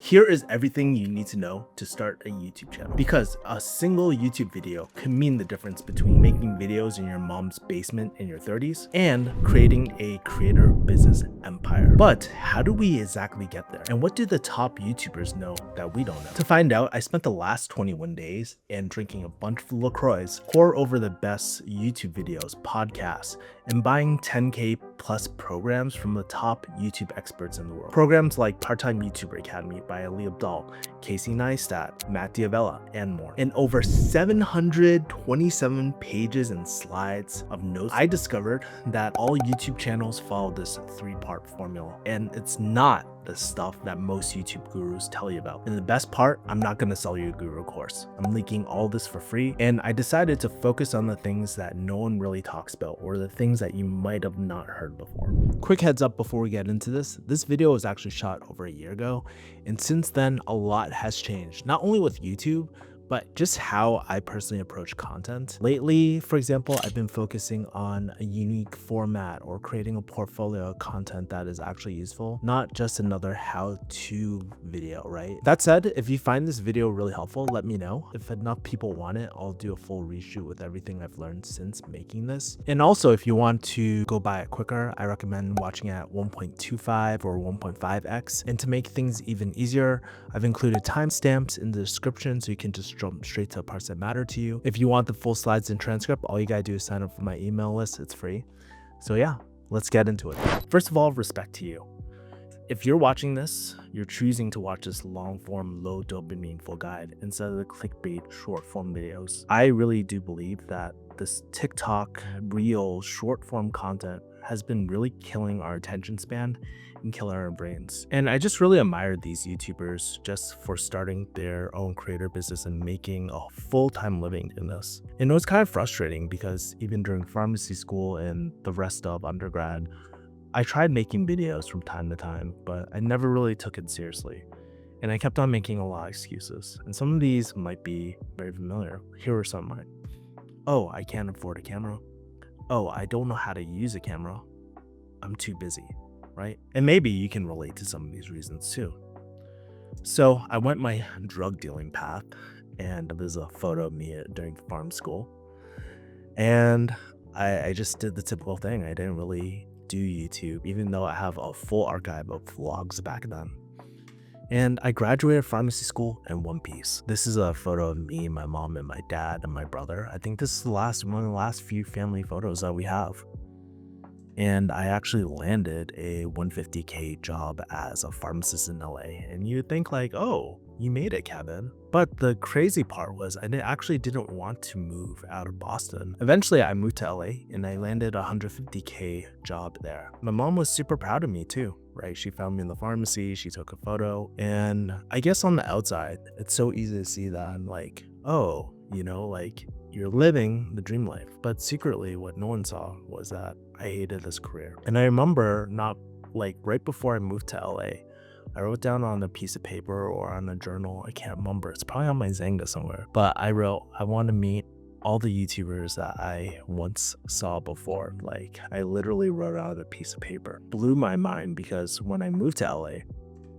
Here is everything you need to know to start a YouTube channel. Because a single YouTube video can mean the difference between making videos in your mom's basement in your 30s and creating a creator business empire. But how do we exactly get there? And what do the top YouTubers know that we don't know? To find out, I spent the last 21 days and drinking a bunch of LaCroix, pour over the best YouTube videos, podcasts, and buying 10K plus programs from the top YouTube experts in the world. Programs like Part-Time YouTuber Academy by Ali Abdal, Casey Neistat, Matt Diavella, and more. And over 727 pages and slides of notes, I discovered that all YouTube channels follow this three-part formula, and it's not the stuff that most YouTube gurus tell you about. And the best part, I'm not gonna sell you a guru course. I'm leaking all this for free, and I decided to focus on the things that no one really talks about, or the things that you might have not heard before. Quick heads up before we get into this video was actually shot over a year ago, and since then a lot has changed, not only with YouTube, but just how I personally approach content. Lately, for example, I've been focusing on a unique format or creating a portfolio of content that is actually useful, not just another how-to video, right? That said, if you find this video really helpful, let me know. If enough people want it, I'll do a full reshoot with everything I've learned since making this. And also, if you want to go by it quicker, I recommend watching at 1.25 or 1.5x. And to make things even easier, I've included timestamps in the description so you can just jump straight to parts that matter to you. If you want the full slides and transcript, all you gotta do is sign up for my email list. It's free. So yeah, let's get into it. First of all, respect to you. If you're watching this, you're choosing to watch this long form, low dopamine full guide instead of the clickbait short form videos. I really do believe that this TikTok, reel, short form content has been really killing our attention span and killing our brains. And I just really admired these YouTubers just for starting their own creator business and making a full-time living in this. And it was kind of frustrating because even during pharmacy school and the rest of undergrad, I tried making videos from time to time, but I never really took it seriously. And I kept on making a lot of excuses. And some of these might be very familiar. Here are some of mine. Oh, I can't afford a camera. Oh, I don't know how to use a camera. I'm too busy, right? And maybe you can relate to some of these reasons too. So I went my drug dealing path, and there's a photo of me during farm school. And I just did the typical thing. I didn't really do YouTube, even though I have a full archive of vlogs back then. And I graduated pharmacy school in one piece. This is a photo of me, my mom, and my dad, and my brother. I think this is one of the last few family photos that we have. And I actually landed a 150K job as a pharmacist in LA. And you'd think like, oh, you made it, Kevin. But the crazy part was I actually didn't want to move out of Boston. Eventually I moved to LA and I landed a 150K job there. My mom was super proud of me too, right? She found me in the pharmacy, she took a photo. And I guess on the outside, it's so easy to see that I'm like, oh, you know, like you're living the dream life. But secretly what no one saw was that I hated this career. And I remember right before I moved to LA, I wrote down on a piece of paper or on a journal, I can't remember, it's probably on my Zanga somewhere, but I wrote, I want to meet all the YouTubers that I once saw before. Like, I literally wrote out a piece of paper. Blew my mind because when I moved to LA,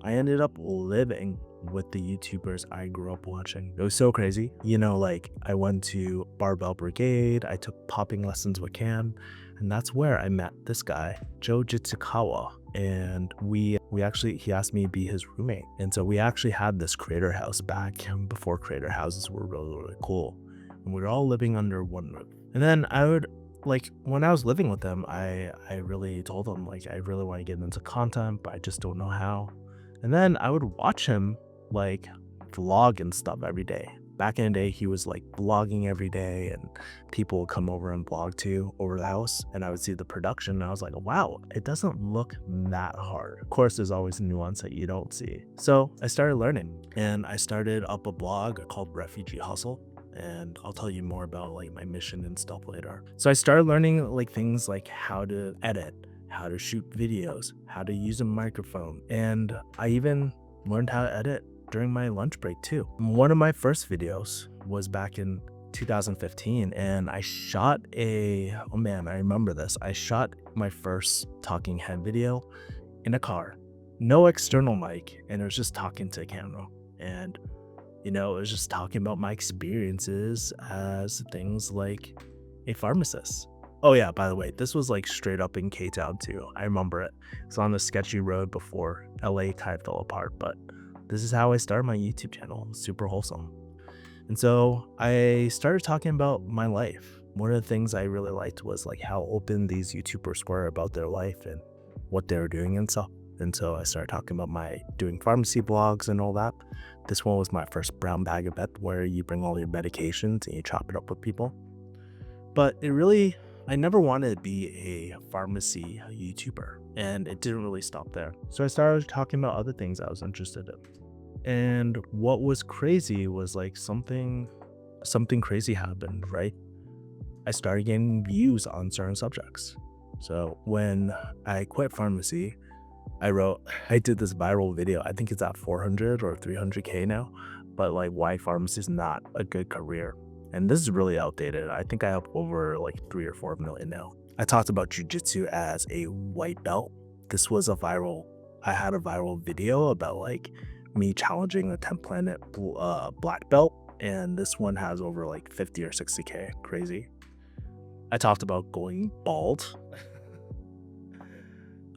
I ended up living with the YouTubers I grew up watching. It was so crazy. You know, like I went to Barbell Brigade, I took popping lessons with Cam, and that's where I met this guy, Joe Jitsukawa. And he asked me to be his roommate. And so we actually had this creator house back before creator houses were really, really cool. And we were all living under one roof. And then when I was living with them, I really told them like, I really want to get into content, but I just don't know how. And then I would watch him like vlog and stuff every day. Back in the day, he was like vlogging every day and people would come over and vlog too over the house. And I would see the production and I was like, wow, it doesn't look that hard. Of course, there's always a nuance that you don't see. So I started learning and I started up a blog called Refugee Hustle. And I'll tell you more about like my mission and stuff later. So I started learning like things like how to edit, how to shoot videos, how to use a microphone. And I even learned how to edit during my lunch break too. One of my first videos was back in 2015 and I shot I remember this. I shot my first talking head video in a car no external mic, and it was just talking to a camera. And it was just talking about my experiences as things like a pharmacist. Oh yeah, by the way, this was like straight up in K-Town too. I remember it. It's on the sketchy road before LA kind of fell apart, but this is how I started my YouTube channel. Super wholesome. And so I started talking about my life. One of the things I really liked was like how open these YouTubers were about their life and what they were doing and stuff. And so I started talking about my doing pharmacy blogs and all that. This one was my first brown bag of vet, where you bring all your medications and you chop it up with people. But I never wanted to be a pharmacy YouTuber, and it didn't really stop there. So I started talking about other things I was interested in. And what was crazy was like something crazy happened, right? I started getting views on certain subjects. So when I quit pharmacy, I did this viral video. I think it's at 400 or 300K now, but like why pharmacy is not a good career. And this is really outdated. I think I have over like 3 or 4 million now. I talked about jujitsu as a white belt. This was I had a viral video about like me challenging a 10 planet black belt. And this one has over like 50 or 60K. Crazy. I talked about going bald.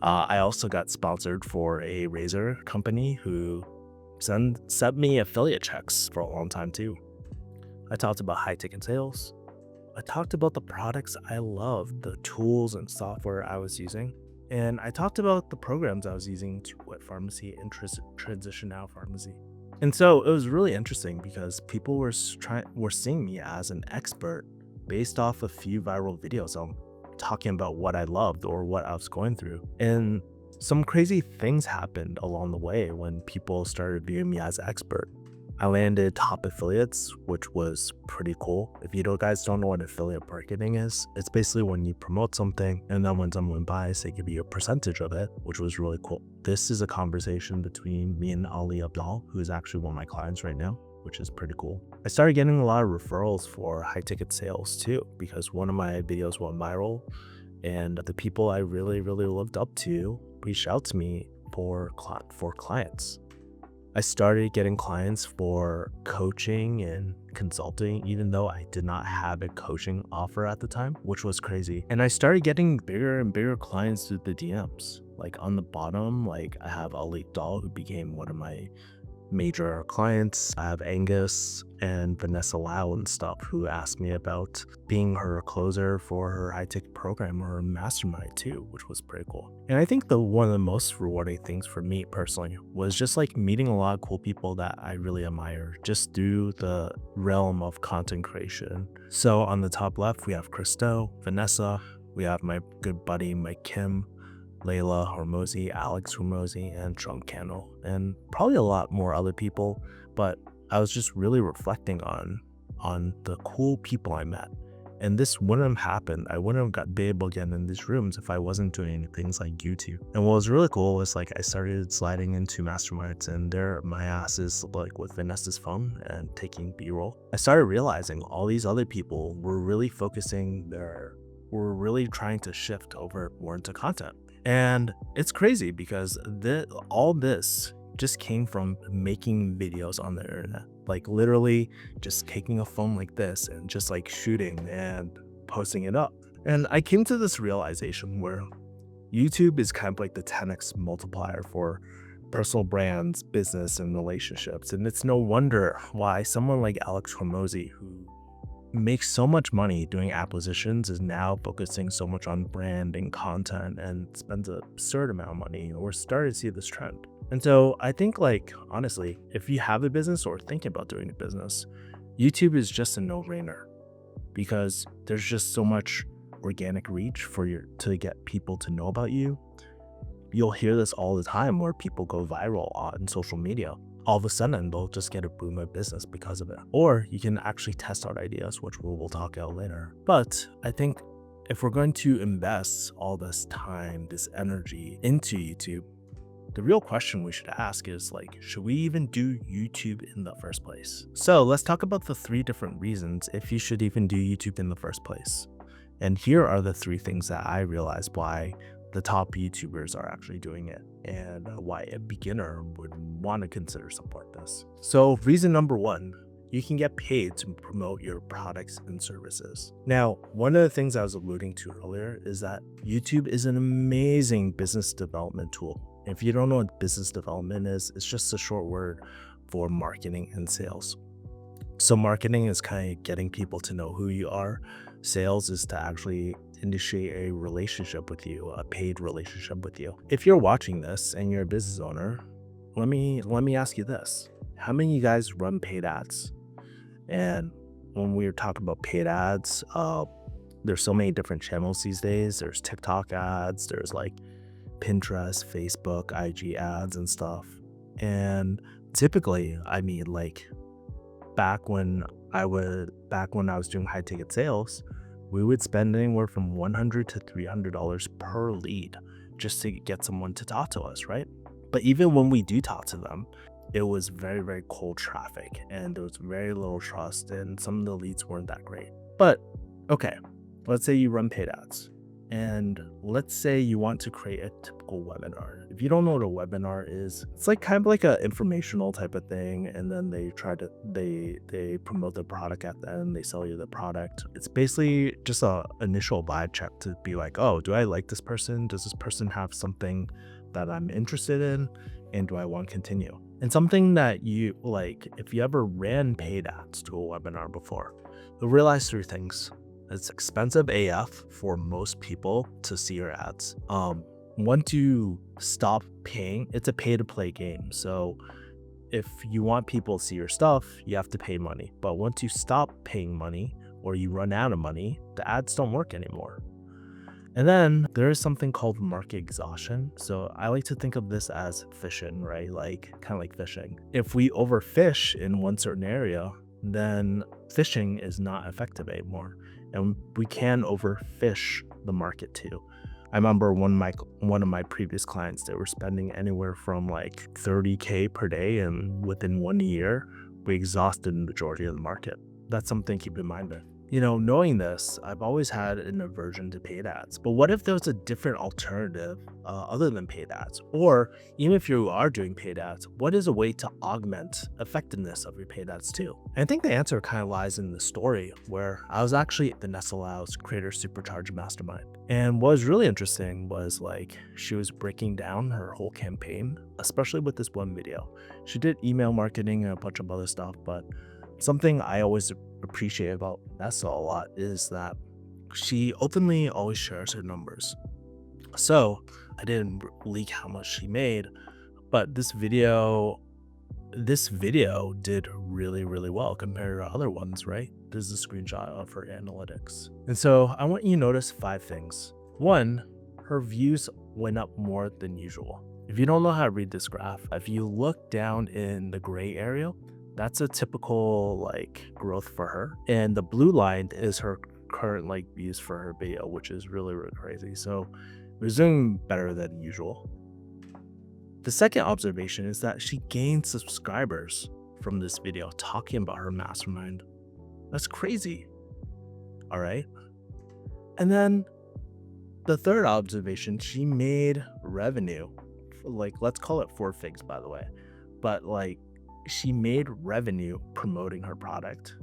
I also got sponsored for a razor company who sent me affiliate checks for a long time too. I talked about high ticket sales. I talked about the products I loved, the tools and software I was using. And I talked about the programs I was using to quit pharmacy and transition out of pharmacy. And so it was really interesting because people were seeing me as an expert based off a few viral videos on talking about what I loved or what I was going through. And some crazy things happened along the way when people started viewing me as an expert. I landed top affiliates, which was pretty cool. If you guys don't know what affiliate marketing is, it's basically when you promote something and then when someone buys, they give you a percentage of it, which was really cool. This is a conversation between me and Ali Abdal, who is actually one of my clients right now, which is pretty cool. I started getting a lot of referrals for high ticket sales too, because one of my videos went viral and the people I really, really looked up to reached out to me for clients. I started getting clients for coaching and consulting, even though I did not have a coaching offer at the time, which was crazy. And I started getting bigger and bigger clients through the DMs. Like on the bottom, like I have Ali Dahl, who became one of my major clients. I have Angus and Vanessa Lau and stuff who asked me about being her closer for her high ticket program or her mastermind too, which was pretty cool. And I think one of the most rewarding things for me personally was just like meeting a lot of cool people that I really admire just through the realm of content creation. So on the top left, we have Christo, Vanessa, we have my good buddy Mike Kim, Layla Hormozy, Alex Hormozy, and Trump Candle, and probably a lot more other people, but I was just really reflecting on the cool people I met. And this wouldn't have happened. I wouldn't have been able to get in these rooms if I wasn't doing things like YouTube. And what was really cool was like I started sliding into masterminds, and there my ass is like with Vanessa's phone and taking B-roll. I started realizing all these other people were really were really trying to shift over more into content. And it's crazy because all this just came from making videos on the internet. Like literally just taking a phone like this and just like shooting and posting it up. And I came to this realization where YouTube is kind of like the 10x multiplier for personal brands, business, and relationships. And it's no wonder why someone like Alex Hormozy, who makes so much money doing acquisitions, is now focusing so much on brand and content and spends an absurd amount of money. We're starting to see this trend. And so I think, like, honestly, if you have a business or thinking about doing a business, YouTube is just a no-brainer because there's just so much organic reach to get people to know about you. You'll hear this all the time where people go viral on social media. All of a sudden, they'll just get a boom of business because of it. Or you can actually test out ideas, which we'll talk about later. But I think if we're going to invest all this time, this energy into YouTube, the real question we should ask is, like, should we even do YouTube in the first place? So let's talk about the 3 different reasons if you should even do YouTube in the first place. And here are the 3 things that I realized why the top YouTubers are actually doing it and why a beginner would want to consider something like this. So reason number one, you can get paid to promote your products and services. Now, one of the things I was alluding to earlier is that YouTube is an amazing business development tool. If you don't know what business development is, it's just a short word for marketing and sales. So marketing is kind of getting people to know who you are. Sales is to actually initiate a relationship with you, a paid relationship with you. If you're watching this and you're a business owner, let me ask you this. How many of you guys run paid ads? And when we were talking about paid ads, there's so many different channels these days. There's TikTok ads, there's like Pinterest, Facebook, IG ads and stuff. And typically, I mean, like back when I was doing high ticket sales, we would spend anywhere from $100 to $300 per lead just to get someone to talk to us, right? But even when we do talk to them, it was very, very cold traffic and there was very little trust and some of the leads weren't that great. But okay, let's say you run paid ads and let's say you want to create a typical webinar. If you don't know what a webinar is, it's like kind of like an informational type of thing. And then they promote the product at the end, they sell you the product. It's basically just a initial vibe check to be like, oh, do I like this person? Does this person have something that I'm interested in? And do I want to continue? And something that you like, if you ever ran paid ads to a webinar before, you'll realize three things. It's expensive AF for most people to see your ads. Once you stop paying, it's a pay to play game. So if you want people to see your stuff, you have to pay money. But once you stop paying money or you run out of money, the ads don't work anymore. And then there is something called market exhaustion. So I like to think of this as fishing, right? Like kind of like fishing. If we overfish in one certain area, then fishing is not effective anymore. And we can overfish the market too. I remember one of my previous clients, they were spending anywhere from like $30K per day, and within 1 year, we exhausted the majority of the market. That's something to keep in mind there. You know, knowing this, I've always had an aversion to paid ads. But what if there was a different alternative other than paid ads? Or even if you are doing paid ads, what is a way to augment effectiveness of your paid ads too? And I think the answer kind of lies in the story where I was actually at the Nessa Lau's Creator Supercharge Mastermind. And what was really interesting was like she was breaking down her whole campaign, especially with this one video. She did email marketing and a bunch of other stuff, but something I always appreciate about Nessa a lot is that she openly always shares her numbers. So I didn't leak how much she made, but this video did really, really well compared to other ones, right? This is a screenshot of her analytics. And so I want you to notice 5 things. 1, her views went up more than usual. If you don't know how to read this graph, if you look down in the gray area, that's a typical like growth for her. And the blue line is her current like views for her video, which is really, really crazy. So it was doing better than usual. The second observation is that she gained subscribers from this video talking about her mastermind. That's crazy. All right. And then the third observation, she made revenue. Like, let's call it 4 figs, by the way. But like, she made revenue promoting her product.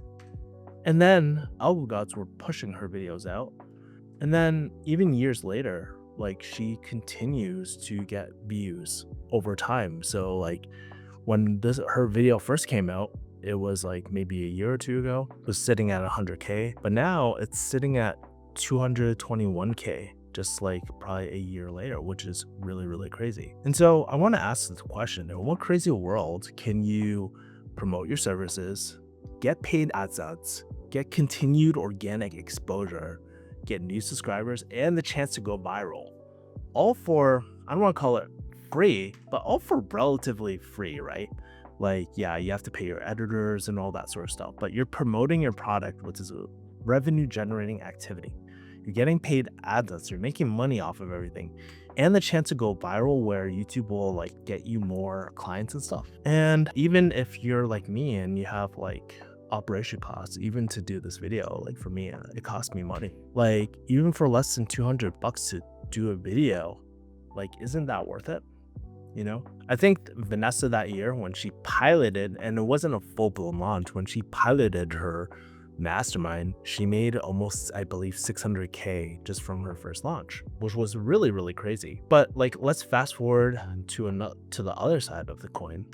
And then Algo Gods were pushing her videos out. And then even years later, like she continues to get views over time. So like when her video first came out, it was like maybe a year or 2 ago, it was sitting at 100K, but now it's sitting at 221K. Just like probably a year later, which is really, really crazy. And so I want to ask this question: in what crazy world can you promote your services, get paid AdSense, get continued organic exposure, get new subscribers, and the chance to go viral, all for, I don't want to call it free, but all for relatively free, right? Like, yeah, you have to pay your editors and all that sort of stuff, but you're promoting your product, which is a revenue generating activity. You're getting paid AdSense, you're making money off of everything, and the chance to go viral where YouTube will like get you more clients and stuff. And even if you're like me and you have like operation costs, even to do this video, like for me, it cost me money. Like even for less than $200 do a video, like, isn't that worth it? You know, I think Vanessa that year when she piloted, and it wasn't a full-blown launch, when she piloted her mastermind, she made almost, I believe, 600K just from her first launch, which was really, really crazy. But like, let's fast forward to the other side of the coin,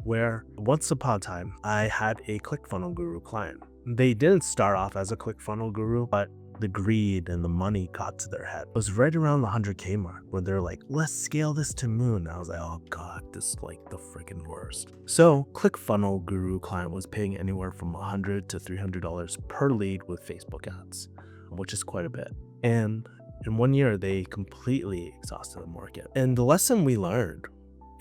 where once upon a time, I had a ClickFunnels Guru client. They didn't start off as a ClickFunnels Guru, but the greed and the money got to their head. It was right around the 100K mark where they're like, let's scale this to moon. I was like, oh God, this is like the freaking worst. So ClickFunnels Guru client was paying anywhere from $100 to $300 per lead with Facebook ads, which is quite a bit. And in 1 year, they completely exhausted the market. And the lesson we learned,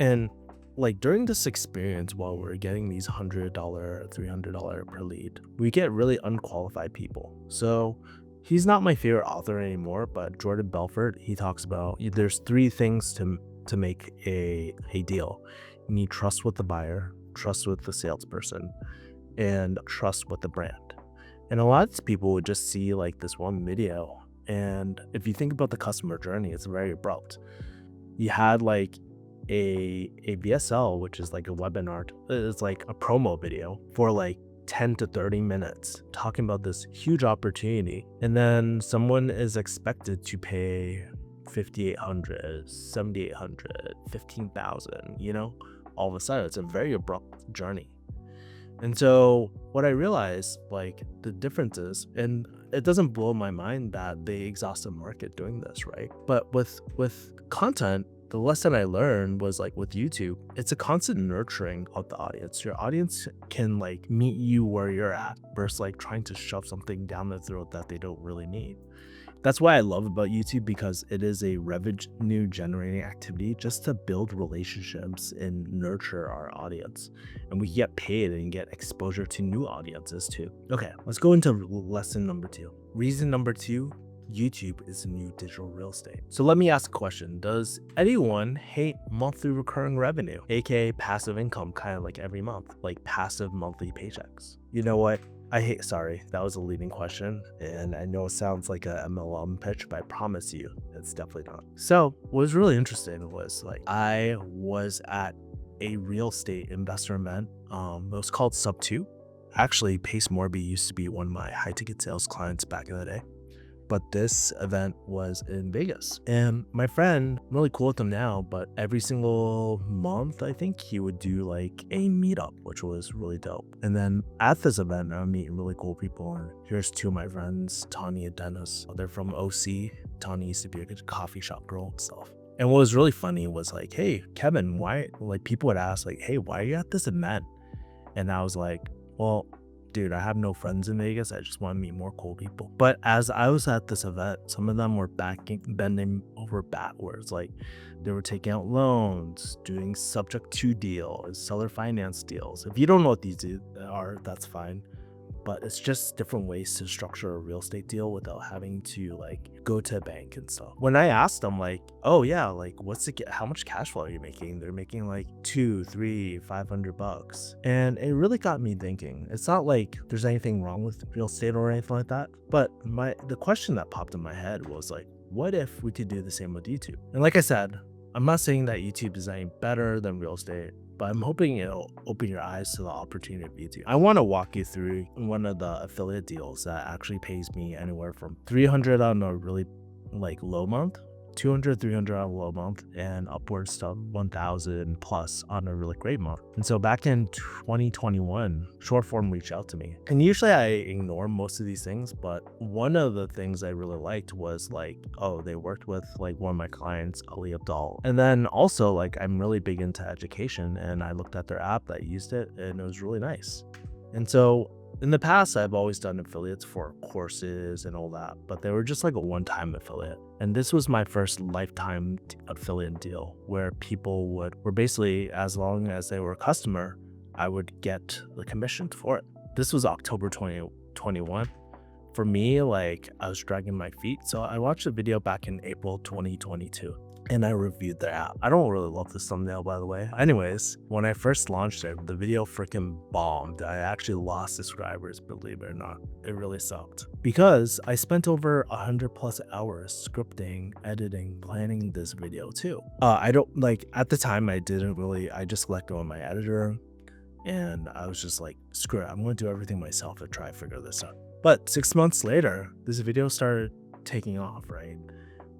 and like during this experience, while we're getting these $100, $300 per lead, we get really unqualified people. So he's not my favorite author anymore, but Jordan Belfort, he talks about there's 3 things to make a deal. You need trust with the buyer, trust with the salesperson, and trust with the brand. And a lot of these people would just see like this one video. And if you think about the customer journey, it's very abrupt. You had like a VSL, which is like a webinar, it's like a promo video for like 10 to 30 minutes talking about this huge opportunity, and then someone is expected to pay $5,800, $7,800, $15,000, you know, all of a sudden. It's a very abrupt journey. And so what I realized, like, the difference is, and it doesn't blow my mind that they exhaust the market doing this, right? But with content, the lesson I learned was like with YouTube, it's a constant nurturing of the audience. Your audience can like meet you where you're at versus like trying to shove something down their throat that they don't really need. That's why I love about YouTube, because it is a revenue generating activity just to build relationships and nurture our audience. And we get paid and get exposure to new audiences too. Okay, let's go into lesson number 2. Reason number 2, YouTube is the new digital real estate. So let me ask a question. Does anyone hate monthly recurring revenue, aka passive income, kind of like every month, like passive monthly paychecks? You know what? Sorry, that was a leading question. And I know it sounds like a MLM pitch, but I promise you, it's definitely not. So what was really interesting was like, I was at a real estate investor event. It was called Sub 2. Actually, Pace Morby used to be one of my high ticket sales clients back in the day. But this event was in Vegas. And my friend, I'm really cool with him now, but every single month, I think he would do like a meetup, which was really dope. And then at this event, I'm meeting really cool people. And here's 2 of my friends, Tani and Dennis. They're from OC. Tani used to be a good coffee shop girl and stuff. And what was really funny was like, hey, Kevin, why, like people would ask like, hey, why are you at this event? And I was like, well, dude, I have no friends in Vegas. I just want to meet more cool people. But as I was at this event, some of them were bending over backwards. Like they were taking out loans, doing subject to deals, seller finance deals. If you don't know what these are, that's fine. But it's just different ways to structure a real estate deal without having to like go to a bank and stuff. When I asked them like, oh yeah, like how much cash flow are you making? They're making like $200, $300, $500. And it really got me thinking. It's not like there's anything wrong with real estate or anything like that. But the question that popped in my head was like, what if we could do the same with YouTube? And like I said, I'm not saying that YouTube is any better than real estate, but I'm hoping it'll open your eyes to the opportunity of YouTube. I want to walk you through one of the affiliate deals that actually pays me anywhere from $300 on a really like low month, $200, $300 on a low month, and upwards to $1,000 plus on a really great month. And so back in 2021, Shortform reached out to me. And usually I ignore most of these things, but one of the things I really liked was like, oh, they worked with like one of my clients, Ali Abdal. And then also like, I'm really big into education, and I looked at their app that used it, and it was really nice. And so in the past, I've always done affiliates for courses and all that, but they were just like a one-time affiliate. And this was my first lifetime affiliate deal where people were basically, as long as they were a customer, I would get the commission for it. This was October 2021. For me, like I was dragging my feet. So I watched the video back in April 2022. and I reviewed their app. I don't really love this thumbnail, by the way. Anyways, when I first launched it, the video freaking bombed. I actually lost subscribers, believe it or not. It really sucked. Because I spent over 100+ hours scripting, editing, planning this video too. I don't like, at the time I just let go of my editor, and I was just like, screw it, I'm gonna do everything myself and try to figure this out. But 6 months later, this video started taking off, right?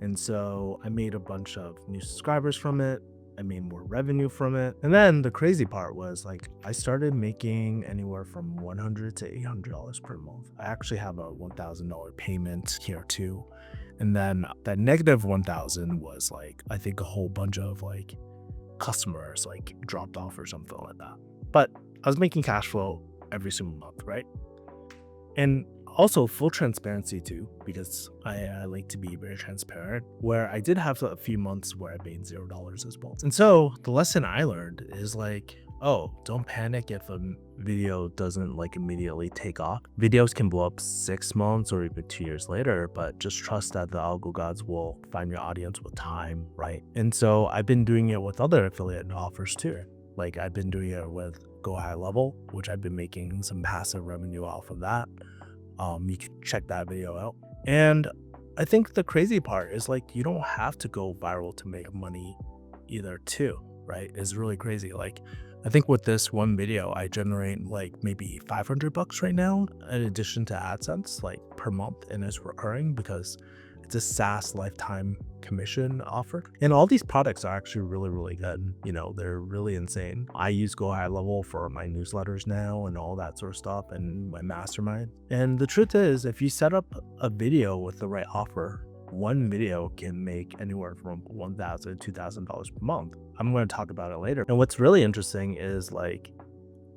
And so I made a bunch of new subscribers from it. I made more revenue from it. And then the crazy part was like, I started making anywhere from $100 to $800 per month. I actually have a $1,000 payment here too. And then that negative 1,000 was like, I think a whole bunch of like customers like dropped off or something like that. But I was making cash flow every single month, right? And also full transparency too, because I like to be very transparent, where I did have a few months where I made $0 as well. And so the lesson I learned is like, oh, don't panic if a video doesn't like immediately take off. Videos can blow up 6 months or even 2 years later, but just trust that the algo gods will find your audience with time, right? And so I've been doing it with other affiliate offers too. Like I've been doing it with Go High Level, which I've been making some passive revenue off of that. You can check that video out. And I think the crazy part is like, you don't have to go viral to make money either too, right? It's really crazy. Like, I think with this one video, I generate like maybe $500 right now, in addition to AdSense, like per month, and it's recurring because it's a SaaS lifetime commission offer. And all these products are actually really, really good. You know, they're really insane. I use Go High Level for my newsletters now and all that sort of stuff, and my mastermind. And the truth is, if you set up a video with the right offer, one video can make anywhere from $1,000 to $2,000 per month. I'm going to talk about it later. And what's really interesting is like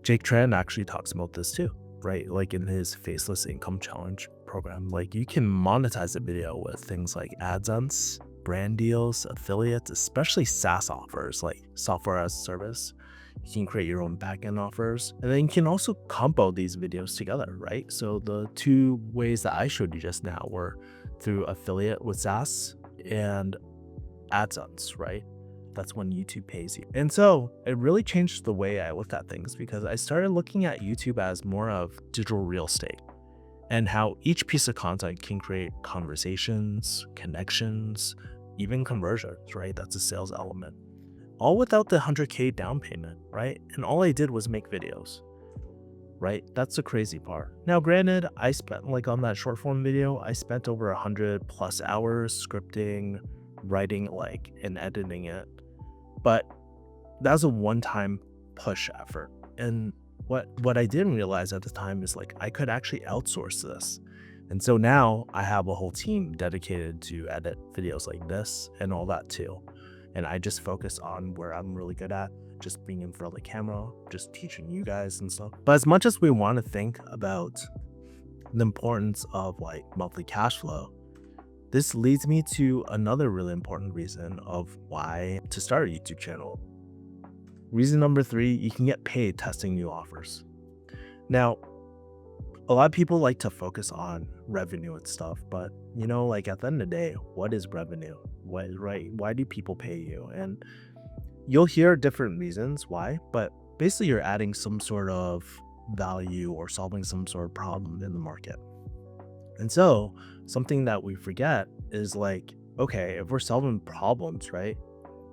Jake Tran actually talks about this too, right? Like in his Faceless Income Challenge program, like you can monetize a video with things like AdSense, brand deals, affiliates, especially SaaS offers like software as a service. You can create your own backend offers, and then you can also combo these videos together, right? So the two ways that I showed you just now were through affiliate with SaaS and AdSense, right? That's when YouTube pays you. And so it really changed the way I looked at things, because I started looking at YouTube as more of digital real estate, and how each piece of content can create conversations, connections, even conversions, right? That's a sales element. All without the 100K down payment, right? And all I did was make videos, right? That's the crazy part. Now, granted, I spent like on that short form video, I spent over 100+ hours scripting, writing like and editing it. But that was a one-time push effort. And what I didn't realize at the time is like I could actually outsource this. And so now I have a whole team dedicated to edit videos like this and all that too. And I just focus on where I'm really good at, just being in front of the camera, just teaching you guys and stuff. But as much as we want to think about the importance of like monthly cash flow, this leads me to another really important reason of why to start a YouTube channel. Reason number 3, you can get paid testing new offers. Now, a lot of people like to focus on revenue and stuff, but you know, like at the end of the day, what is revenue? What is right? Why do people pay you? And you'll hear different reasons why, but basically you're adding some sort of value or solving some sort of problem in the market. And so something that we forget is like, okay, if we're solving problems, right?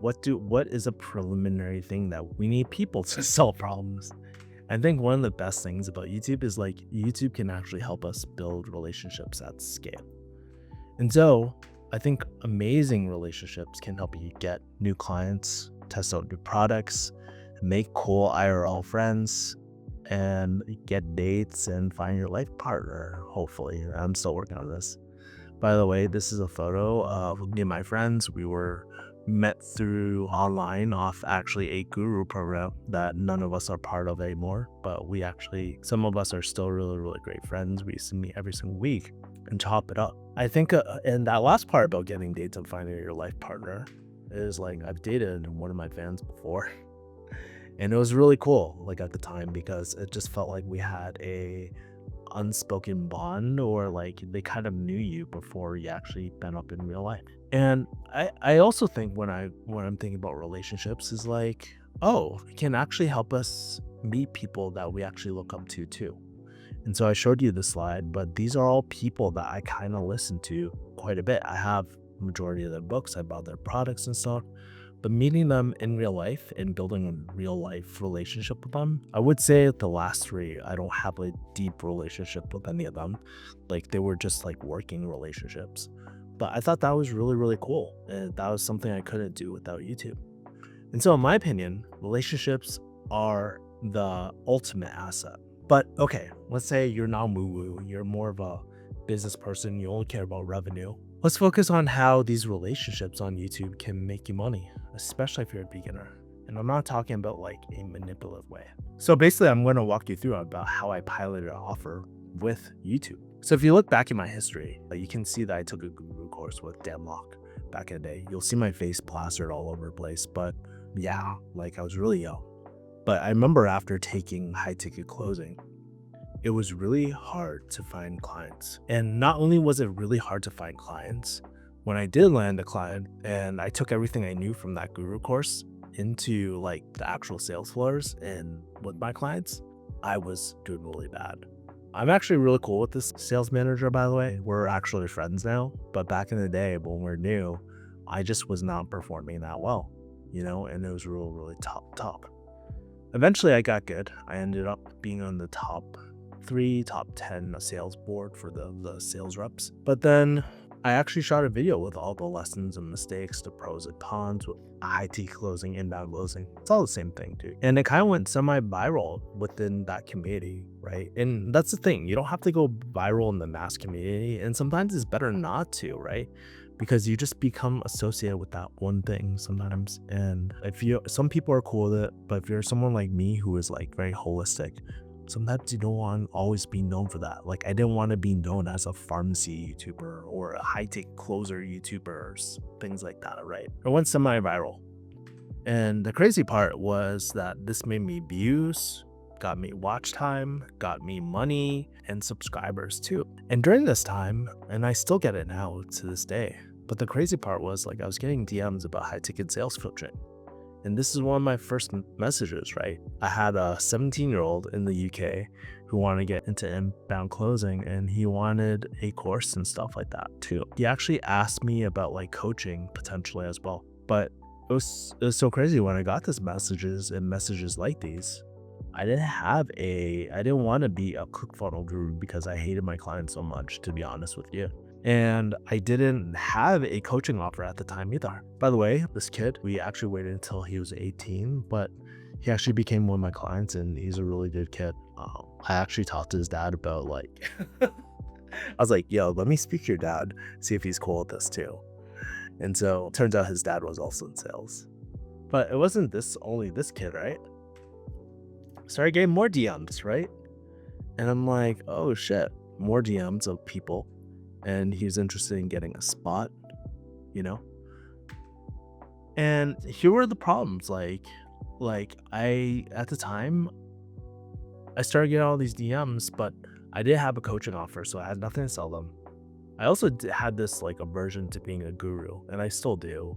What is a preliminary thing that we need people to solve problems? I think one of the best things about YouTube is like YouTube can actually help us build relationships at scale. And so I think amazing relationships can help you get new clients, test out new products, make cool IRL friends, and get dates and find your life partner, hopefully. I'm still working on this. By the way, this is a photo of me and my friends. We were met through online off actually a guru program that none of us are part of anymore, but we actually, some of us are still really, really great friends. We used to meet every single week and chop it up. I think, and that last part about getting dates and finding your life partner is like, I've dated one of my fans before. And it was really cool, like at the time, because it just felt like we had a unspoken bond, or like they kind of knew you before you actually met up in real life. And I also think when I'm thinking about relationships is like, oh, it can actually help us meet people that we actually look up to too. And so I showed you the slide, but these are all people that I kind of listen to quite a bit. I have majority of their books, I bought their products and stuff. But meeting them in real life and building a real life relationship with them, I would say the last three, I don't have a deep relationship with any of them. Like they were just like working relationships. But I thought that was really, really cool. And that was something I couldn't do without YouTube. And so, in my opinion, relationships are the ultimate asset. But okay, let's say you're not woo woo, you're more of a business person, you only care about revenue. Let's focus on how these relationships on YouTube can make you money, especially if you're a beginner. And I'm not talking about like a manipulative way. So basically, I'm going to walk you through about how I piloted an offer with YouTube. So if you look back in my history, you can see that I took a guru course with Dan Locke back in the day. You'll see my face plastered all over the place, but yeah, like I was really young. But I remember after taking high ticket closing, it was really hard to find clients. And not only was it really hard to find clients, when I did land a client and I took everything I knew from that guru course into like the actual sales floors and with my clients, I was doing really bad. I'm actually really cool with this sales manager, by the way. We're actually friends now, but back in the day when we're new, I just was not performing that well, and it was really, really top. Eventually I got good. I ended up being on the top 10 sales board for the sales reps. But then I actually shot a video with all the lessons and mistakes, the pros and cons with high T closing, inbound closing. It's all the same thing, dude. And it kind of went semi-viral within that community, right? And that's the thing. You don't have to go viral in the mass community. And sometimes it's better not to, right? Because you just become associated with that one thing sometimes. And some people are cool with it, but if you're someone like me who is like very holistic, sometimes you don't want to always be known for that. Like I didn't want to be known as a pharmacy YouTuber or a high-tech closer YouTuber or things like that, right? It went semi-viral. And the crazy part was that this made me views, got me watch time, got me money and subscribers too. And during this time, and I still get it now to this day, but the crazy part was like I was getting DMs about high ticket sales coaching. And this is one of my first messages, right? I had a 17-year-old in the UK who wanted to get into inbound closing and he wanted a course and stuff like that too. He actually asked me about like coaching potentially as well. But it was so crazy when I got these messages and messages like these. I didn't want to be a ClickFunnels guru because I hated my clients so much, to be honest with you. And I didn't have a coaching offer at the time either. By the way, this kid, we actually waited until he was 18, but he actually became one of my clients and he's a really good kid. I actually talked to his dad about like, I was like, yo, let me speak to your dad, see if he's cool with this too. And so it turns out his dad was also in sales. But it wasn't only this kid, right? Started getting more DMs, right? And I'm like, oh shit, more DMs of people. And he's interested in getting a spot, And here were the problems. Like at the time, I started getting all these DMs, but I did have a coaching offer, so I had nothing to sell them. I also had this like aversion to being a guru, and I still do.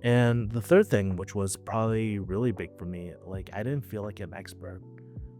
And the third thing, which was probably really big for me, like I didn't feel like an expert,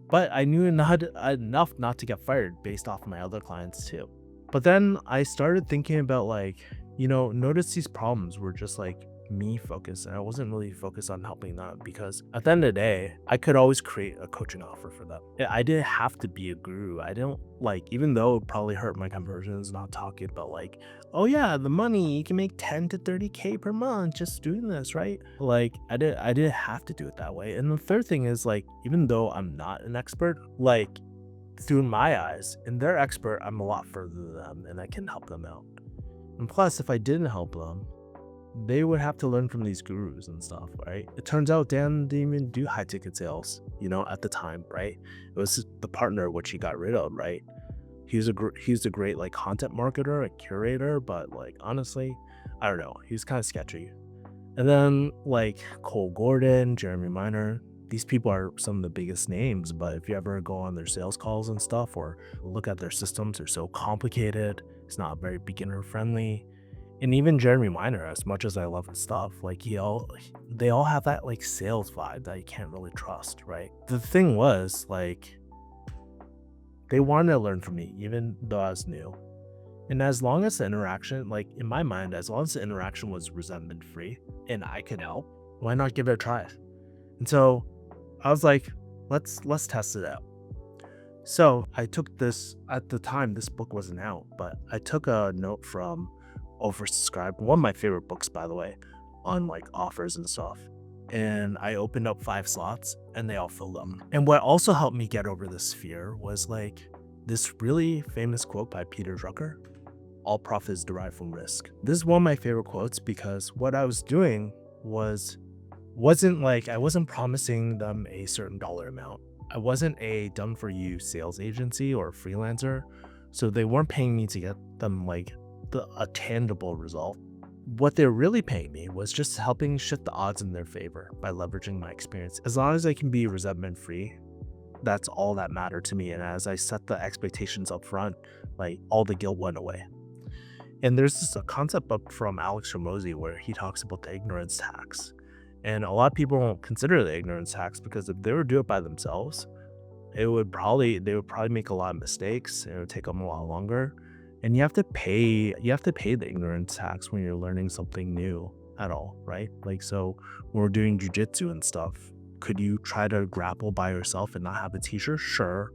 but I knew enough not to get fired based off my other clients too. But then I started thinking about like, notice these problems were just like me focused and I wasn't really focused on helping them because at the end of the day, I could always create a coaching offer for them. I didn't have to be a guru. I don't like, even though it probably hurt my conversions, not talking about like, oh yeah, the money, you can make 10 to 30K per month just doing this, right? Like I didn't have to do it that way. And the third thing is like, even though I'm not an expert, like through my eyes and they're expert, I'm a lot further than them and I can help them out. And plus, if I didn't help them, they would have to learn from these gurus and stuff, right? It turns out Dan didn't even do high ticket sales, at the time, right? It was the partner which he got rid of, right? He's a great like content marketer, a curator, but like honestly, I don't know, he's kind of sketchy. And then like Cole Gordon, Jeremy Miner, these people are some of the biggest names, but if you ever go on their sales calls and stuff or look at their systems, they're so complicated. It's not very beginner friendly. And even Jeremy Miner, as much as I love his stuff, like they all have that like sales vibe that you can't really trust, right? The thing was like they wanted to learn from me, even though I was new. And as long as the interaction, like in my mind, as long as the interaction was resentment free and I could help, why not give it a try? And so I was like, let's test it out. So I took this at the time, this book wasn't out, but I took a note from Oversubscribed, one of my favorite books, by the way, on like offers and stuff. And I opened up 5 slots and they all filled up. And what also helped me get over this fear was like this really famous quote by Peter Drucker: all profit is derived from risk. This is one of my favorite quotes because what I was doing wasn't like I wasn't promising them a certain dollar amount. I wasn't a done for you sales agency or freelancer, so they weren't paying me to get them like a tangible result. What they're really paying me was just helping shift the odds in their favor by leveraging my experience. As long as I can be resentment free, that's all that mattered to me. And as I set the expectations up front, like all the guilt went away. And there's this a concept up from Alex Ramosi where he talks about the ignorance tax. And a lot of people won't consider the ignorance tax because if they were to do it by themselves, they would probably make a lot of mistakes and it would take them a lot longer. And you have to pay the ignorance tax when you're learning something new at all, right? Like, so when we're doing jujitsu and stuff, could you try to grapple by yourself and not have a teacher? Sure,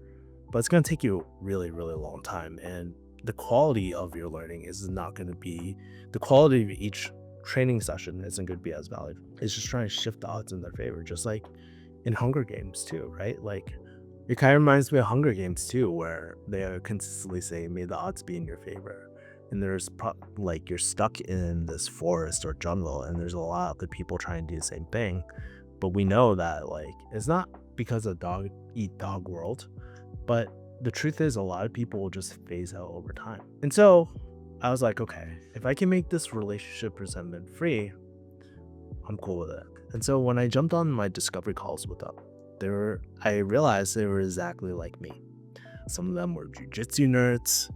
but it's going to take you a really, really long time. And the quality of your learning is not going to be, the quality of each training session isn't going to be as valid. It's just trying to shift the odds in their favor, just like in Hunger Games too, right? Like it kind of reminds me of Hunger Games too, where they are consistently saying, may the odds be in your favor. And there's like you're stuck in this forest or jungle and there's a lot of the people trying to do the same thing. But we know that like it's not because of dog eat dog world, but the truth is a lot of people will just phase out over time. And so I was like, okay, if I can make this relationship resentment free, I'm cool with it. And so when I jumped on my discovery calls with them, I realized they were exactly like me. Some of them were jujitsu nerds.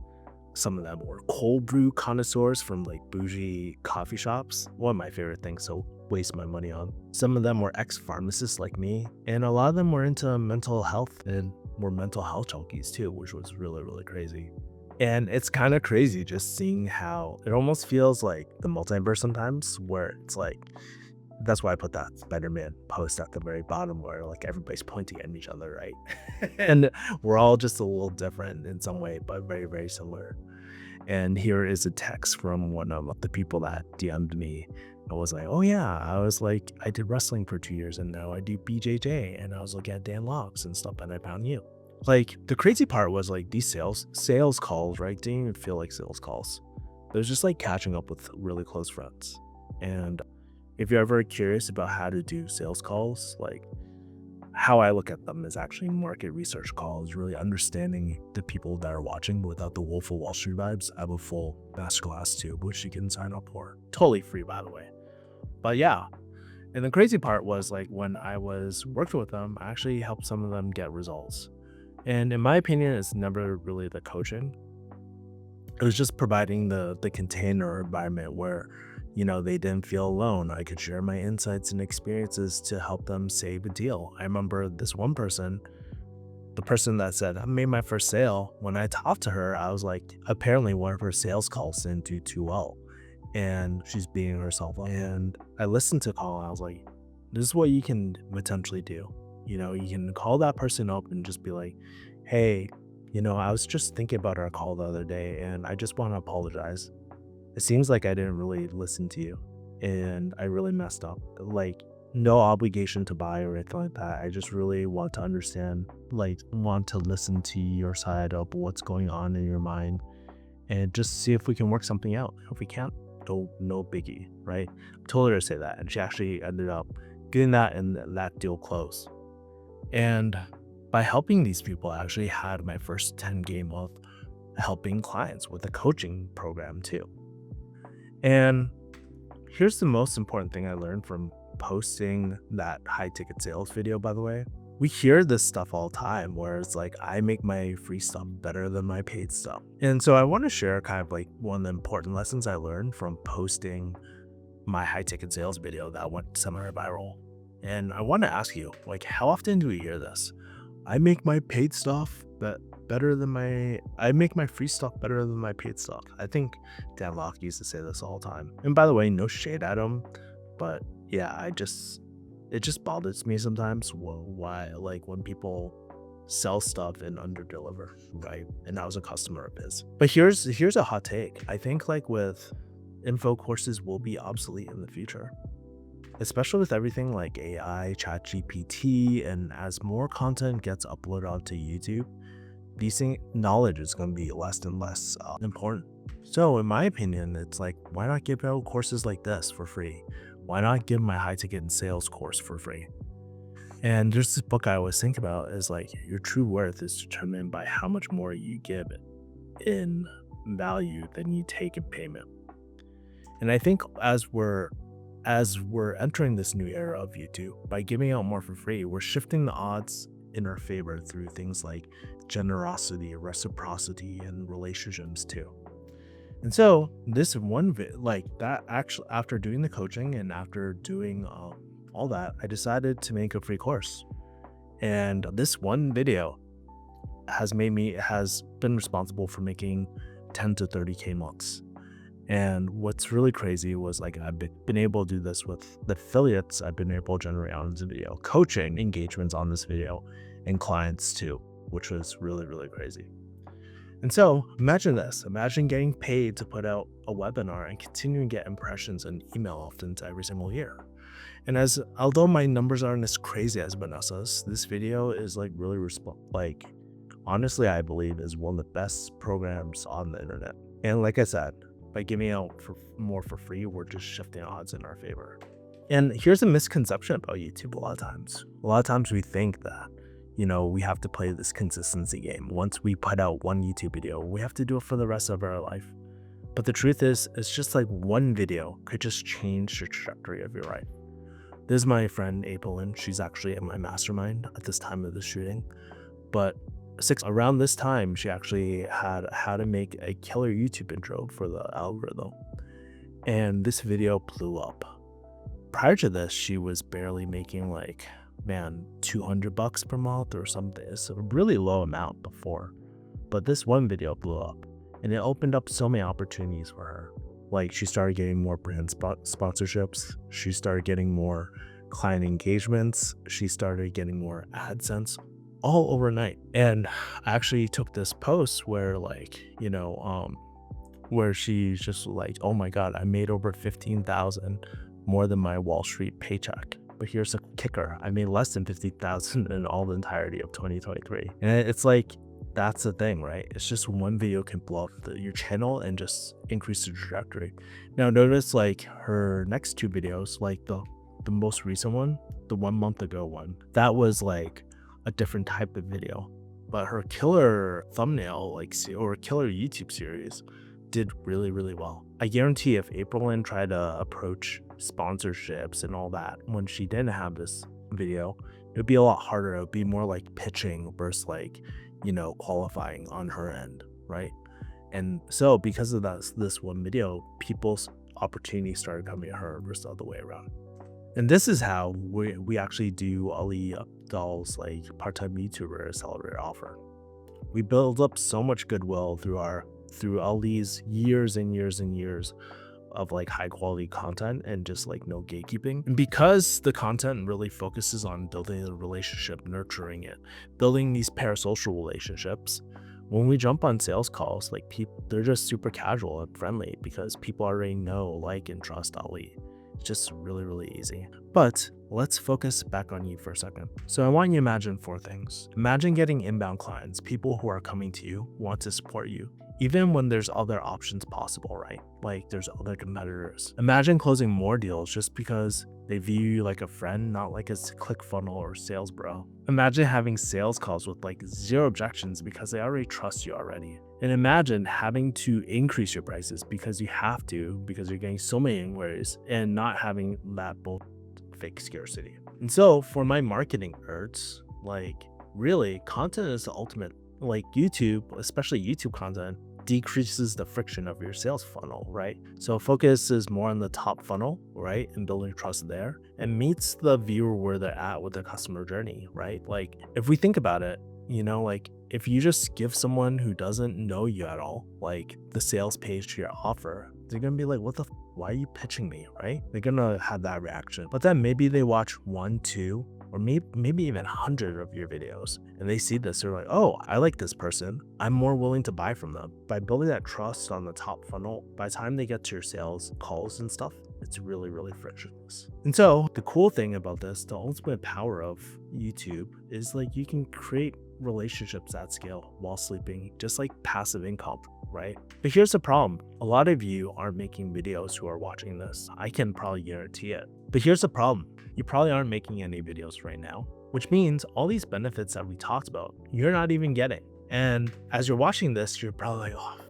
Some of them were cold brew connoisseurs from like bougie coffee shops. One of my favorite things to waste my money on. Some of them were ex-pharmacists like me. And a lot of them were into mental health and were mental health junkies too, which was really, really crazy. And it's kind of crazy just seeing how it almost feels like the multiverse sometimes, where it's like, that's why I put that Spider-Man post at the very bottom where like everybody's pointing at each other, right? And we're all just a little different in some way, but very, very similar. And here is a text from one of the people that DM'd me. I was like, oh yeah, I did wrestling for 2 years and now I do BJJ, and I was looking at Dan Locks and stuff and I found you. Like the crazy part was like these sales calls, right? Didn't even feel like sales calls. It was just like catching up with really close friends. And if you're ever curious about how to do sales calls, like how I look at them is actually market research calls, really understanding the people that are watching without the Wolf of Wall Street vibes. I have a full masterclass too, which you can sign up for. Totally free, by the way. But yeah. And the crazy part was like when I was working with them, I actually helped some of them get results. And in my opinion, it's never really the coaching. It was just providing the container environment where, you know, they didn't feel alone. I could share my insights and experiences to help them save a deal. I remember this one person, the person that said, I made my first sale. When I talked to her, I was like, apparently one of her sales calls didn't do too well. And she's beating herself up. And I listened to the call and I was like, this is what you can potentially do. You know, you can call that person up and just be like, hey, you know, I was just thinking about our call the other day and I just want to apologize. It seems like I didn't really listen to you and I really messed up. Like, no obligation to buy or anything like that. I just really want to understand, like, want to listen to your side of what's going on in your mind and just see if we can work something out. If we can't, no biggie, right? I told her to say that and she actually ended up getting that and that deal closed. And by helping these people, I actually had my first 10K month helping clients with a coaching program too. And here's the most important thing I learned from posting that high ticket sales video, by the way. We hear this stuff all the time where it's like, I make my free stuff better than my paid stuff. And so I want to share kind of like one of the important lessons I learned from posting my high ticket sales video that went semi-viral. And I want to ask you, like, how often do we hear this? I make my paid stuff I make my free stuff better than my paid stuff. I think Dan Locke used to say this all the time. And by the way, no shade at him, but yeah, it just bothers me sometimes why, like, when people sell stuff and underdeliver, right? And I was a customer of his. But here's a hot take. I think like with info courses will be obsolete in the future, especially with everything like AI, ChatGPT, and as more content gets uploaded onto YouTube, knowledge is going to be less and less important. So in my opinion, it's like, why not give out courses like this for free? Why not give my high ticket sales course for free? And there's this book I always think about is like, your true worth is determined by how much more you give in value than you take in payment. And I think as we're entering this new era of YouTube, by giving out more for free, we're shifting the odds in our favor through things like generosity, reciprocity, and relationships too. And so this one actually, after doing the coaching and after doing all that, I decided to make a free course. And this one video has been responsible for making 10 to 30K months. And what's really crazy was like, I've been able to do this with the affiliates I've been able to generate on this video, coaching engagements on this video, and clients too, which was really, really crazy. And so imagine this, imagine getting paid to put out a webinar and continuing to get impressions and email often every single year. And although my numbers aren't as crazy as Vanessa's, this video is like really honestly, I believe is one of the best programs on the internet. And like I said, by giving out more for free, we're just shifting odds in our favor. And here's a misconception about YouTube a lot of times. A lot of times we think that, we have to play this consistency game. Once we put out one YouTube video, we have to do it for the rest of our life. But the truth is, it's just like one video could just change the trajectory of your life. This is my friend Apelin. She's actually in my mastermind at this time of the shooting. But around this time, she actually had how to make a killer YouTube intro for the algorithm. And this video blew up. Prior to this, she was barely making like, $200 per month or something. It's a really low amount before. But this one video blew up and it opened up so many opportunities for her. Like, she started getting more brand sponsorships. She started getting more client engagements. She started getting more AdSense all overnight. And I actually took this post where where she's just like, oh my God, I made over 15,000 more than my Wall Street paycheck. But here's the kicker. I made less than 50,000 in all the entirety of 2023. And it's like, that's the thing, right? It's just one video can blow up your channel and just increase the trajectory. Now notice like her next two videos, like the most recent one, the 1 month ago one, that was like a different type of video. But her killer thumbnail, or killer YouTube series did really, really well. I guarantee if Aprilyn tried to approach sponsorships and all that when she didn't have this video, it would be a lot harder. It would be more like pitching versus like, qualifying on her end, right? And so because of this one video, people's opportunities started coming to her versus the other way around. And this is how we actually do Ali Abdal's like part-time YouTuber accelerator offer. We build up so much goodwill through Ali's years and years and years of like high quality content and just like no gatekeeping. And because the content really focuses on building a relationship, nurturing it, building these parasocial relationships, when we jump on sales calls, like they're just super casual and friendly because people already know, like, and trust Ali. It's just really, really easy. But let's focus back on you for a second. So I want you to imagine 4 things. Imagine getting inbound clients, people who are coming to you, want to support you, even when there's other options possible, right? Like there's other competitors. Imagine closing more deals just because they view you like a friend, not like a ClickFunnels or sales bro. Imagine having sales calls with like 0 objections because they already trust you already. And imagine having to increase your prices because you have to, because you're getting so many inquiries, and not having that both fake scarcity. And so for my marketing nerds, Like, really, content is the ultimate. Like YouTube, especially YouTube content, decreases the friction of your sales funnel, right? So focus is more on the top funnel, right? And building trust there, and meets the viewer where they're at with the customer journey, right? Like if we think about it, like if you just give someone who doesn't know you at all, like the sales page to your offer, they're gonna be like, why are you pitching me, right? They're gonna have that reaction. But then maybe they watch 1, 2, or maybe even 100 of your videos, and they see this, they're like, oh, I like this person, I'm more willing to buy from them. By building that trust on the top funnel, by the time they get to your sales calls and stuff, it's really, really frictionless. And so the cool thing about this, the ultimate power of YouTube, is like you can create relationships at scale while sleeping, just like passive income, right? But here's the problem. A lot of you aren't making videos who are watching this. I can probably guarantee it. But here's the problem. You probably aren't making any videos right now, which means all these benefits that we talked about, you're not even getting. And as you're watching this, you're probably like, oh,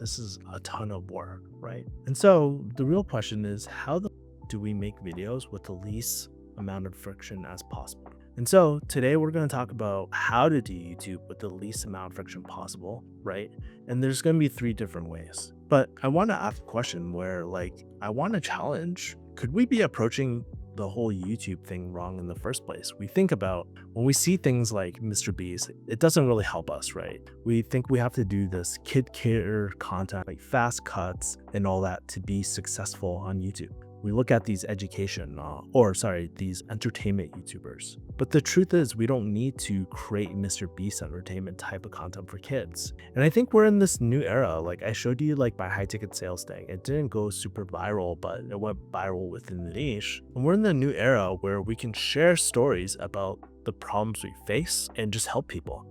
this is a ton of work, right? And so the real question is, how do we make videos with the least amount of friction as possible? And so today we're going to talk about how to do YouTube with the least amount of friction possible, right? And there's going to be 3 different ways. But I want to ask a question where, like, I want to challenge, could we be approaching the whole YouTube thing wrong in the first place? We think about when we see things like Mr. Beast, it doesn't really help us, right? We think we have to do this kid care content, like fast cuts and all that to be successful on YouTube. We look at these these entertainment YouTubers. But the truth is, we don't need to create Mr. Beast entertainment type of content for kids. And I think we're in this new era. Like I showed you, like my high ticket sales thing, it didn't go super viral, but it went viral within the niche. And we're in the new era where we can share stories about the problems we face and just help people.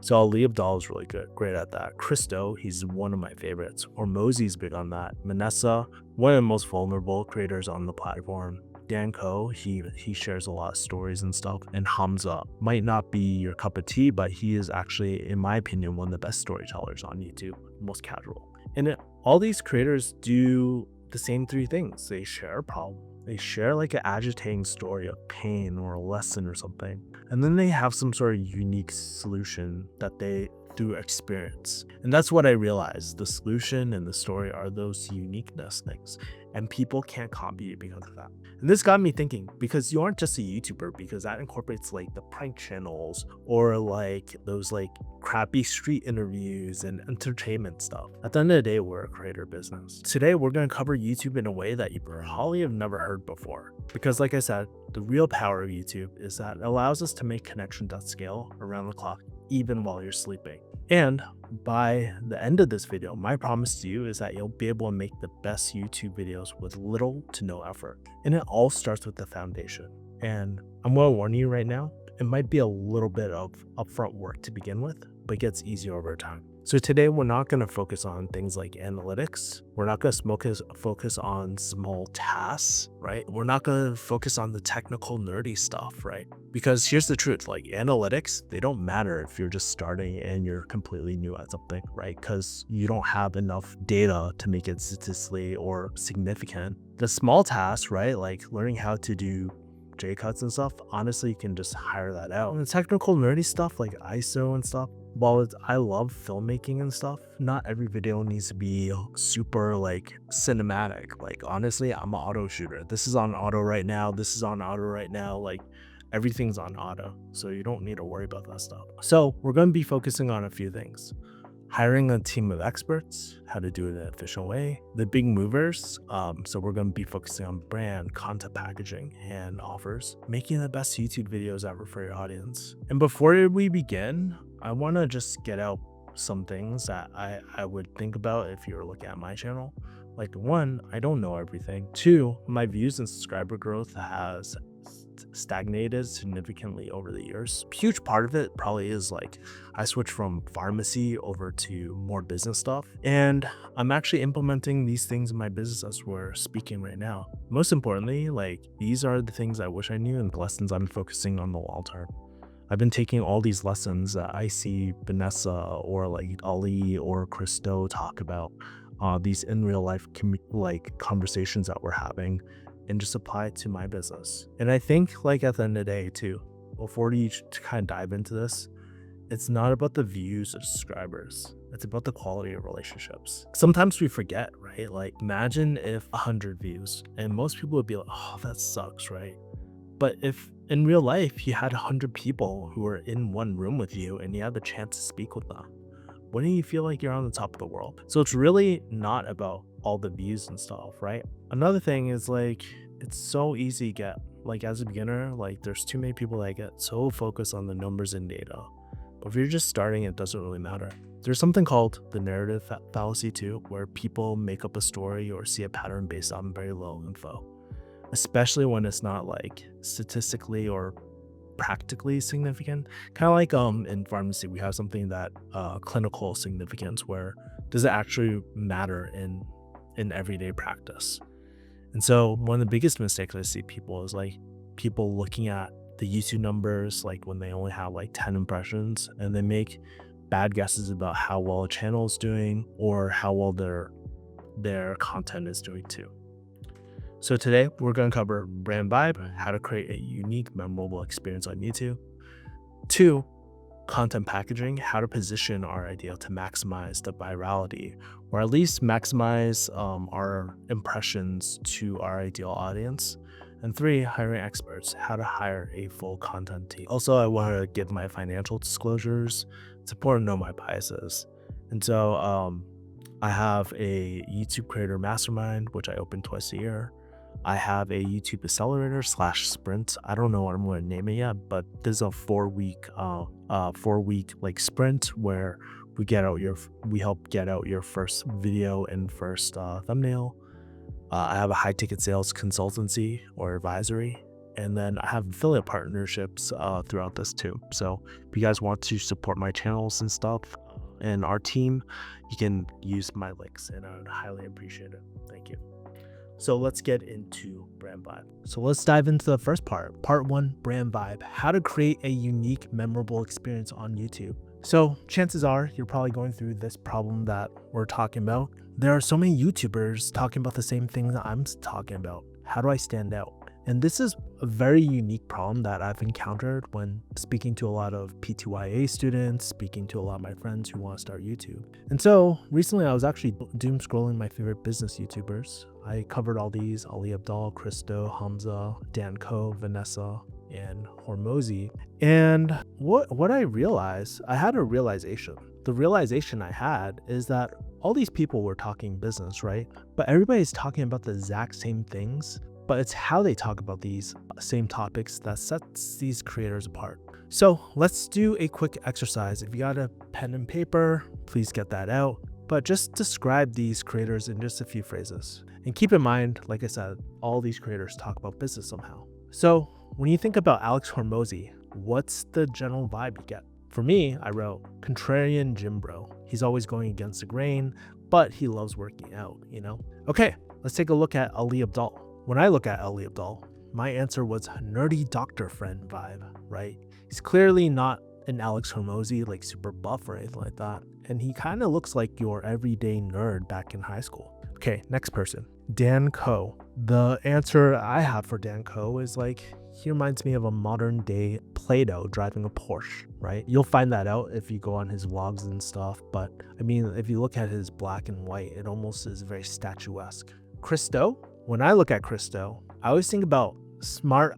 So Ali Abdal is really great at that. Christo, he's one of my favorites. Or Mosey's big on that. Manessa, one of the most vulnerable creators on the platform. Dan Ko, he shares a lot of stories and stuff. And Hamza might not be your cup of tea, but he is actually, in my opinion, one of the best storytellers on YouTube, most casual. And all these creators do the same 3 things. They share a problem. They share like an agitating story of pain or a lesson or something. And then they have some sort of unique solution that they do experience. And that's what I realized. The solution and the story are those uniqueness things. And people can't copy it because of that. And this got me thinking, because you aren't just a YouTuber, because that incorporates like the prank channels or like those like crappy street interviews and entertainment stuff. At the end of the day, we're a creator business. Today, we're going to cover YouTube in a way that you probably have never heard before. Because like I said, the real power of YouTube is that it allows us to make connections at scale around the clock, even while you're sleeping. And by the end of this video, my promise to you is that you'll be able to make the best YouTube videos with little to no effort. And it all starts with the foundation. And I'm going to warn you right now, it might be a little bit of upfront work to begin with, but it gets easier over time. So today we're not going to focus on things like analytics. We're not going to focus on small tasks, right? We're not going to focus on the technical nerdy stuff, right? Because here's the truth, like analytics, they don't matter if you're just starting and you're completely new at something, right? Because you don't have enough data to make it statistically or significant. The small tasks, right? Like learning how to do J-cuts and stuff, honestly, you can just hire that out. And the technical nerdy stuff like ISO and stuff, while I love filmmaking and stuff, not every video needs to be super like cinematic. Like honestly, I'm an auto shooter. This is on auto right now. This is on auto right now. Like everything's on auto. So you don't need to worry about that stuff. So we're going to be focusing on a few things. Hiring a team of experts, how to do it in an efficient way, the big movers. So we're going to be focusing on brand, content packaging, and offers, making the best YouTube videos ever for your audience. And before we begin, I want to just get out some things that I would think about if you were looking at my channel. Like 1, I don't know everything. 2, my views and subscriber growth has stagnated significantly over the years. A huge part of it probably is like I switched from pharmacy over to more business stuff, and I'm actually implementing these things in my business as we're speaking right now. Most importantly, like these are the things I wish I knew and the lessons I'm focusing on the long term. I've been taking all these lessons that I see Vanessa or like Ali or Christo talk about, these in real life like conversations that we're having, and just apply it to my business. And I think like at the end of the day too, before you kind of dive into this, it's not about the views or subscribers. It's about the quality of relationships. Sometimes we forget, right? Like imagine if 100 views and most people would be like, oh, that sucks, right? But if in real life you had 100 people who were in one room with you and you had the chance to speak with them, wouldn't you feel like you're on the top of the world? So it's really not about all the views and stuff, right? Another thing is like, it's so easy to get, like as a beginner, like there's too many people that get so focused on the numbers and data. But if you're just starting, it doesn't really matter. There's something called the narrative fallacy too, where people make up a story or see a pattern based on very little info, especially when it's not like statistically or practically significant. Kind of like in pharmacy, we have something that clinical significance, where does it actually matter in everyday practice? And so one of the biggest mistakes I see people is like people looking at the YouTube numbers, like when they only have like 10 impressions, and they make bad guesses about how well a channel is doing or how well their content is doing too. So today we're going to cover brand vibe, how to create a unique, memorable experience on YouTube. 2, content packaging, how to position our idea to maximize the virality, or at least maximize our impressions to our ideal audience. And 3, hiring experts, how to hire a full content team. Also, I want to give my financial disclosures. It's important to know my biases. And so I have a YouTube creator mastermind, which I open twice a year. I have a YouTube accelerator / sprint. I don't know what I'm going to name it yet, but this is a 4-week like sprint where we help get out your first video and first thumbnail. I have a high ticket sales consultancy or advisory, and then I have affiliate partnerships throughout this too. So if you guys want to support my channels and stuff and our team, you can use my links, and I would highly appreciate it. Thank you. So let's get into brand vibe. So let's dive into the first part. Part 1, brand vibe, how to create a unique, memorable experience on YouTube. So chances are you're probably going through this problem that we're talking about. There are so many YouTubers talking about the same thing that I'm talking about. How do I stand out? And this is a very unique problem that I've encountered when speaking to a lot of P2YA students, speaking to a lot of my friends who want to start YouTube. And so recently I was actually doom scrolling my favorite business YouTubers. I covered all these: Ali Abdal, Christo, Hamza, Dan Ko, Vanessa, and Hormozy. And what I realized, I had a realization. The realization I had is that all these people were talking business, right? But everybody's talking about the exact same things, but it's how they talk about these same topics that sets these creators apart. So let's do a quick exercise. If you got a pen and paper, please get that out. But just describe these creators in just a few phrases. And keep in mind, like I said, all these creators talk about business somehow. So when you think about Alex Hormozy, what's the general vibe you get? For me, I wrote contrarian gym bro. He's always going against the grain, but he loves working out, you know? Okay, let's take a look at Ali Abdal. When I look at Ali Abdal, my answer was nerdy doctor friend vibe, right? He's clearly not an Alex Hormozy, like super buff or anything like that. And he kind of looks like your everyday nerd back in high school. Okay, next person, Dan Ko. The answer I have for Dan Ko is like, he reminds me of a modern day Play-Doh driving a Porsche, right? You'll find that out if you go on his vlogs and stuff. But I mean, if you look at his black and white, it almost is very statuesque. Christo, when I look at Christo, I always think about smart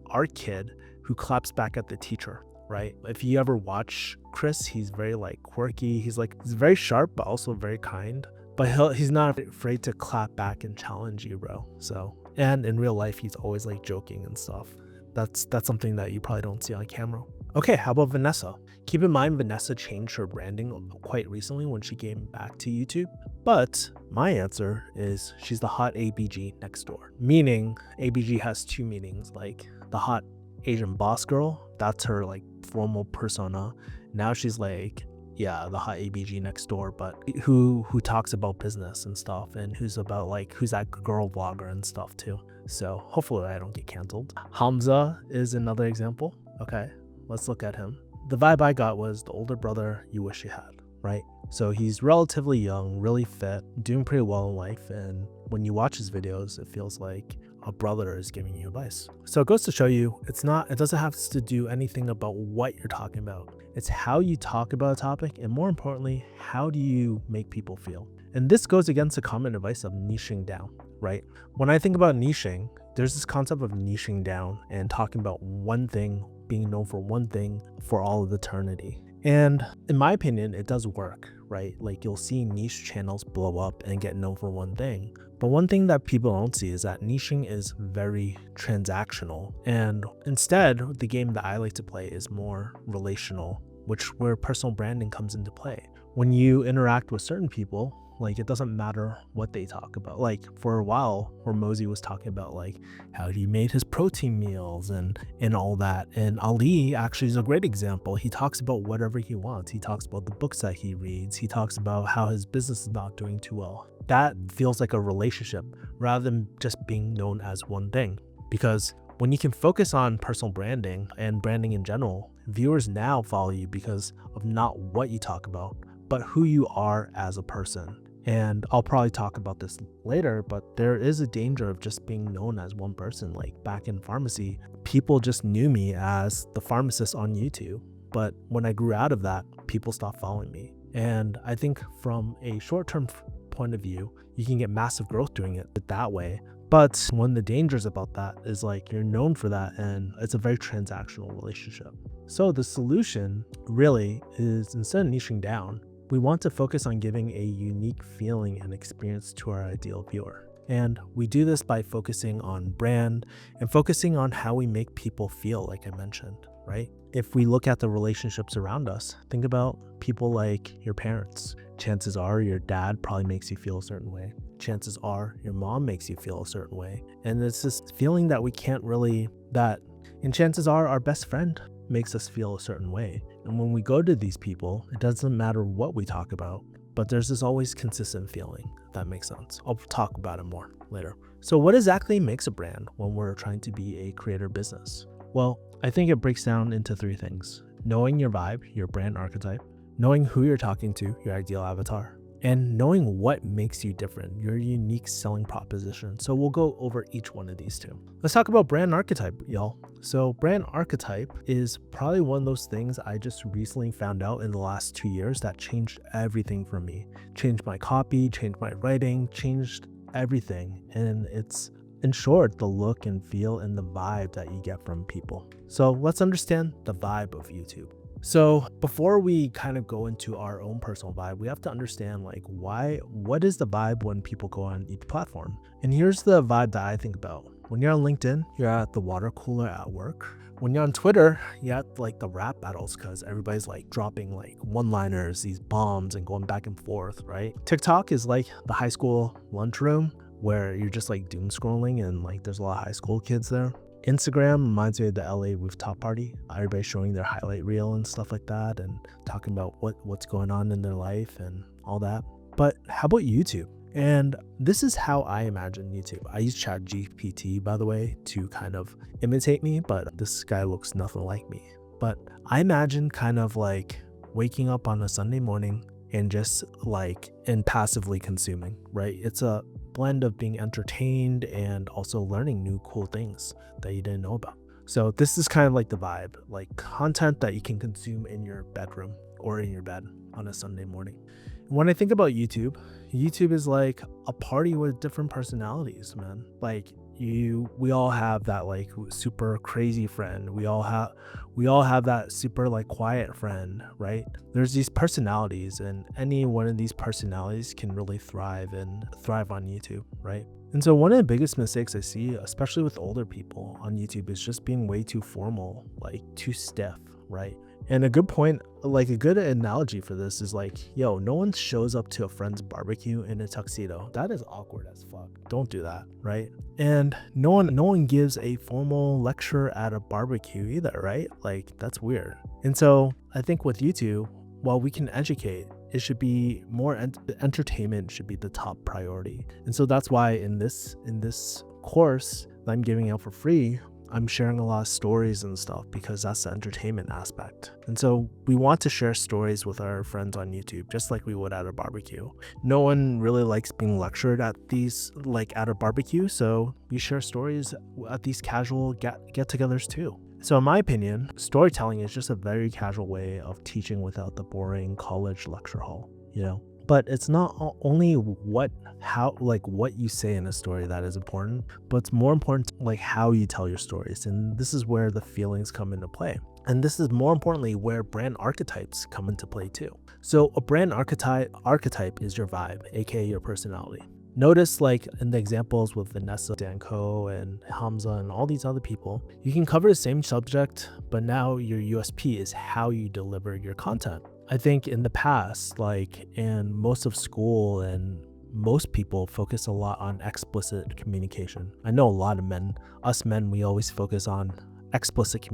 art kid who claps back at the teacher, right? If you ever watch Chris, he's very like quirky. He's very sharp, but also very kind. But he's not afraid to clap back and challenge you, bro. So, and in real life, he's always like joking and stuff. That's something that you probably don't see on camera. Okay, how about Vanessa? Keep in mind, Vanessa changed her branding quite recently when she came back to YouTube. But my answer is she's the hot ABG next door. Meaning, ABG has 2 meanings, like the hot Asian boss girl, that's her like formal persona. Now she's like, yeah, the hot ABG next door, but who talks about business and stuff, and who's that girl vlogger and stuff too. So hopefully I don't get canceled. Hamza is another example. Okay, let's look at him. The vibe I got was the older brother you wish you had, right? So he's relatively young, really fit, doing pretty well in life, and when you watch his videos, it feels like a brother is giving you advice. So it goes to show you, it doesn't have to do anything about what you're talking about. It's how you talk about a topic, and more importantly, how do you make people feel? And this goes against the common advice of niching down, right? When I think about niching, there's this concept of niching down and talking about one thing, being known for one thing for all of eternity. And in my opinion, it does work, right? Like you'll see niche channels blow up and get known for one thing. But one thing that people don't see is that niching is very transactional. And instead, the game that I like to play is more relational, where personal branding comes into play. When you interact with certain people, like it doesn't matter what they talk about. Like for a while, Hormozy was talking about like how he made his protein meals and all that. And Ali actually is a great example. He talks about whatever he wants. He talks about the books that he reads. He talks about how his business is not doing too well. That feels like a relationship rather than just being known as one thing. Because when you can focus on personal branding and branding in general, viewers now follow you because of not what you talk about, but who you are as a person. And I'll probably talk about this later, but there is a danger of just being known as one person. Like back in pharmacy, people just knew me as the pharmacist on YouTube. But when I grew out of that, people stopped following me. And I think from a short-term point of view, you can get massive growth doing it that way. But one of the dangers about that is like you're known for that and it's a very transactional relationship. So the solution really is, instead of niching down, we want to focus on giving a unique feeling and experience to our ideal viewer. And we do this by focusing on brand and focusing on how we make people feel, like I mentioned, right? If we look at the relationships around us, think about people like your parents. Chances are your dad probably makes you feel a certain way. Chances are your mom makes you feel a certain way. And it's this feeling that we can't really, and chances are our best friend makes us feel a certain way. And when we go to these people, it doesn't matter what we talk about, but there's this always consistent feeling, if that makes sense. I'll talk about it more later. So what exactly makes a brand when we're trying to be a creator business? Well, I think it breaks down into three things: knowing your vibe, your brand archetype, knowing who you're talking to, your ideal avatar, and knowing what makes you different, your unique selling proposition. So we'll go over each one of these two. Let's talk about brand archetype, y'all. So brand archetype is probably one of those things I just recently found out in the last 2 years that changed everything for me. Changed my copy, changed my writing, changed everything. And it's, in short, the look and feel and the vibe that you get from people. So let's understand the vibe of YouTube. So before we kind of go into our own personal vibe, we have to understand like what is the vibe when people go on each platform? And here's the vibe that I think about. When you're on LinkedIn, you're at the water cooler at work. When you're on Twitter, you're at like the rap battles because everybody's like dropping like one-liners, these bombs and going back and forth, right? TikTok is like the high school lunchroom where you're just like doom scrolling and like there's a lot of high school kids there. Instagram reminds me of the LA rooftop party. Everybody's showing their highlight reel and stuff like that and talking about what's going on in their life and all that. But how about YouTube? And this is how I imagine YouTube. I use ChatGPT, by the way, to kind of imitate me, but this guy looks nothing like me. But I imagine kind of like waking up on a Sunday morning and just like passively consuming, right? It's a blend of being entertained and also learning new cool things that you didn't know about. So this is kind of like the vibe, like content that you can consume in your bedroom or in your bed on a Sunday morning. When I think about YouTube is like a party with different personalities, man. Like we all have that like super crazy friend. We all have that super like quiet friend, right? There's these personalities and any one of these personalities can really thrive on YouTube, right? And so one of the biggest mistakes I see, especially with older people on YouTube, is just being way too formal, like too stiff, right? And a good point, like a good analogy for this is like, yo, no one shows up to a friend's barbecue in a tuxedo. That is awkward as fuck. Don't do that, right? And no one gives a formal lecture at a barbecue either, right? Like that's weird. And so I think with YouTube, while we can educate, it should be more entertainment should be the top priority. And so that's why in this course that I'm giving out for free, I'm sharing a lot of stories and stuff because that's the entertainment aspect. And so we want to share stories with our friends on YouTube, just like we would at a barbecue. No one really likes being lectured at these, like at a barbecue, so we share stories at these casual get-togethers too. So in my opinion, storytelling is just a very casual way of teaching without the boring college lecture hall, you know? But it's not only what you say in a story that is important, but it's more important like how you tell your stories. And this is where the feelings come into play. And this is more importantly where brand archetypes come into play too. So a brand archetype is your vibe, aka your personality. Notice like in the examples with Vanessa, Danko, and Hamza and all these other people, you can cover the same subject, but now your USP is how you deliver your content. I think in the past, like in most of school and most people focus a lot on explicit communication. I know a lot of us men, we always focus on explicit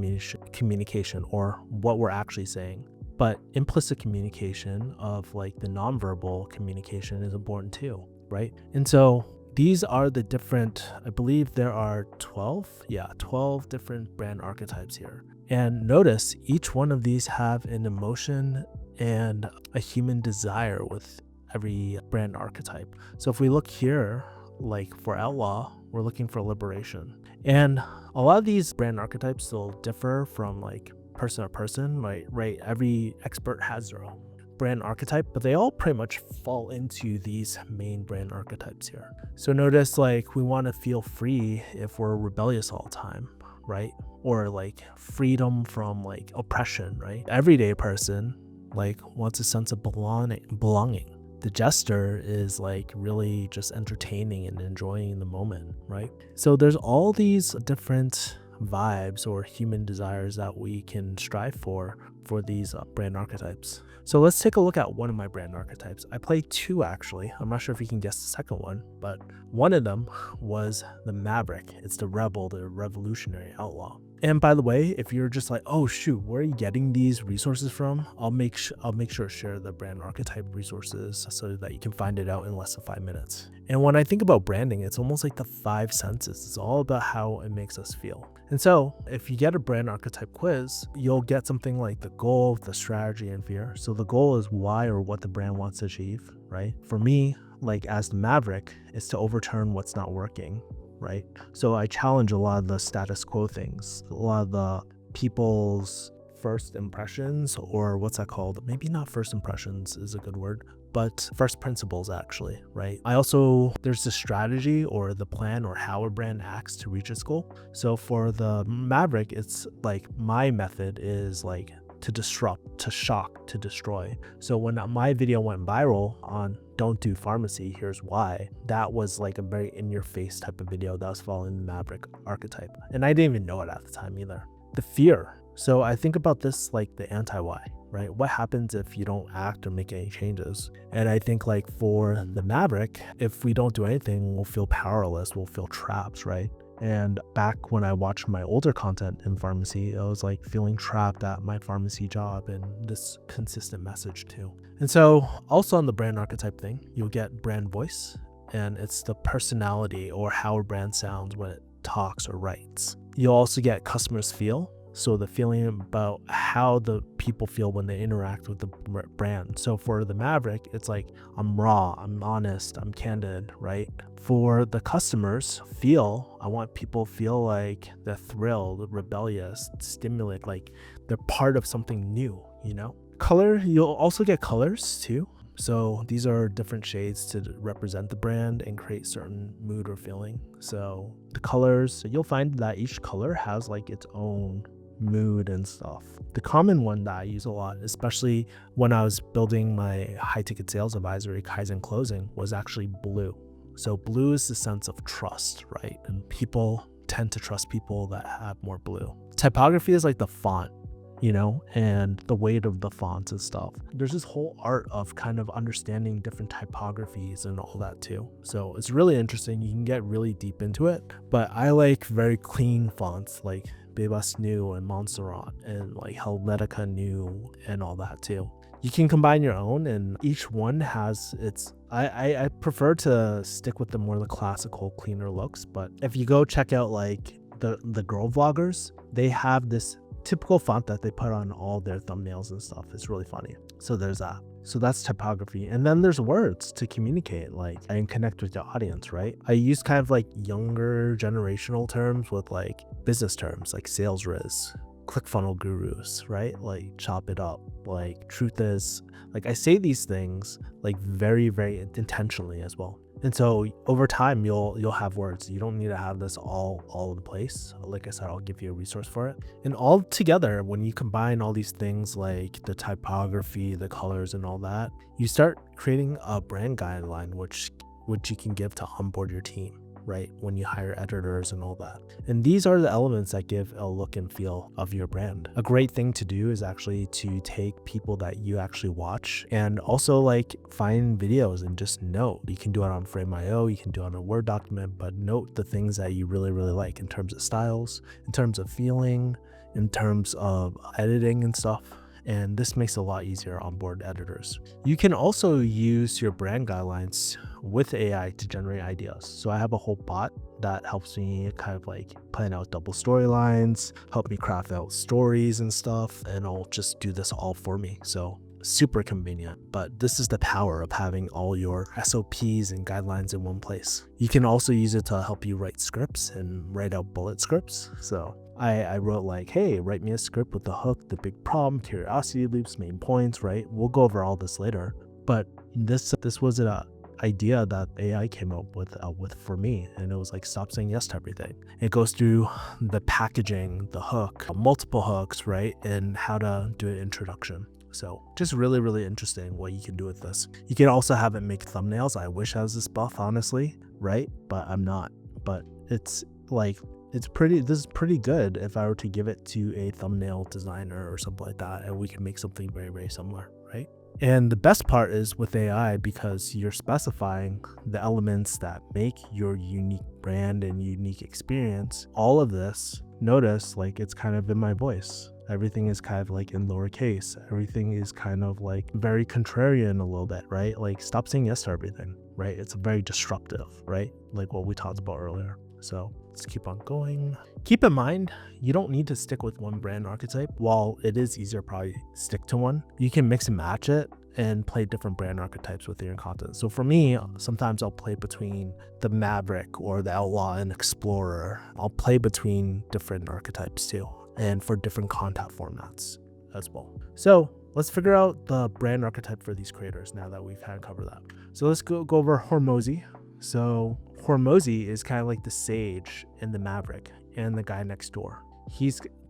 communication or what we're actually saying. But implicit communication of like the nonverbal communication is important too, right? And so these are the different, I believe there are 12 different brand archetypes here. And notice each one of these have an emotion and a human desire with every brand archetype. So if we look here, like for Outlaw, we're looking for liberation. And a lot of these brand archetypes still differ from like person to person, right? Every expert has their own brand archetype, but they all pretty much fall into these main brand archetypes here. So notice like we want to feel free if we're rebellious all the time, right? Or like freedom from like oppression, right? Everyday person like wants a sense of belonging. The jester is like really just entertaining and enjoying the moment, right? So there's all these different vibes or human desires that we can strive for these brand archetypes. So let's take a look at one of my brand archetypes. I played two actually. I'm not sure if you can guess the second one, but one of them was the Maverick. It's the rebel, the revolutionary outlaw. And by the way, if you're just like, oh shoot, where are you getting these resources from? I'll make sure to share the brand archetype resources so that you can find it out in less than 5 minutes. And when I think about branding, it's almost like the 5 senses. It's all about how it makes us feel. And so if you get a brand archetype quiz, you'll get something like the goal, the strategy, and fear. So the goal is why or what the brand wants to achieve, right? For me, like as the Maverick, is to overturn what's not working, right? So I challenge a lot of the status quo things, a lot of the people's first impressions, or what's that called? Maybe not first impressions is a good word, but first principles actually, right? There's the strategy or the plan or how a brand acts to reach its goal. So for the Maverick, it's like my method is like to disrupt, to shock, to destroy. So when my video went viral on don't do pharmacy, here's why, that was like a very in-your-face type of video that was following the Maverick archetype. And I didn't even know it at the time either. The fear. So I think about this like the anti-why, right? What happens if you don't act or make any changes? And I think like for the Maverick, if we don't do anything, we'll feel powerless, we'll feel trapped, right? And back when I watched my older content in pharmacy, I was like feeling trapped at my pharmacy job and this consistent message too. And so also on the brand archetype thing, you'll get brand voice, and it's the personality or how a brand sounds when it talks or writes. You'll also get customers feel. So the feeling about how the people feel when they interact with the brand. So for the Maverick, it's like, I'm raw, I'm honest, I'm candid, right? For the customers, I want people feel like they're thrilled, rebellious, stimulated, like they're part of something new, you know? Color, you'll also get colors too. So these are different shades to represent the brand and create certain mood or feeling. So the colors, you'll find that each color has like its own mood and stuff. The common one that I use a lot, especially when I was building my high ticket sales advisory, Kaizen Closing, was actually blue. So blue is the sense of trust, right? And people tend to trust people that have more blue. Typography is like the font, you know, and the weight of the fonts and stuff. There's this whole art of kind of understanding different typographies and all that too. So it's really interesting. You can get really deep into it, but I like very clean fonts like Bebas New and Montserrat and like Helvetica New and all that too. You can combine your own, and each one has its, I prefer to stick with the more the classical, cleaner looks, but if you go check out like the girl vloggers, they have this typical font that they put on all their thumbnails and stuff. It's really funny. So there's that. So that's typography. And then there's words to communicate, like, and connect with your audience, right? I use kind of like younger generational terms with like business terms, like sales riz, ClickFunnels gurus, right? Like chop it up. Like truth is, like I say these things like very, very intentionally as well. And so over time, you'll have words. You don't need to have this all in place. Like I said, I'll give you a resource for it. And all together, when you combine all these things like the typography, the colors and all that, you start creating a brand guideline, which you can give to onboard your team, right? When you hire editors and all that. And these are the elements that give a look and feel of your brand. A great thing to do is actually to take people that you actually watch and also like find videos and just note. You can do it on Frame.io, you can do it on a Word document, but note the things that you really, really like in terms of styles, in terms of feeling, in terms of editing and stuff. And this makes it a lot easier on board editors. You can also use your brand guidelines with AI to generate ideas. So I have a whole bot that helps me kind of like plan out double storylines, help me craft out stories and stuff, and I'll just do this all for me. So super convenient, but this is the power of having all your SOPs and guidelines in one place. You can also use it to help you write scripts and write out bullet scripts. So I wrote like, hey, write me a script with the hook, the big problem, curiosity loops, main points, right? We'll go over all this later. But this was an idea that AI came up with for me, and it was like, stop saying yes to everything. It goes through the packaging, the hook, multiple hooks, right? And how to do an introduction. So just really, really interesting what you can do with this. You can also have it make thumbnails. I wish I was this buff, honestly, right? But I'm not. But it's like, this is pretty good if I were to give it to a thumbnail designer or something like that, and we can make something very, very similar, right? And the best part is with AI, because you're specifying the elements that make your unique brand and unique experience. All of this, notice like it's kind of in my voice. Everything is kind of like in lowercase. Everything is kind of like very contrarian a little bit, right? Like stop saying yes to everything, right? It's very disruptive, right? Like what we talked about earlier. So let's keep on going. Keep in mind, you don't need to stick with one brand archetype. While it is easier, probably stick to one. You can mix and match it and play different brand archetypes within your content. So for me, sometimes I'll play between the Maverick or the Outlaw and Explorer. I'll play between different archetypes too, and for different content formats as well. So let's figure out the brand archetype for these creators now that we've kind of covered that. So let's go over Hormozy. So Hormozy is kind of like the sage in the Maverick and the guy next door.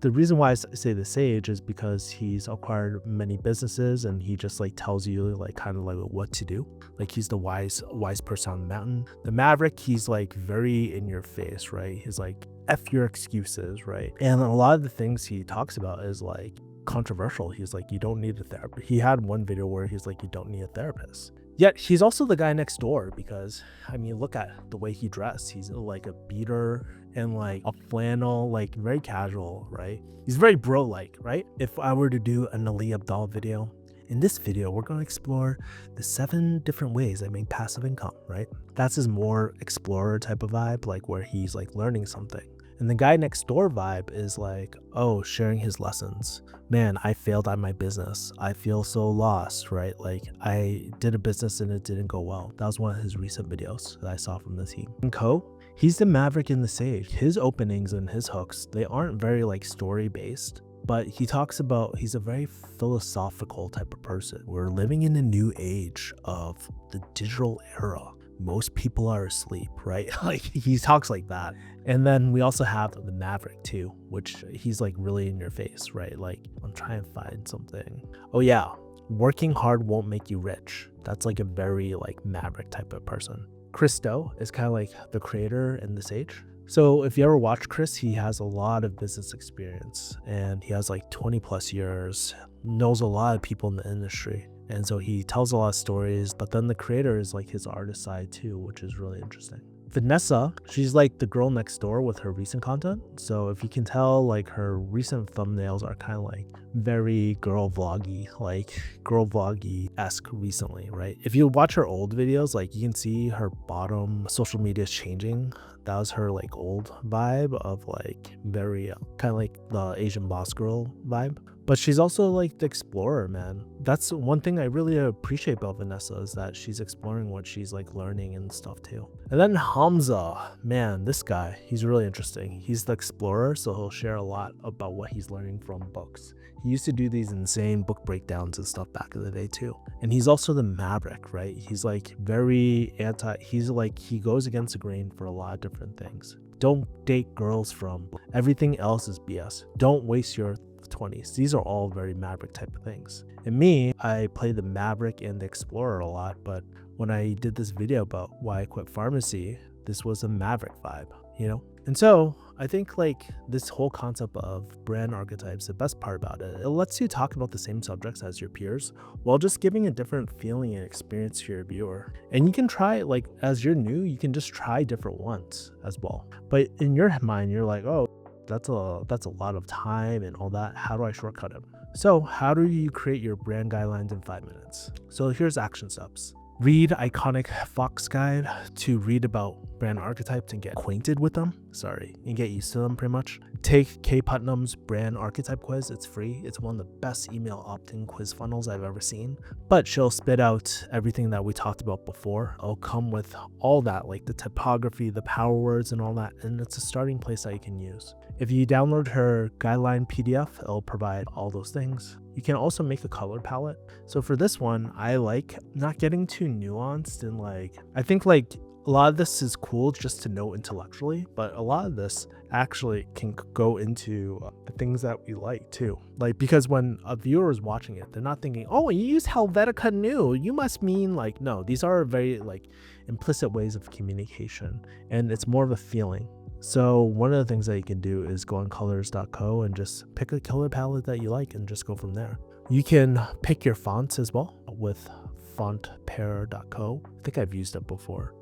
The reason why I say the sage is because he's acquired many businesses and he just like tells you like kind of like what to do. Like he's the wise person on the mountain. The Maverick, he's like very in your face, right? He's like, F your excuses, right? And a lot of the things he talks about is like controversial. He's like, you don't need a therapist. He had one video where he's like, you don't need a therapist. Yet he's also the guy next door, because I mean, look at the way he dressed. He's like a beater and like a flannel, like very casual, right? He's very bro-like, right? If I were to do an Ali Abdaal video, in this video, we're going to explore the 7 different ways I make passive income, right? That's his more explorer type of vibe, like where he's like learning something. And the guy next door vibe is like, oh, sharing his lessons. Man, I failed at my business. I feel so lost, right? Like I did a business and it didn't go well. That was one of his recent videos that I saw from the team. And he's the Maverick and the Sage. His openings and his hooks, they aren't very like story based, but he talks about, he's a very philosophical type of person. We're living in a new age of the digital era. Most people are asleep, right? Like he talks like that. And then we also have the Maverick too, which he's like really in your face, right? Like I'm trying to find something. Oh yeah, working hard won't make you rich. That's like a very like Maverick type of person. Christo is kind of like the creator and the sage. So if you ever watch Chris, he has a lot of business experience and he has like 20 plus years, knows a lot of people in the industry. And so he tells a lot of stories, but then the creator is like his artist side too, which is really interesting. Vanessa, she's like the girl next door with her recent content. So if you can tell, like her recent thumbnails are kind of like very girl vloggy-esque recently, right? If you watch her old videos, like you can see her bottom social media is changing. That was her like old vibe of like very kind of like the Asian boss girl vibe. But she's also like the explorer, man. That's one thing I really appreciate about Vanessa, is that she's exploring what she's like learning and stuff too. And then Hamza, man, this guy, he's really interesting. He's the explorer, so he'll share a lot about what he's learning from books. He used to do these insane book breakdowns and stuff back in the day too. And he's also the maverick, right? He's like very he goes against the grain for a lot of different things. Don't date girls from everything else is BS. Don't waste your 20s. These are all very maverick type of things. And me, I play the maverick and the explorer a lot, but when I did this video about why I quit pharmacy, this was a maverick vibe, you know? And so I think like this whole concept of brand archetypes, the best part about it, it lets you talk about the same subjects as your peers while just giving a different feeling and experience to your viewer. And you can try, like, as you're new, you can just try different ones as well. But in your mind, you're like, oh, that's a lot of time and all that. How do I shortcut it? So how do you create your brand guidelines in 5 minutes? So here's action steps. Read iconic Fox guide to read about brand archetypes and get acquainted with them. And get used to them pretty much. Take Kay Putnam's brand archetype quiz. It's free. It's one of the best email opt-in quiz funnels I've ever seen. But she'll spit out everything that we talked about before. It'll come with all that, like the typography, the power words and all that. And it's a starting place that you can use. If you download her guideline PDF, it'll provide all those things. You can also make a color palette. So for this one, I like not getting too nuanced and like, I think like a lot of this is cool just to know intellectually, but a lot of this actually can go into things that we like too. Like, because when a viewer is watching it, they're not thinking, oh, you use Helvetica New, you must mean like, no, these are very like implicit ways of communication and it's more of a feeling. So one of the things that you can do is go on colors.co and just pick a color palette that you like and just go from there. You can pick your fonts as well with fontpair.co. I think I've used it before.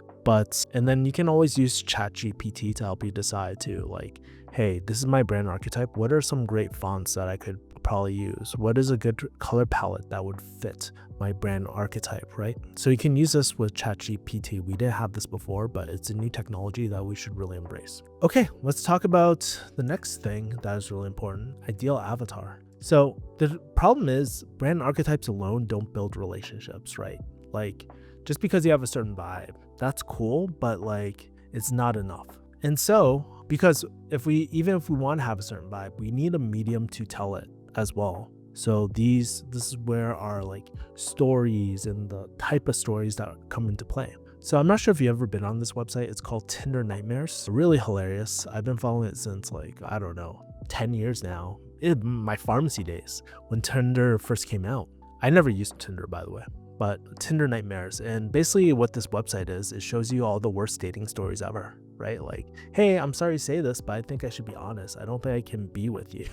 And then you can always use ChatGPT to help you decide to like, hey, this is my brand archetype. What are some great fonts that I could probably use? What is a good color palette that would fit my brand archetype, right? So you can use this with ChatGPT. We didn't have this before, but it's a new technology that we should really embrace. Okay, let's talk about the next thing that is really important, ideal avatar. So the problem is brand archetypes alone don't build relationships, right? Like, just because you have a certain vibe, that's cool, but like it's not enough. And so, because even if we want to have a certain vibe, we need a medium to tell it as well. So this is where our like stories and the type of stories that come into play. So I'm not sure if you've ever been on this website. It's called Tinder Nightmares. Really hilarious. I've been following it since like, I don't know, 10 years now. My pharmacy days when Tinder first came out. I never used Tinder, by the way. But Tinder Nightmares, and basically what this website is, it shows you all the worst dating stories ever, right? Like, hey, I'm sorry to say this, but I think I should be honest. I don't think I can be with you,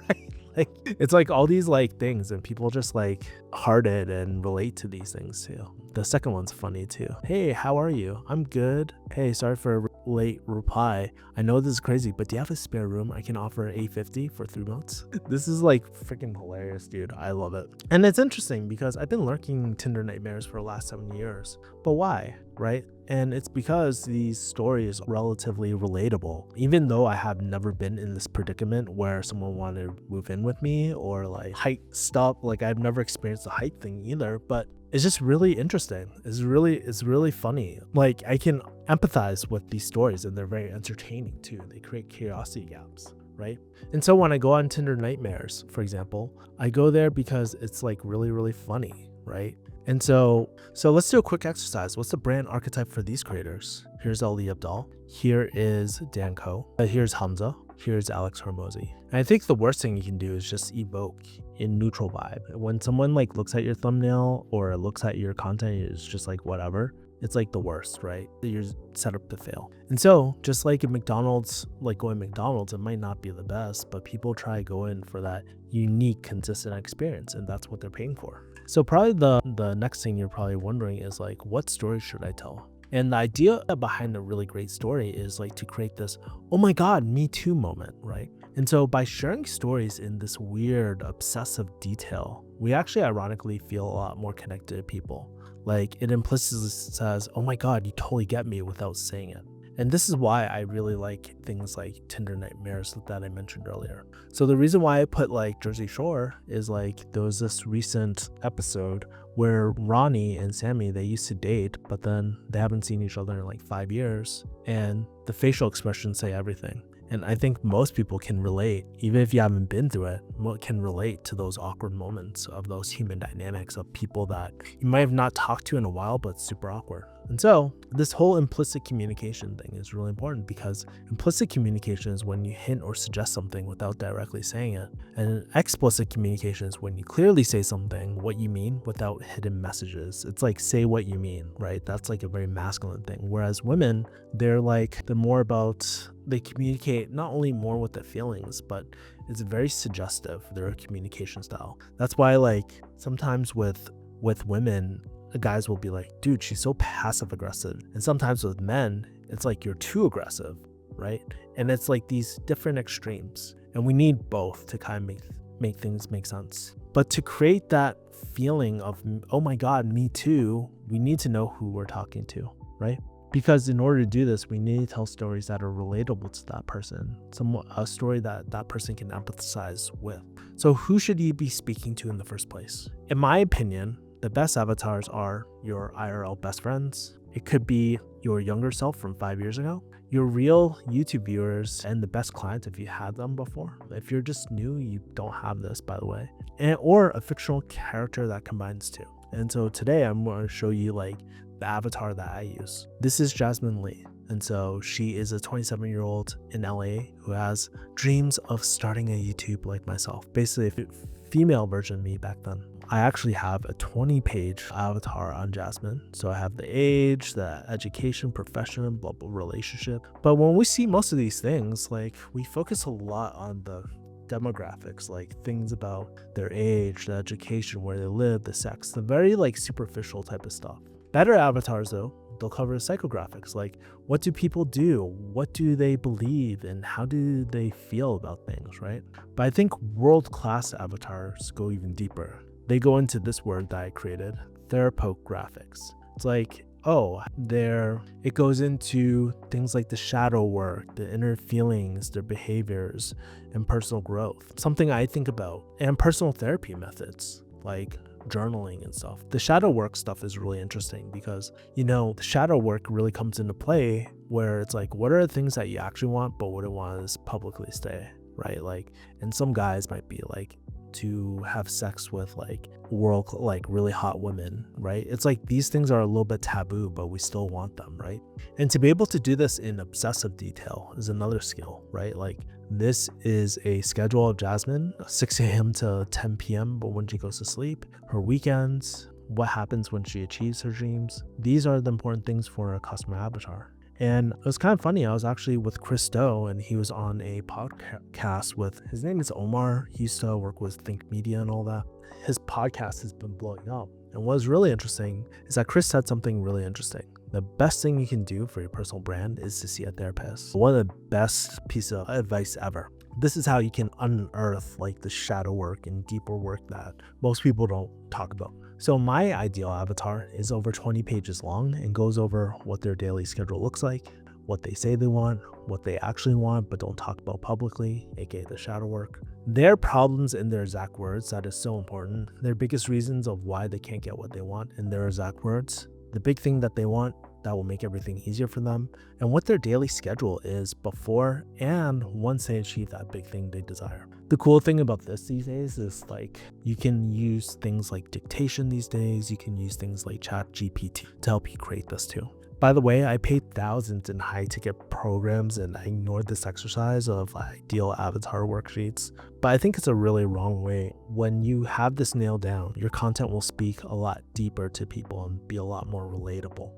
right? Like, it's like all these like things, and people just like heart it and relate to these things too. The second one's funny too. Hey, how are you? I'm good. Hey, sorry for a late reply. I know this is crazy, but do you have a spare room? I can offer $850 for 3 months. This is like freaking hilarious, dude. I love it. And it's interesting because I've been lurking Tinder Nightmares for the last 7 years. But why, right? And it's because these stories are relatively relatable. Even though I have never been in this predicament where someone wanted to move in with me or like height stuff, like I've never experienced the height thing either, but it's just really interesting. It's really funny. Like I can empathize with these stories and they're very entertaining too. They create curiosity gaps, right? And so when I go on Tinder Nightmares, for example, I go there because it's like really, really funny, right? And so let's do a quick exercise. What's the brand archetype for these creators? Here's Ali Abdal. Here is Dan Ko. Here's Hamza. Here's Alex Hormozy. And I think the worst thing you can do is just evoke in neutral vibe. When someone like looks at your thumbnail or looks at your content, it's just like whatever. It's like the worst, right? You're set up to fail. And so just like in McDonald's, like going McDonald's, it might not be the best, but people try to go in for that unique, consistent experience, and that's what they're paying for. So probably the next thing you're probably wondering is like, what story should I tell? And the idea behind a really great story is like to create this, oh my God, me too moment, right? And so by sharing stories in this weird, obsessive detail, we actually ironically feel a lot more connected to people. Like it implicitly says, oh my God, you totally get me without saying it. And this is why I really like things like Tinder Nightmares that I mentioned earlier. So the reason why I put like Jersey Shore is like there was this recent episode where Ronnie and Sammy, they used to date, but then they haven't seen each other in like 5 years. And the facial expressions say everything. And I think most people can relate, even if you haven't been through it, can relate to those awkward moments of those human dynamics of people that you might have not talked to in a while, but super awkward. And so this whole implicit communication thing is really important, because implicit communication is when you hint or suggest something without directly saying it. And explicit communication is when you clearly say something, what you mean, without hidden messages. It's like say what you mean, right? That's like a very masculine thing. Whereas women, they're more about, they communicate not only more with the feelings, but it's very suggestive, their communication style. That's why like sometimes with women, the guys will be like, dude, she's so passive aggressive. And sometimes with men, it's like you're too aggressive, right? And it's like these different extremes. And we need both to kind of make things make sense. But to create that feeling of, oh my God, me too, we need to know who we're talking to, right? Because in order to do this, we need to tell stories that are relatable to that person, a story that that person can empathize with. So who should you be speaking to in the first place? In my opinion, the best avatars are your IRL best friends. It could be your younger self from 5 years ago, your real YouTube viewers, and the best clients if you had them before. If you're just new, you don't have this, by the way. Or a fictional character that combines two. And so today I'm going to show you like the avatar that I use. This is Jasmine Lee. And so she is a 27-year-old in LA who has dreams of starting a YouTube like myself. Basically a female version of me back then. I actually have a 20-page avatar on Jasmine. So I have the age, the education, profession, blah, blah, relationship. But when we see most of these things, like we focus a lot on the demographics, like things about their age, the education, where they live, the sex, the very like superficial type of stuff. Better avatars though, they'll cover psychographics, like what do people do, what do they believe, and how do they feel about things, right? But I think world-class avatars go even deeper. They go into this word that I created, therapographics. It's like, it goes into things like the shadow work, the inner feelings, their behaviors, and personal growth. Something I think about, and personal therapy methods, like journaling and stuff. The shadow work stuff is really interesting because, the shadow work really comes into play where it's like, what are the things that you actually want, but wouldn't want to publicly say, right? Like, and some guys might be like, to have sex with like really hot women, right? It's like these things are a little bit taboo, but we still want them, right? And to be able to do this in obsessive detail is another skill, right? Like this is a schedule of Jasmine, 6 a.m. to 10 p.m. but when she goes to sleep, her weekends, what happens when she achieves her dreams. These are the important things for a customer avatar. And it was kind of funny. I was actually with Chris Do, and he was on a podcast with, his name is Omar. He used to work with Think Media and all that. His podcast has been blowing up. And what was really interesting is that Chris said something really interesting. The best thing you can do for your personal brand is to see a therapist. One of the best pieces of advice ever. This is how you can unearth like the shadow work and deeper work that most people don't talk about. So my ideal avatar is over 20 pages long and goes over what their daily schedule looks like, what they say they want, what they actually want but don't talk about publicly, aka the shadow work, their problems in their exact words, that is so important, their biggest reasons of why they can't get what they want in their exact words, the big thing that they want that will make everything easier for them, and what their daily schedule is before and once they achieve that big thing they desire. The cool thing about this these days is like you can use things like dictation these days, you can use things like ChatGPT to help you create this too. By the way, I paid thousands in high-ticket programs and I ignored this exercise of ideal avatar worksheets, but I think it's a really wrong way. When you have this nailed down, your content will speak a lot deeper to people and be a lot more relatable.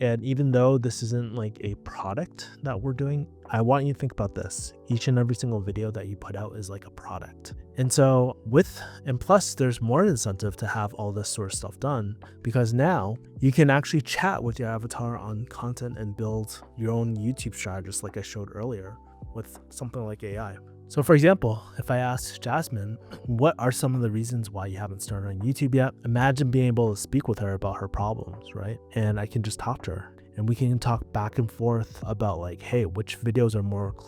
And even though this isn't like a product that we're doing, I want you to think about this. Each and every single video that you put out is like a product. And plus there's more incentive to have all this sort of stuff done, because now you can actually chat with your avatar on content and build your own YouTube strategist like I showed earlier with something like AI. So for example, if I asked Jasmine, what are some of the reasons why you haven't started on YouTube yet? Imagine being able to speak with her about her problems, right? And I can just talk to her. And we can talk back and forth about like, hey, which videos are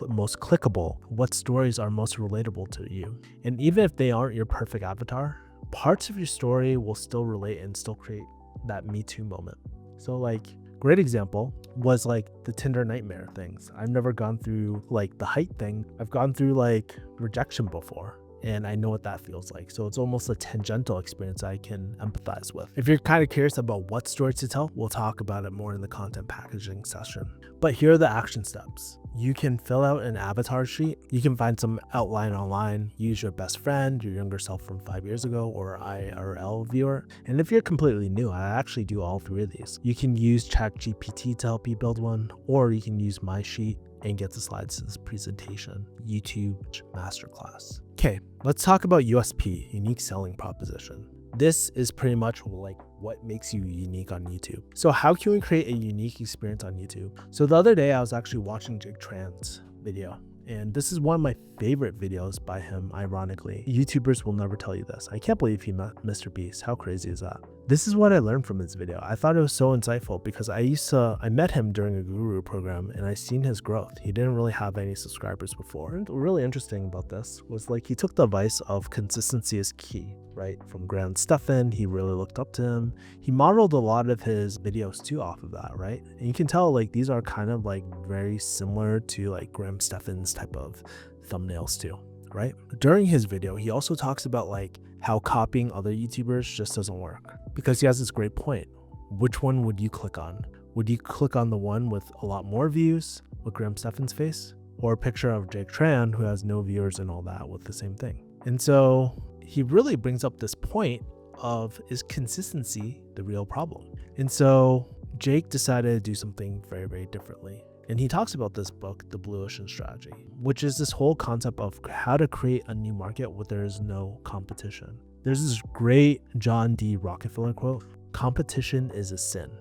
most clickable? What stories are most relatable to you? And even if they aren't your perfect avatar, parts of your story will still relate and still create that Me Too moment. So like, great example was like the Tinder nightmare things. I've never gone through like the height thing. I've gone through like rejection before, and I know what that feels like. So it's almost a tangential experience I can empathize with. If you're kind of curious about what story to tell, we'll talk about it more in the content packaging session. But here are the action steps. You can fill out an avatar sheet. You can find some outline online, use your best friend, your younger self from 5 years ago, or IRL viewer. And if you're completely new, I actually do all three of these. You can use ChatGPT to help you build one, or you can use my sheet and get the slides to this presentation, YouTube masterclass. Okay, let's talk about USP, unique selling proposition. This is pretty much like what makes you unique on YouTube. So how can we create a unique experience on YouTube? So the other day I was actually watching Jake Tran's video, and this is one of my favorite videos by him, ironically. YouTubers will never tell you this. I can't believe he met Mr. Beast. How crazy is that? This is what I learned from his video. I thought it was so insightful because I met him during a guru program and I seen his growth. He didn't really have any subscribers before. And really interesting about this was like he took the advice of consistency is key, right? From Grant Stephan, he really looked up to him. He modeled a lot of his videos too off of that, right? And you can tell like these are kind of like very similar to like Graham Stephan's type of thumbnails too, right? During his video, he also talks about like how copying other YouTubers just doesn't work, because he has this great point. Which one would you click on? Would you click on the one with a lot more views with Graham Stephan's face, or a picture of Jake Tran who has no viewers and all that with the same thing? And so he really brings up this point of, is consistency the real problem? And so Jake decided to do something very, very differently. And he talks about this book, The Blue Ocean Strategy, which is this whole concept of how to create a new market where there is no competition. There's this great John D. Rockefeller quote: competition is a sin.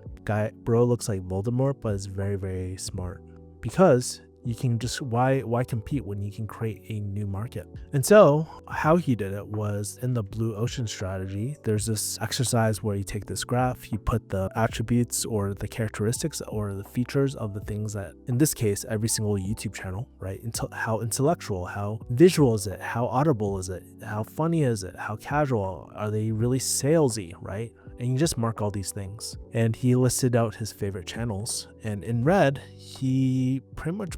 Bro looks like Voldemort, but is very, very smart, because you can just, why compete when you can create a new market? And so how he did it was, in the Blue Ocean Strategy, there's this exercise where you take this graph, you put the attributes or the characteristics or the features of the things that, in this case, every single YouTube channel, right? How intellectual, how visual is it? How audible is it? How funny is it? How casual? Are they really salesy, right? And you just mark all these things. And he listed out his favorite channels. And in red, he pretty much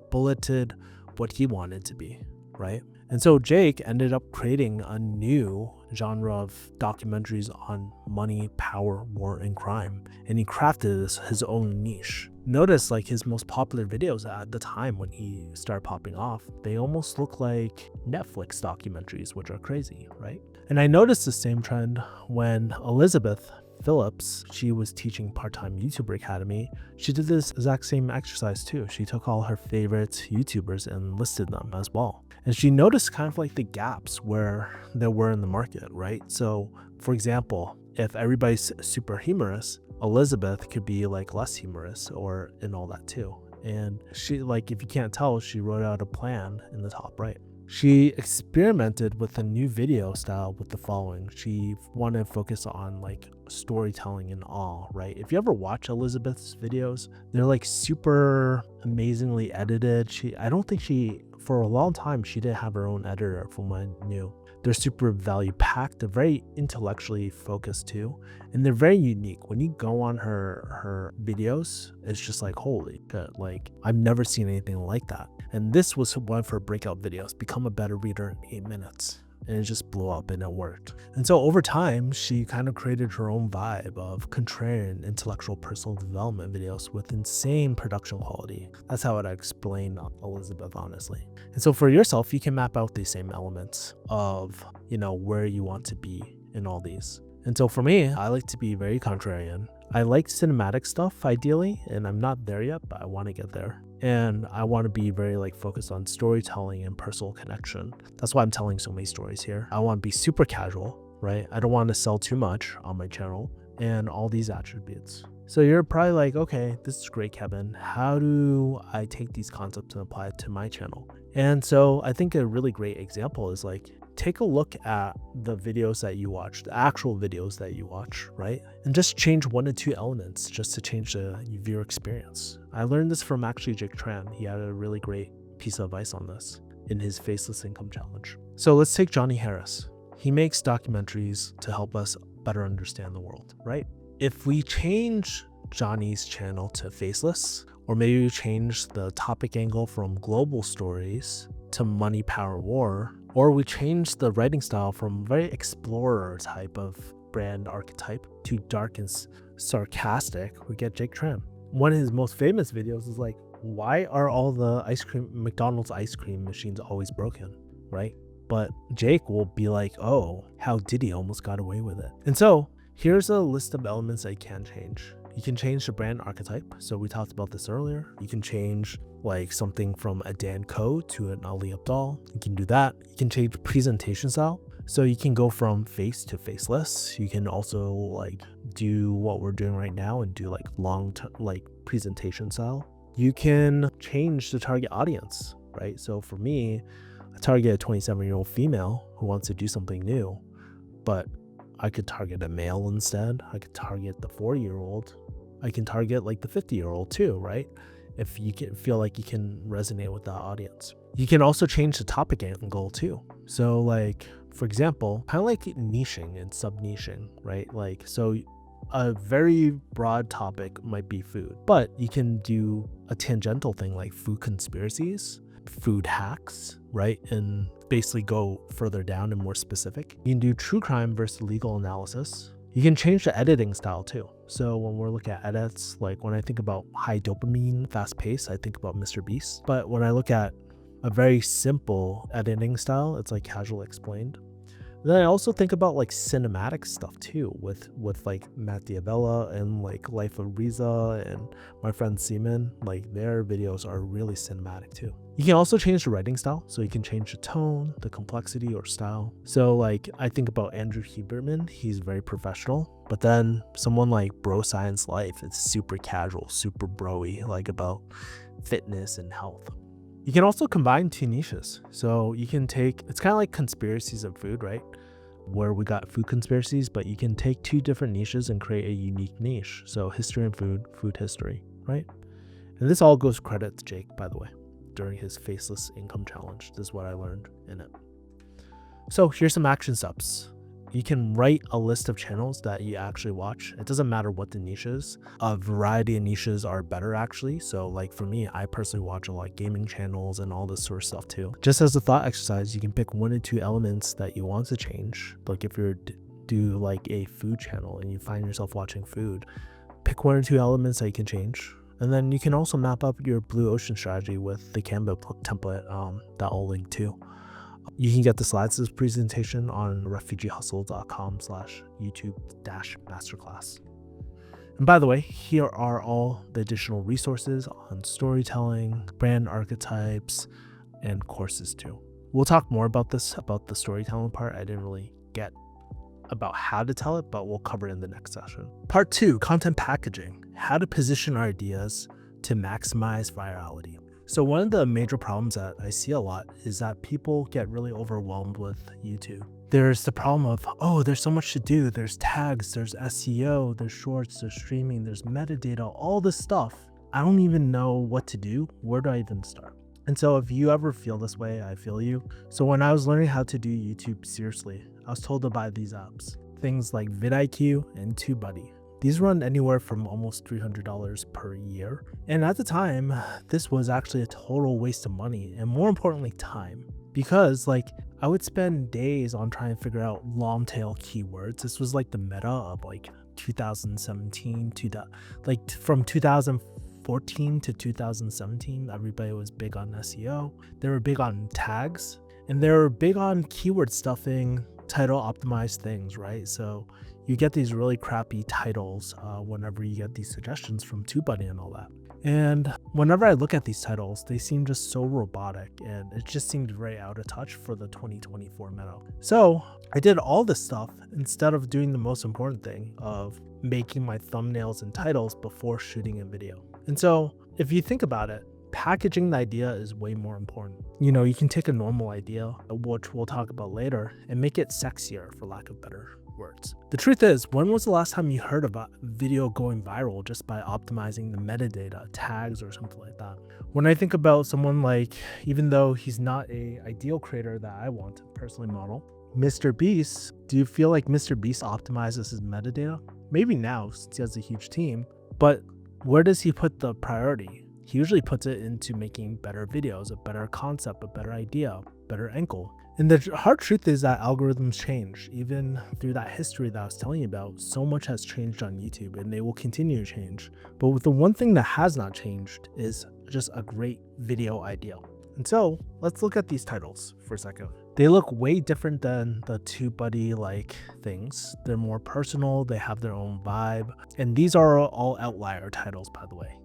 bulleted what he wanted to be, right? And so Jake ended up creating a new genre of documentaries on money, power, war, and crime. And he crafted his own niche. Notice like his most popular videos at the time when he started popping off, they almost look like Netflix documentaries, which are crazy, right? And I noticed the same trend when Elizabeth Phillips, she was teaching part-time YouTuber Academy. She did this exact same exercise too. She took all her favorite YouTubers and listed them as well. And she noticed kind of like the gaps where there were in the market, right? So for example, if everybody's super humorous, Elizabeth could be like less humorous or in all that too. And she, like, if you can't tell, she wrote out a plan in the top right. She experimented with a new video style with the following. She wanted to focus on like storytelling and awe, right? If you ever watch Elizabeth's videos, they're like super amazingly edited. I don't think for a long time, she didn't have her own editor from what I knew. They're super value packed. They're very intellectually focused too. And they're very unique. When you go on her videos, it's just like, holy shit, like I've never seen anything like that. And this was one of her breakout videos, Become a Better Reader in 8 minutes. And it just blew up and it worked. And so over time, she kind of created her own vibe of contrarian intellectual personal development videos with insane production quality. That's how I'd explain Elizabeth, honestly. And so for yourself, you can map out these same elements of, you know, where you want to be in all these. And so for me, I like to be very contrarian. I like cinematic stuff ideally, and I'm not there yet, but I want to get there. And I want to be very like focused on storytelling and personal connection. That's why I'm telling so many stories here. I want to be super casual, right? I don't want to sell too much on my channel and all these attributes. So you're probably like, okay, this is great, Kevin. How do I take these concepts and apply it to my channel? And so I think a really great example is like, take a look at the videos that you watch, the actual videos that you watch, right? And just change 1 or 2 elements just to change the viewer experience. I learned this from actually Jake Tran. He had a really great piece of advice on this in his Faceless Income Challenge. So let's take Johnny Harris. He makes documentaries to help us better understand the world, right? If we change Johnny's channel to faceless, or maybe we change the topic angle from global stories to money, power, war, or we change the writing style from very explorer type of brand archetype to dark and sarcastic, we get Jake Tran. One of his most famous videos is like, why are all the McDonald's ice cream machines always broken, right? But Jake will be like, oh, how did he almost got away with it? And so here's a list of elements that you can change. You can change the brand archetype. So we talked about this earlier. You can change like something from a Dan Coe to an Ali Abdaal. You can do that. You can change presentation style. So you can go from face to faceless. You can also like do what we're doing right now and do like like presentation style. You can change the target audience, right? So for me, I target a 27-year-old female who wants to do something new, but I could target a male instead. I could target the 40-year-old. I can target like the 50-year-old too, right? If you can feel like you can resonate with that audience. You can also change the topic angle too. So like, for example, kind of like niching and sub-niching, right? Like, so a very broad topic might be food, but you can do a tangential thing like food conspiracies, food hacks, right? And basically go further down and more specific. You can do true crime versus legal analysis. You can change the editing style too. So when we're looking at edits, like when I think about high dopamine, fast pace, I think about Mr. Beast. But when I look at a very simple editing style, it's like casual explained. Then I also think about like cinematic stuff too, with like Matt Diabella and like Life of Riza and my friend Seaman. Like their videos are really cinematic too. You can also change the writing style, so you can change the tone, the complexity, or style. So like I think about Andrew Huberman, he's very professional, but then someone like Bro Science Life, it's super casual, super bro-y, like about fitness and health. You can also combine 2 niches. So you can take, it's kind of like conspiracies of food, right? Where we got food conspiracies, but you can take 2 different niches and create a unique niche. So history and food, food history, right? And this all goes credit to Jake, by the way, during his Faceless Income Challenge. This is what I learned in it. So here's some action steps. You can write a list of channels that you actually watch. It doesn't matter what the niche is. A variety of niches are better actually. So like for me, I personally watch a lot of gaming channels and all this sort of stuff too. Just as a thought exercise, you can pick 1 or 2 elements that you want to change. Like if you're do like a food channel and you find yourself watching food, pick 1 or 2 elements that you can change. And then you can also map up your blue ocean strategy with the Canva template that I'll link to. You can get the slides of this presentation on refugeehustle.com/YouTube-masterclass. And by the way, here are all the additional resources on storytelling, brand archetypes, and courses too. We'll talk more about this, about the storytelling part. I didn't really get about how to tell it, but we'll cover it in the next session. Part 2, content packaging, how to position our ideas to maximize virality. So one of the major problems that I see a lot is that people get really overwhelmed with YouTube. There's the problem of, oh, there's so much to do. There's tags, there's SEO, there's shorts, there's streaming, there's metadata, all this stuff. I don't even know what to do. Where do I even start? And so if you ever feel this way, I feel you. So when I was learning how to do YouTube seriously, I was told to buy these apps, things like vidIQ and TubeBuddy. These run anywhere from almost $300 per year. And at the time, this was actually a total waste of money and more importantly, time. Because like I would spend days on trying to figure out long tail keywords. This was like the meta of like 2017 to like from 2014 to 2017, everybody was big on SEO. They were big on tags and they were big on keyword stuffing, title optimized things, right? So you get these really crappy titles whenever you get these suggestions from TubeBuddy and all that. And whenever I look at these titles, they seem just so robotic, and it just seemed very out of touch for the 2024 meta. So I did all this stuff instead of doing the most important thing of making my thumbnails and titles before shooting a video. And so if you think about it, packaging the idea is way more important. You know, you can take a normal idea, which we'll talk about later, and make it sexier, for lack of better words. The truth is, when was the last time you heard about video going viral just by optimizing the metadata, tags, or something like that? When I think about someone like, even though he's not a ideal creator that I want to personally model, Mr. Beast, do you feel like Mr. Beast optimizes his metadata? Maybe now, since he has a huge team, but where does he put the priority? He usually puts it into making better videos, a better concept, a better idea, better angle. And the hard truth is that algorithms change. Even through that history that I was telling you about, so much has changed on YouTube, and they will continue to change. But with the one thing that has not changed is just a great video idea. And so let's look at these titles for a second. They look way different than the TubeBuddy like things. They're more personal, they have their own vibe. And these are all outlier titles, by the way.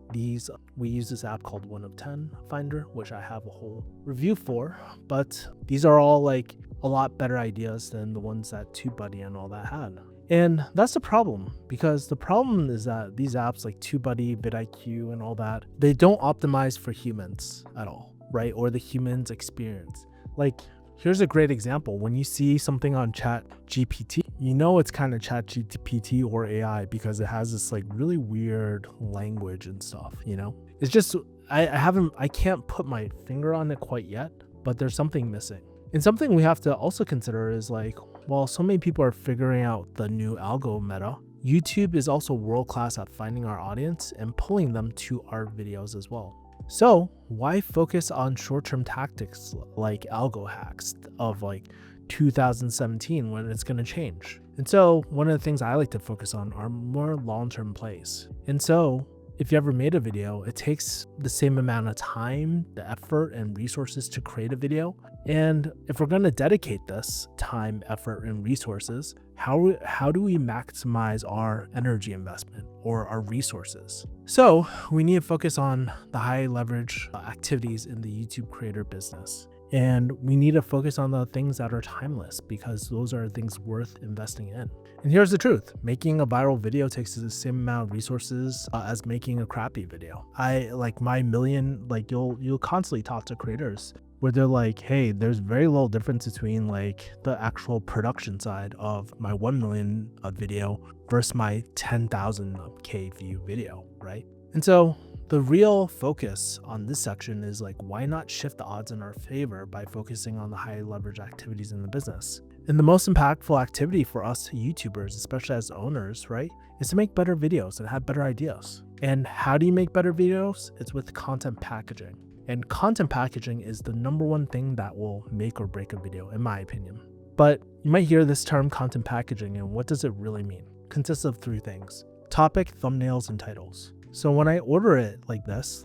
We use this app called 1 of 10 Finder, which I have a whole review for, but these are all like a lot better ideas than the ones that TubeBuddy and all that had. And that's the problem, because the problem is that these apps like TubeBuddy, vidIQ, and all that, they don't optimize for humans at all, right? Or the human's experience. Like, here's a great example. When you see something on ChatGPT, you know it's kind of ChatGPT or AI because it has this like really weird language and stuff, you know? It's just, I can't put my finger on it quite yet, but there's something missing. And something we have to also consider is like, while so many people are figuring out the new algo meta, YouTube is also world-class at finding our audience and pulling them to our videos as well. So why focus on short-term tactics like algo hacks of like 2017 when it's going to change? And so one of the things I like to focus on are more long-term plays. And so if you ever made a video, it takes the same amount of time, the effort, and resources to create a video. And if we're going to dedicate this time, effort, and resources, how do we maximize our energy investment or our resources? So we need to focus on the high leverage activities in the YouTube creator business. And we need to focus on the things that are timeless, because those are things worth investing in. And here's the truth. Making a viral video takes the same amount of resources as making a crappy video. You'll constantly talk to creators where they're like, hey, there's very little difference between like the actual production side of my 1 million video versus my 10,000K view video, right? And so the real focus on this section is like, why not shift the odds in our favor by focusing on the high leverage activities in the business? And the most impactful activity for us YouTubers, especially as owners, right, is to make better videos and have better ideas. And how do you make better videos? It's with content packaging. And content packaging is the #1 thing that will make or break a video, in my opinion. But you might hear this term content packaging, and what does it really mean? It consists of 3 things: topic, thumbnails, and titles. So when I order it like this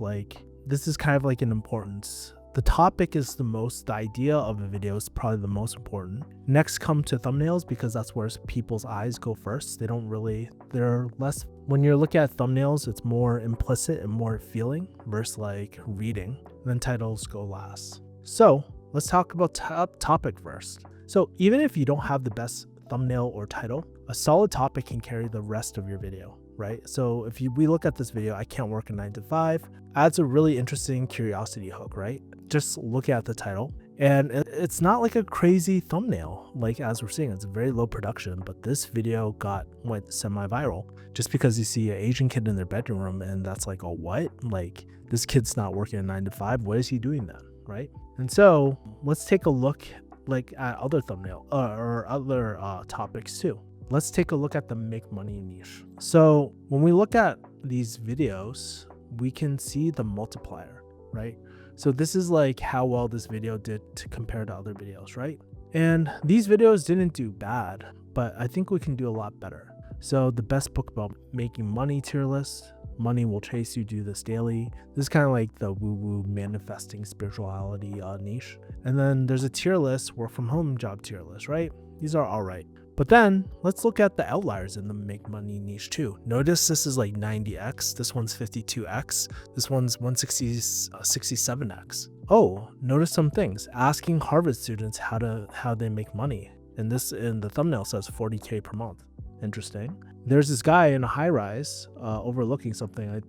is kind of like an importance. The topic is the idea of a video is probably the most important. Next come to thumbnails, because that's where people's eyes go first. They're less, when you're looking at thumbnails, it's more implicit and more feeling versus like reading. And then titles go last. So let's talk about topic first. So even if you don't have the best thumbnail or title, a solid topic can carry the rest of your video, right? So we look at this video, I can't work a 9 to 5, adds a really interesting curiosity hook, right? Just look at the title, and it's not like a crazy thumbnail. Like, as we're seeing, it's very low production, but this video went semi-viral just because you see an Asian kid in their bedroom, and that's like, oh, what? Like, this kid's not working a 9 to 5. What is he doing then, right? And so let's take a look like at other thumbnail or other topics too. Let's take a look at the make money niche. So when we look at these videos, we can see the multiplier, right? So this is like how well this video did to compare to other videos, right? And these videos didn't do bad, but I think we can do a lot better. So the best book about making money tier list, money will chase you, do this daily. This is kind of like the woo-woo manifesting spirituality niche. And then there's a tier list, work from home job tier list, right? These are all right. But then let's look at the outliers in the make money niche too. Notice this is like 90x, this one's 52x, this one's 167x. Oh, notice some things. Asking Harvard students how they make money. And this in the thumbnail says 40K per month. Interesting. There's this guy in a high rise overlooking something.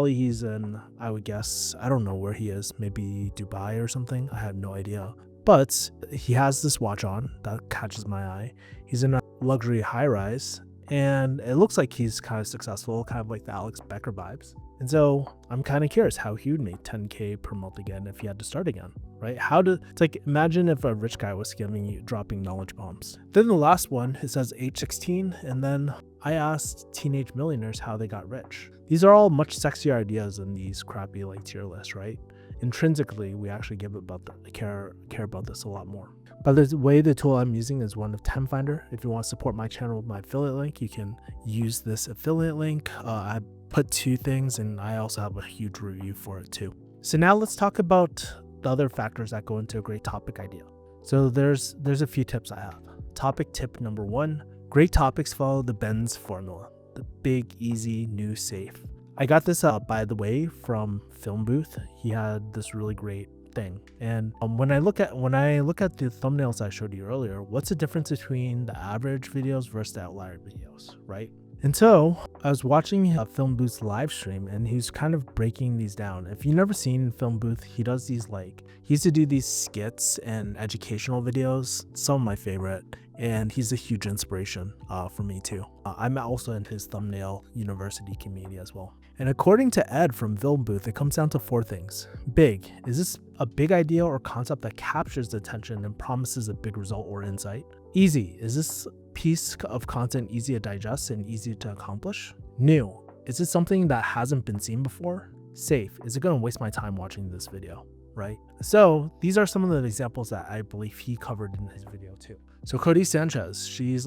He's in, I would guess, I don't know where he is, maybe Dubai or something. I have no idea. But he has this watch on that catches my eye. He's in a luxury high rise and it looks like he's kind of successful, kind of like the Alex Becker vibes. And so I'm kind of curious how he would make 10K per month again if he had to start again, right? It's like, imagine if a rich guy was dropping knowledge bombs. Then the last one, it says age 16. And then I asked teenage millionaires how they got rich. These are all much sexier ideas than these crappy like tier lists, right? Intrinsically, we actually care about this a lot more. By the way, the tool I'm using is one of 10 Finder. If you want to support my channel with my affiliate link, you can use this affiliate link. I put 2 things and I also have a huge review for it too. So now let's talk about the other factors that go into a great topic idea. So there's a few tips I have. Topic tip number 1, great topics follow the Benz formula. The big, easy, new, safe. I got this by the way from Film Booth. He had this really great thing. And when I look at the thumbnails I showed you earlier, what's the difference between the average videos versus the outlier videos, right? And so I was watching Film Booth's live stream and he's kind of breaking these down. If you've never seen Film Booth, he does these he used to do these skits and educational videos, some of my favorite. And he's a huge inspiration for me too. I'm also in his thumbnail university community as well. And according to Ed from Film Booth, it comes down to 4 things. Big. Is this a big idea or concept that captures the attention and promises a big result or insight? Easy. Is this piece of content easy to digest and easy to accomplish? New. Is it something that hasn't been seen before? Safe. Is it going to waste my time watching this video? Right? So these are some of the examples that I believe he covered in his video too. So Cody Sanchez, she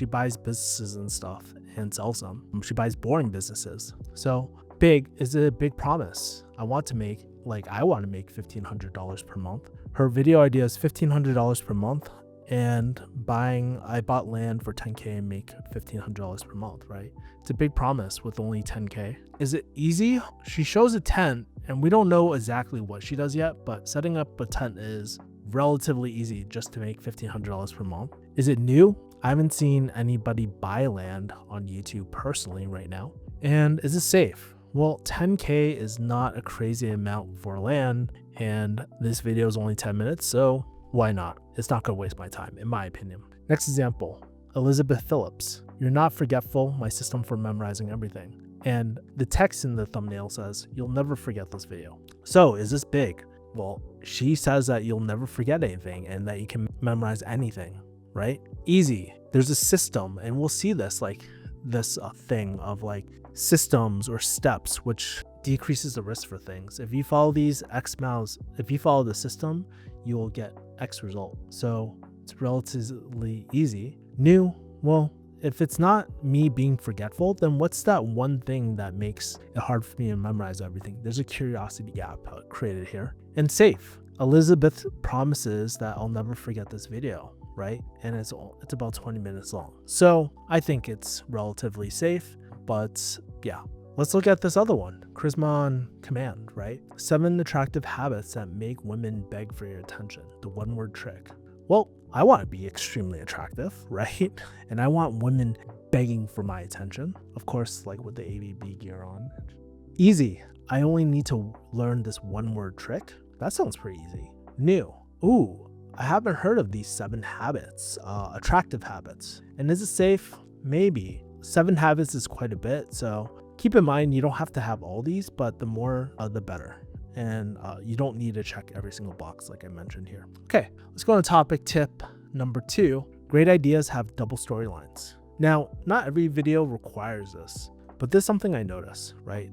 buys businesses and stuff and sells them. She buys boring businesses. So big is a big promise. I want to make $1,500 per month. Her video idea is $1,500 per month, and I bought land for 10K and make $1,500 per month, right? It's a big promise with only 10K. Is it easy? She shows a tent and we don't know exactly what she does yet, but setting up a tent is relatively easy just to make $1,500 per month. Is it new? I haven't seen anybody buy land on YouTube personally right now. And is it safe? Well, 10K is not a crazy amount for land, and this video is only 10 minutes, so why not? It's not gonna waste my time, in my opinion. Next example, Elizabeth Phillips. You're not forgetful, my system for memorizing everything. And the text in the thumbnail says, you'll never forget this video. So is this big? Well, she says that you'll never forget anything and that you can memorize anything, right? Easy. There's a system, and we'll see this thing of systems or steps, which decreases the risk for things. If you follow if you follow the system, you will get X result. So it's relatively easy. New, well, if it's not me being forgetful, then what's that one thing that makes it hard for me to memorize everything? There's a curiosity gap created here. And safe. Elizabeth promises that I'll never forget this video, right? And it's about 20 minutes long. So I think it's relatively safe, but yeah. Let's look at this other one, Charisma on Command, right? 7 attractive habits that make women beg for your attention, the one-word trick. Well, I want to be extremely attractive, right? And I want women begging for my attention. Of course, with the AVB gear on. Easy. I only need to learn this one-word trick. That sounds pretty easy. New. Ooh, I haven't heard of these 7 habits, attractive habits. And is it safe? Maybe. 7 habits is quite a bit, so keep in mind you don't have to have all these, but the more the better. And you don't need to check every single box like I mentioned here. Okay, let's go on to topic tip number 2. Great ideas have double storylines. Now, not every video requires this, but this is something I notice, right?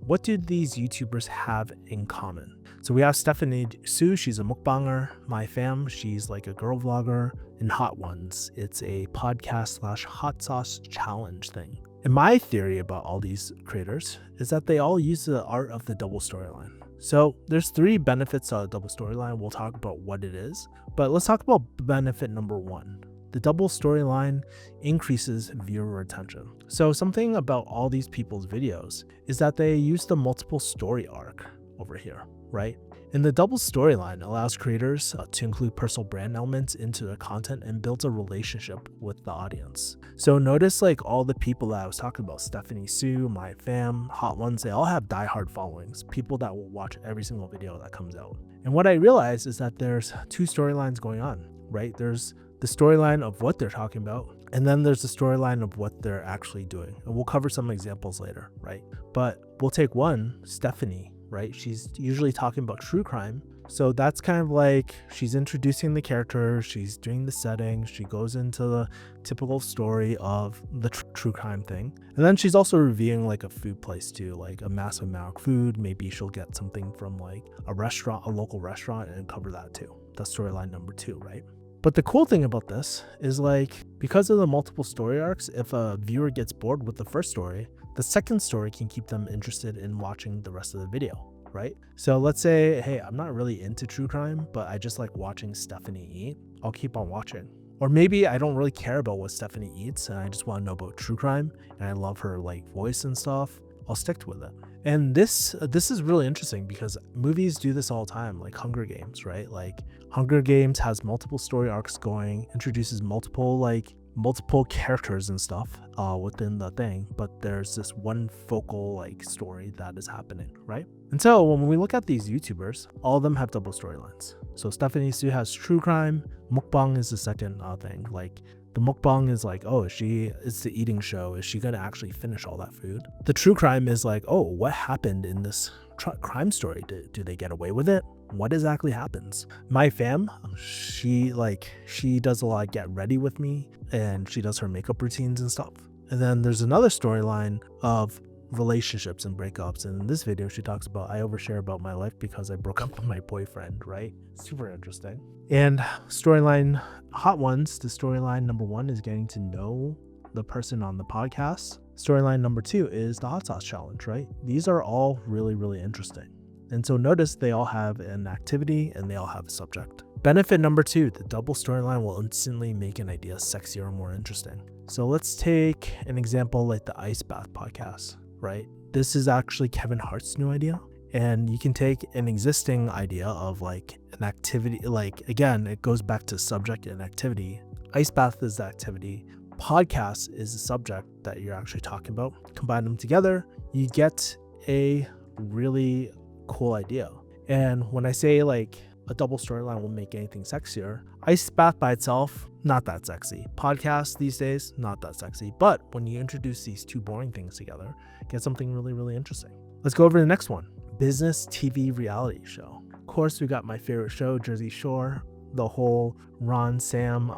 What do these YouTubers have in common? So we have Stephanie Su, she's a mukbanger. My Fam, she's a girl vlogger. And Hot Ones, it's a podcast / hot sauce challenge thing. And my theory about all these creators is that they all use the art of the double storyline. So there's 3 benefits of a double storyline. We'll talk about what it is, but let's talk about benefit number 1. The double storyline increases viewer retention. So something about all these people's videos is that they use the multiple story arc over here, right? And the double storyline allows creators to include personal brand elements into their content and builds a relationship with the audience. So notice like all the people that I was talking about, Stephanie Sue, My Fam, Hot Ones, they all have diehard followings, people that will watch every single video that comes out. And what I realized is that there's two storylines going on, right? There's the storyline of what they're talking about, and then there's the storyline of what they're actually doing. And we'll cover some examples later, right? But we'll take one, Stephanie, right? She's usually talking about true crime. So that's kind of like she's introducing the character, she's doing the setting, she goes into the typical story of the true crime thing. And then she's also reviewing like a food place too, like a massive amount of food. Maybe she'll get something from like a restaurant, a local restaurant, and cover that too. That's storyline number 2, right? But the cool thing about this is like, because of the multiple story arcs, if a viewer gets bored with the first story, the second story can keep them interested in watching the rest of the video, right? So let's say, hey, I'm not really into true crime, but I just like watching Stephanie eat. I'll keep on watching. Or maybe I don't really care about what Stephanie eats and I just want to know about true crime and I love her like voice and stuff. I'll stick with it. And this is really interesting because movies do this all the time, like Hunger Games, right? Like Hunger Games has multiple story arcs going, introduces multiple characters and stuff within the thing, but there's this one focal like story that is happening, right? And so when we look at these YouTubers, all of them have double storylines. So Stephanie Sue has true crime, mukbang is the second thing. Like the mukbang is like, oh, it's the eating show. Is she gonna actually finish all that food? The true crime is like, oh, what happened in this crime story? Do they get away with it? What exactly happens? My Fam, she does a lot of get ready with me and she does her makeup routines and stuff. And then there's another storyline of relationships and breakups. And in this video, she talks about, I overshare about my life because I broke up with my boyfriend, right? Super interesting. And storyline Hot Ones, the storyline number 1 is getting to know the person on the podcast. Storyline number 2 is the hot sauce challenge, right? These are all really, really interesting. And so notice they all have an activity and they all have a subject. Benefit number 2, the double storyline will instantly make an idea sexier and more interesting. So let's take an example like the ice bath podcast, right? This is actually Kevin Hart's new idea. And you can take an existing idea of like an activity, like again, it goes back to subject and activity. Ice bath is the activity. Podcast is the subject that you're actually talking about. Combine them together, you get a really cool idea. And when I say like a double storyline will make anything sexier, ice bath by itself, not that sexy. Podcasts these days, not that sexy. But when you introduce these two boring things together, get something really, really interesting. Let's go over to the next one. Business TV reality show. Of course, we got my favorite show, Jersey Shore, the whole Ron Sam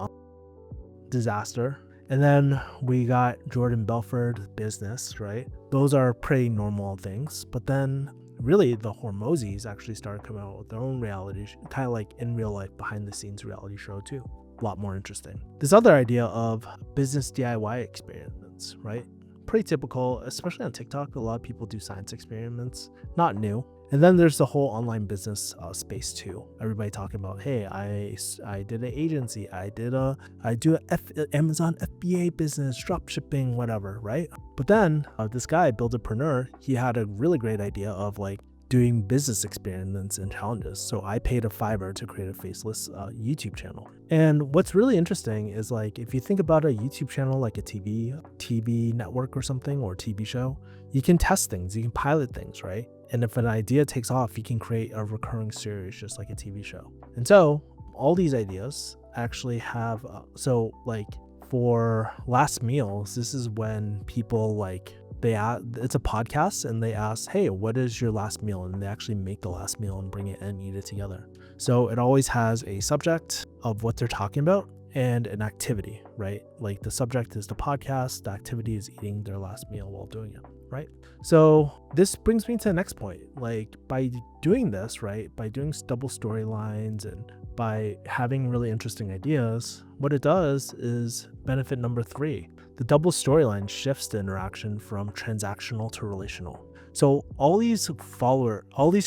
disaster. And then we got Jordan Belfort, Business, right? Those are pretty normal things. But then really the Hormozis actually started coming out with their own reality, kind of like in real life, behind the scenes reality show too. A lot more interesting. This other idea of business DIY experiments, right? Pretty typical, especially on TikTok. A lot of people do science experiments, not new. And then there's the whole online business space too. Everybody talking about, hey, I did an agency, I do a Amazon FBA business, drop shipping, whatever, right? But then this guy, Builderpreneur, he had a really great idea of like doing business experiments and challenges. So I paid a $5 to create a faceless YouTube channel. And what's really interesting is like, if you think about a YouTube channel, like a TV network or something, or TV show, you can test things, you can pilot things, right? And if an idea takes off, you can create a recurring series, just like a TV show. And so all these ideas actually have, so like for last meals, this is when people like, it's a podcast and they ask, hey, what is your last meal? And they actually make the last meal and bring it and eat it together. So it always has a subject of what they're talking about and an activity, right? Like the subject is the podcast, the activity is eating their last meal while doing it, right? So this brings me to the next point. Like by doing this, right, by doing double storylines and by having really interesting ideas, what it does is benefit number 3. The double storyline shifts the interaction from transactional to relational. So all these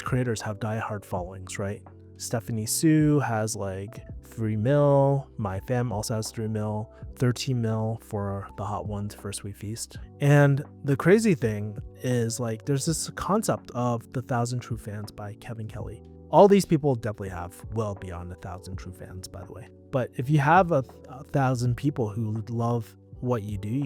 creators have diehard followings, right? Stephanie Sue has like 3 mil. My fam also has 3 mil. 13 mil for the Hot Ones First Week Feast. And the crazy thing is, like, there's this concept of the 1,000 True Fans by Kevin Kelly. All these people definitely have well beyond 1,000 true fans, by the way. But if you have a 1,000 people who love what you do,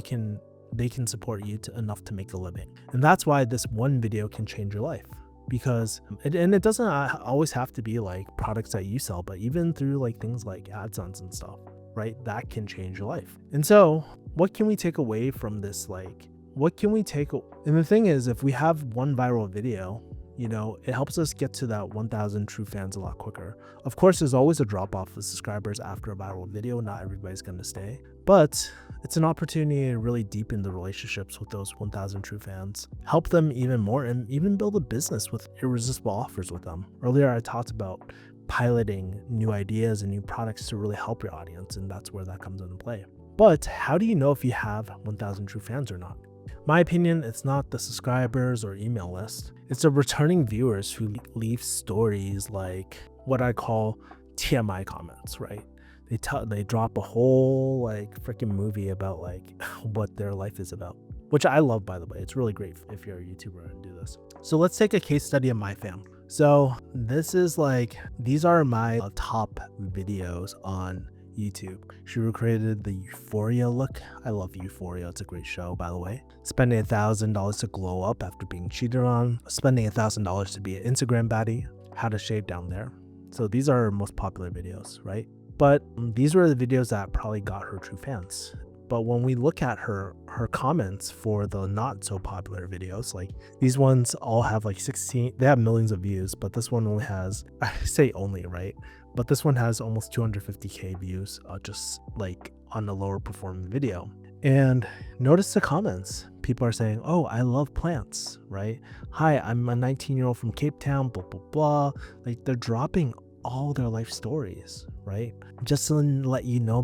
they can support you enough to make a living. And that's why this one video can change your life. Because it doesn't always have to be like products that you sell, but even through like things like AdSense and stuff, right? That can change your life. And so what can we take away from this? Like, and the thing is, if we have one viral video, you know, it helps us get to that 1,000 true fans a lot quicker. Of course, there's always a drop off of subscribers after a viral video. Not everybody's going to stay, but it's an opportunity to really deepen the relationships with those 1,000 true fans, help them even more, and even build a business with irresistible offers with them. Earlier, I talked about piloting new ideas and new products to really help your audience, and that's where that comes into play. But how do you know if you have 1,000 true fans or not? My opinion, it's not the subscribers or email list. It's the returning viewers who leave stories like what I call TMI comments, right? They drop a whole like freaking movie about like what their life is about, which I love, by the way. It's really great if you're a YouTuber and do this. So let's take a case study of my fam. So these are my top videos on YouTube. She recreated the Euphoria look. I love Euphoria. It's a great show, by the way. Spending $1,000 to glow up after being cheated on. Spending $1,000 to be an Instagram baddie. How to shave down there. So these are her most popular videos, right? But these were the videos that probably got her true fans. But when we look at her comments for the not so popular videos, like these ones all have like 16, they have millions of views, but this one only has, I say only, right? But this one has almost 250K views, just like on a lower performing video. And notice the comments. People are saying, oh, I love plants, right? Hi, I'm a 19-year-old from Cape Town, blah, blah, blah. Like they're dropping all their life stories, right? Just to let you know,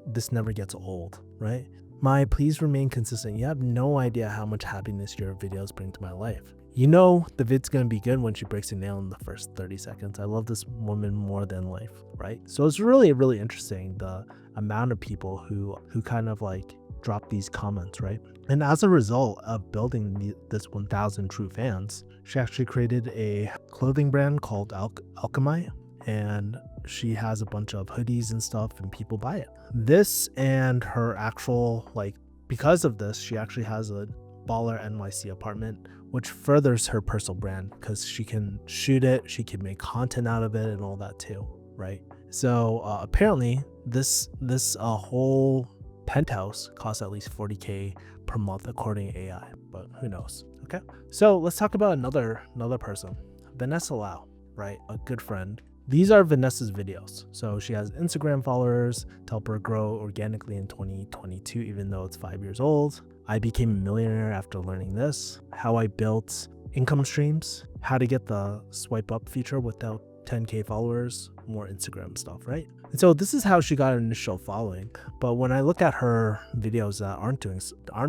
this never gets old, right? Please remain consistent. You have no idea how much happiness your videos bring to my life. You know the vid's gonna be good when she breaks a nail in the first 30 seconds. I love this woman more than life, right? So it's really, really interesting the amount of people who kind of like drop these comments, right? And as a result of building this 1,000 true fans, she actually created a clothing brand called Alchemy, and she has a bunch of hoodies and stuff, and people buy it. This and her actual, like, because of this, she actually has a baller NYC apartment, which furthers her personal brand because she can shoot it, she can make content out of it and all that too, right? So apparently this whole penthouse costs at least 40K per month according to AI, but who knows? Okay, so let's talk about another person, Vanessa Lau, right? A good friend. These are Vanessa's videos. So she has Instagram followers to help her grow organically in 2022, even though it's 5 years old. I became a millionaire after learning this, how I built income streams, how to get the swipe up feature without 10K followers, more Instagram stuff, right? And so this is how she got an initial following. But when I look at her videos that aren't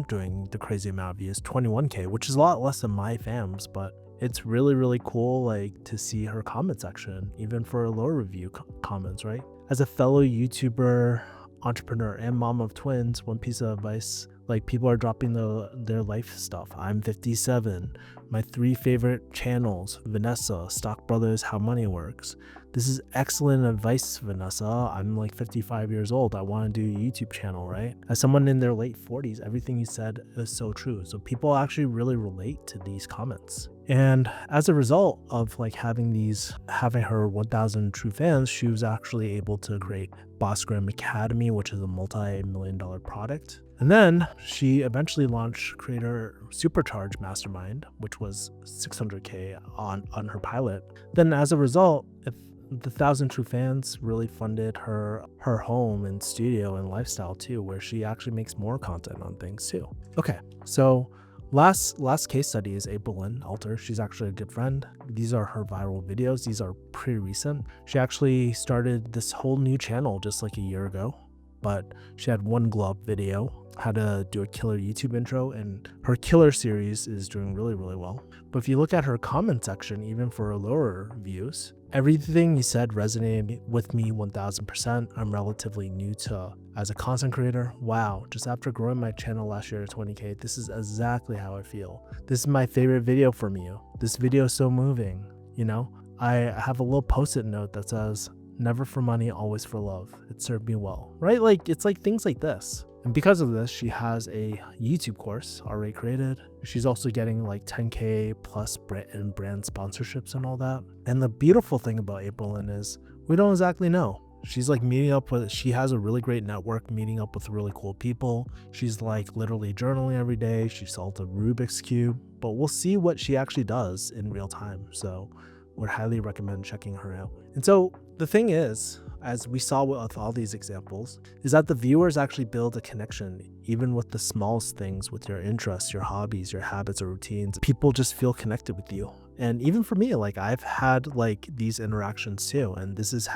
doing the crazy amount of views, 21K, which is a lot less than my fams, but it's really, really cool, like, to see her comment section, even for lower review comments, right? As a fellow YouTuber, entrepreneur, and mom of twins, one piece of advice, like, people are dropping their life stuff. I'm 57. My 3 favorite channels, Vanessa, Stock Brothers, How Money Works. This is excellent advice, Vanessa. I'm like 55 years old. I want to do a YouTube channel, right? As someone in their late 40s, everything you said is so true. So people actually really relate to these comments. And as a result of like having her 1,000 true fans, she was actually able to create Boss Graham Academy, which is a multi-million-dollar product. And then she eventually launched Creator Supercharge Mastermind, which was 600K on her pilot. Then as a result, if the 1,000 true fans really funded her home and studio and lifestyle too, where she actually makes more content on things too. Okay, so last case study is April Lynn Alter. She's actually a good friend. These are her viral videos. These are pretty recent. She actually started this whole new channel just like a year ago. but she had one glow up video, how to do a killer YouTube intro, and her killer series is doing really, really well. But if you look at her comment section, even for her lower views, everything you said resonated with me 1000%. I'm relatively new to as a content creator. Wow, just after growing my channel last year to 20K, this is exactly how I feel. This is my favorite video from you. This video is so moving, you know? I have a little post-it note that says, never for money, always for love. It served me well, right? Like, it's like things like this. And because of this, she has a YouTube course already created. She's also getting like 10K plus brand sponsorships and all that. And the beautiful thing about April Lynn is we don't exactly know. She's like meeting up with, she has a really great network, meeting up with really cool people. She's like literally journaling every day. She solved a Rubik's Cube, but we'll see what she actually does in real time. So would highly recommend checking her out. And so the thing is, as we saw with all these examples, is that the viewers actually build a connection, even with the smallest things, with your interests, your hobbies, your habits or routines. People just feel connected with you. And even for me, like I've had like these interactions too. And this is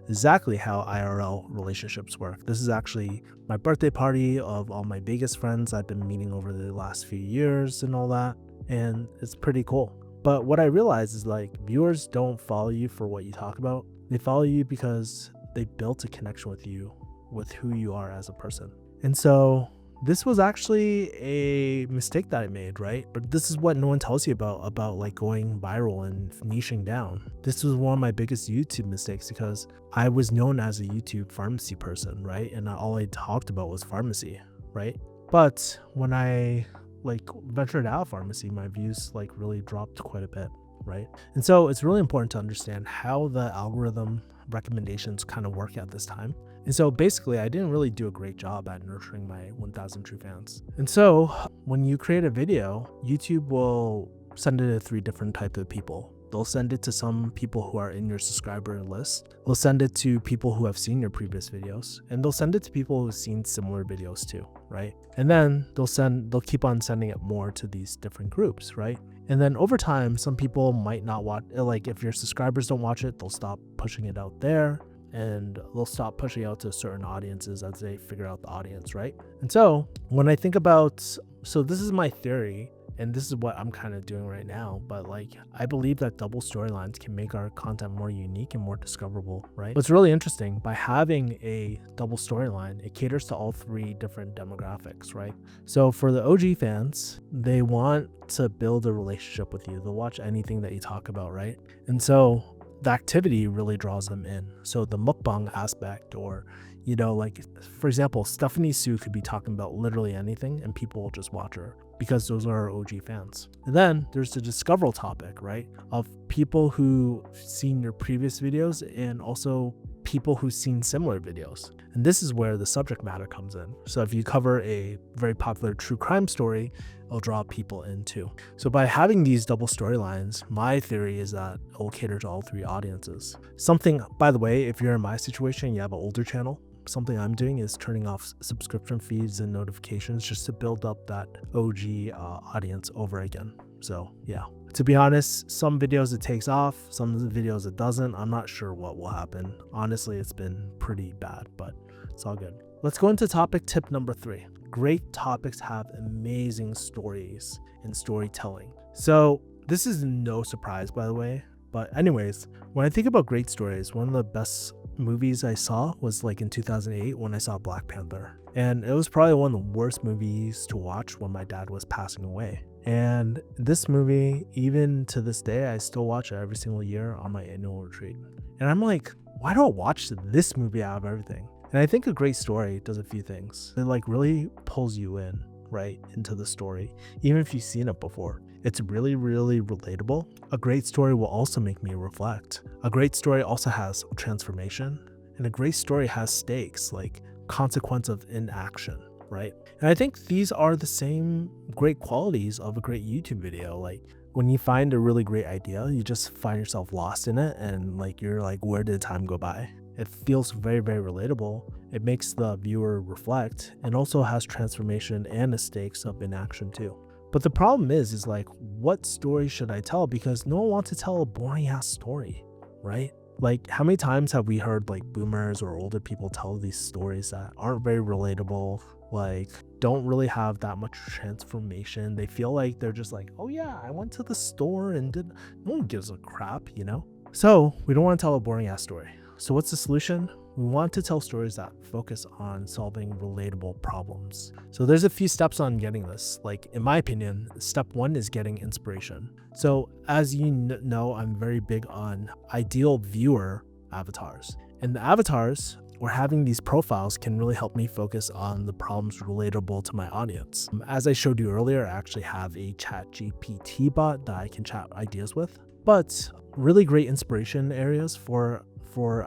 exactly how IRL relationships work. This is actually my birthday party of all my biggest friends I've been meeting over the last few years and all that. And it's pretty cool. But what I realize is like viewers don't follow you for what you talk about. They follow you because they built a connection with you, with who you are as a person. And so this was actually a mistake that I made, right? But this is what no one tells you about like going viral and niching down. This was one of my biggest YouTube mistakes because I was known as a YouTube pharmacy person, right? And all I talked about was pharmacy, right? But when I like ventured out of pharmacy, my views like really dropped quite a bit, right? And so it's really important to understand how the algorithm recommendations kind of work at this time. And so basically I didn't really do a great job at nurturing my 1000 true fans. And so when you create a video, YouTube will send it to 3 different types of people. They'll send it to some people who are in your subscriber list. They'll send it to people who have seen your previous videos, and they'll send it to people who've seen similar videos too, right? And then they'll keep on sending it more to these different groups, right? And then over time, some people might not watch, like if your subscribers don't watch it, they'll stop pushing it out there, and they'll stop pushing out to certain audiences as they figure out the audience, right? And so when I think about, so this is my theory, and this is what I'm kind of doing right now, but like I believe that double storylines can make our content more unique and more discoverable, right? What's really interesting, by having a double storyline, it caters to all 3 different demographics, right? So for the OG fans, they want to build a relationship with you. They'll watch anything that you talk about, right? And so the activity really draws them in. So the mukbang aspect, or you know, like for example, Stephanie Sue could be talking about literally anything and people will just watch her because those are our OG fans. And then there's the discoverable topic, right? Of people who've seen your previous videos and also people who've seen similar videos. And this is where the subject matter comes in. So if you cover a very popular true crime story, it'll draw people in too. So by having these double storylines, my theory is that it will cater to all 3 audiences. Something, by the way, if you're in my situation, you have an older channel, something I'm doing is turning off subscription feeds and notifications just to build up that OG audience over again. So yeah, to be honest, some videos it takes off, some videos it doesn't. I'm not sure what will happen. Honestly, it's been pretty bad, but it's all good. Let's go into topic tip number 3. Great topics have amazing stories and storytelling. So this is no surprise, by the way. But anyways, when I think about great stories, one of the best movies I saw was like in 2008 when I saw Black Panther. And it was probably one of the worst movies to watch when my dad was passing away. And this movie, even to this day, I still watch it every single year on my annual retreat. And I'm like, why do I watch this movie out of everything? And I think a great story does a few things. It like really pulls you in, right, into the story, even if you've seen it before. It's really, really relatable. A great story will also make me reflect. A great story also has transformation, and a great story has stakes, like consequence of inaction, right? And I think these are the same great qualities of a great YouTube video. Like when you find a really great idea, you just find yourself lost in it, and like you're like, where did time go by? It feels very, very relatable. It makes the viewer reflect, and also has transformation and the stakes of inaction too. But the problem is like, what story should I tell? Because no one wants to tell a boring ass story, right? Like, how many times have we heard like boomers or older people tell these stories that aren't very relatable, like don't really have that much transformation? They feel like they're just like, oh yeah, I went to the store and did, no one gives a crap, you know? So we don't want to tell a boring ass story. So what's the solution? We want to tell stories that focus on solving relatable problems. So there's a few steps on getting this. Like, in my opinion, step one is getting inspiration. So as you know, I'm very big on ideal viewer avatars. And the avatars or having these profiles can really help me focus on the problems relatable to my audience. As I showed you earlier, I actually have a ChatGPT bot that I can chat ideas with. But really great inspiration areas for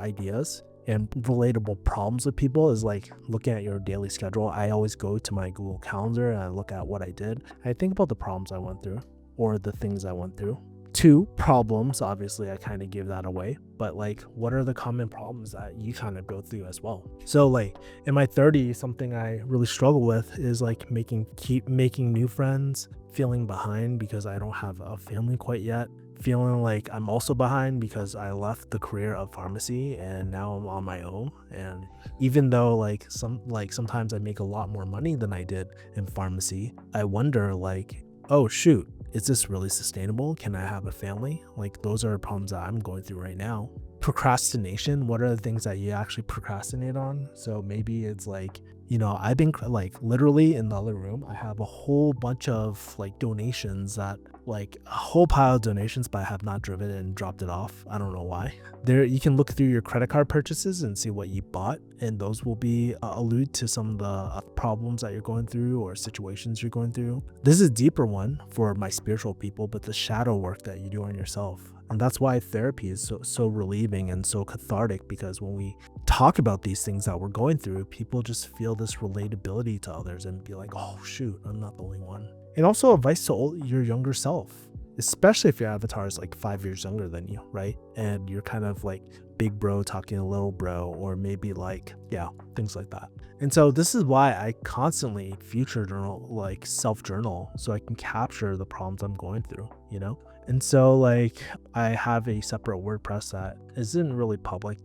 ideas and relatable problems with people is like looking at your daily schedule. I always go to my Google Calendar and I look at what I did. I think about the problems I went through or the things I went through. 2, problems, obviously I kind of give that away, but like what are the common problems that you kind of go through as well? So like in my 30s, something I really struggle with is like keep making new friends, feeling behind because I don't have a family quite yet, feeling like I'm also behind because I left the career of pharmacy and now I'm on my own. And even though sometimes I make a lot more money than I did in pharmacy, I wonder like, oh shoot, is this really sustainable? Can I have a family? Like those are problems that I'm going through right now. Procrastination, what are the things that you actually procrastinate on? So maybe it's like, you know, I've been like literally in the other room, I have a whole bunch of like donations that like a whole pile of donations, but I have not driven it and dropped it off. I don't know why. There, you can look through your credit card purchases and see what you bought, and those will be allude to some of the problems that you're going through or situations you're going through. This is a deeper one for my spiritual people, but the shadow work that you do on yourself. And that's why therapy is so relieving and so cathartic, because when we talk about these things that we're going through, people just feel this relatability to others and be like, oh shoot, I'm not the only one. And also advice to your younger self, especially if your avatar is like 5 years younger than you, right? And you're kind of like big bro talking to little bro, or maybe like, yeah, things like that. And so this is why I constantly future journal, like self journal, so I can capture the problems I'm going through, you know? And so like I have a separate WordPress that isn't really public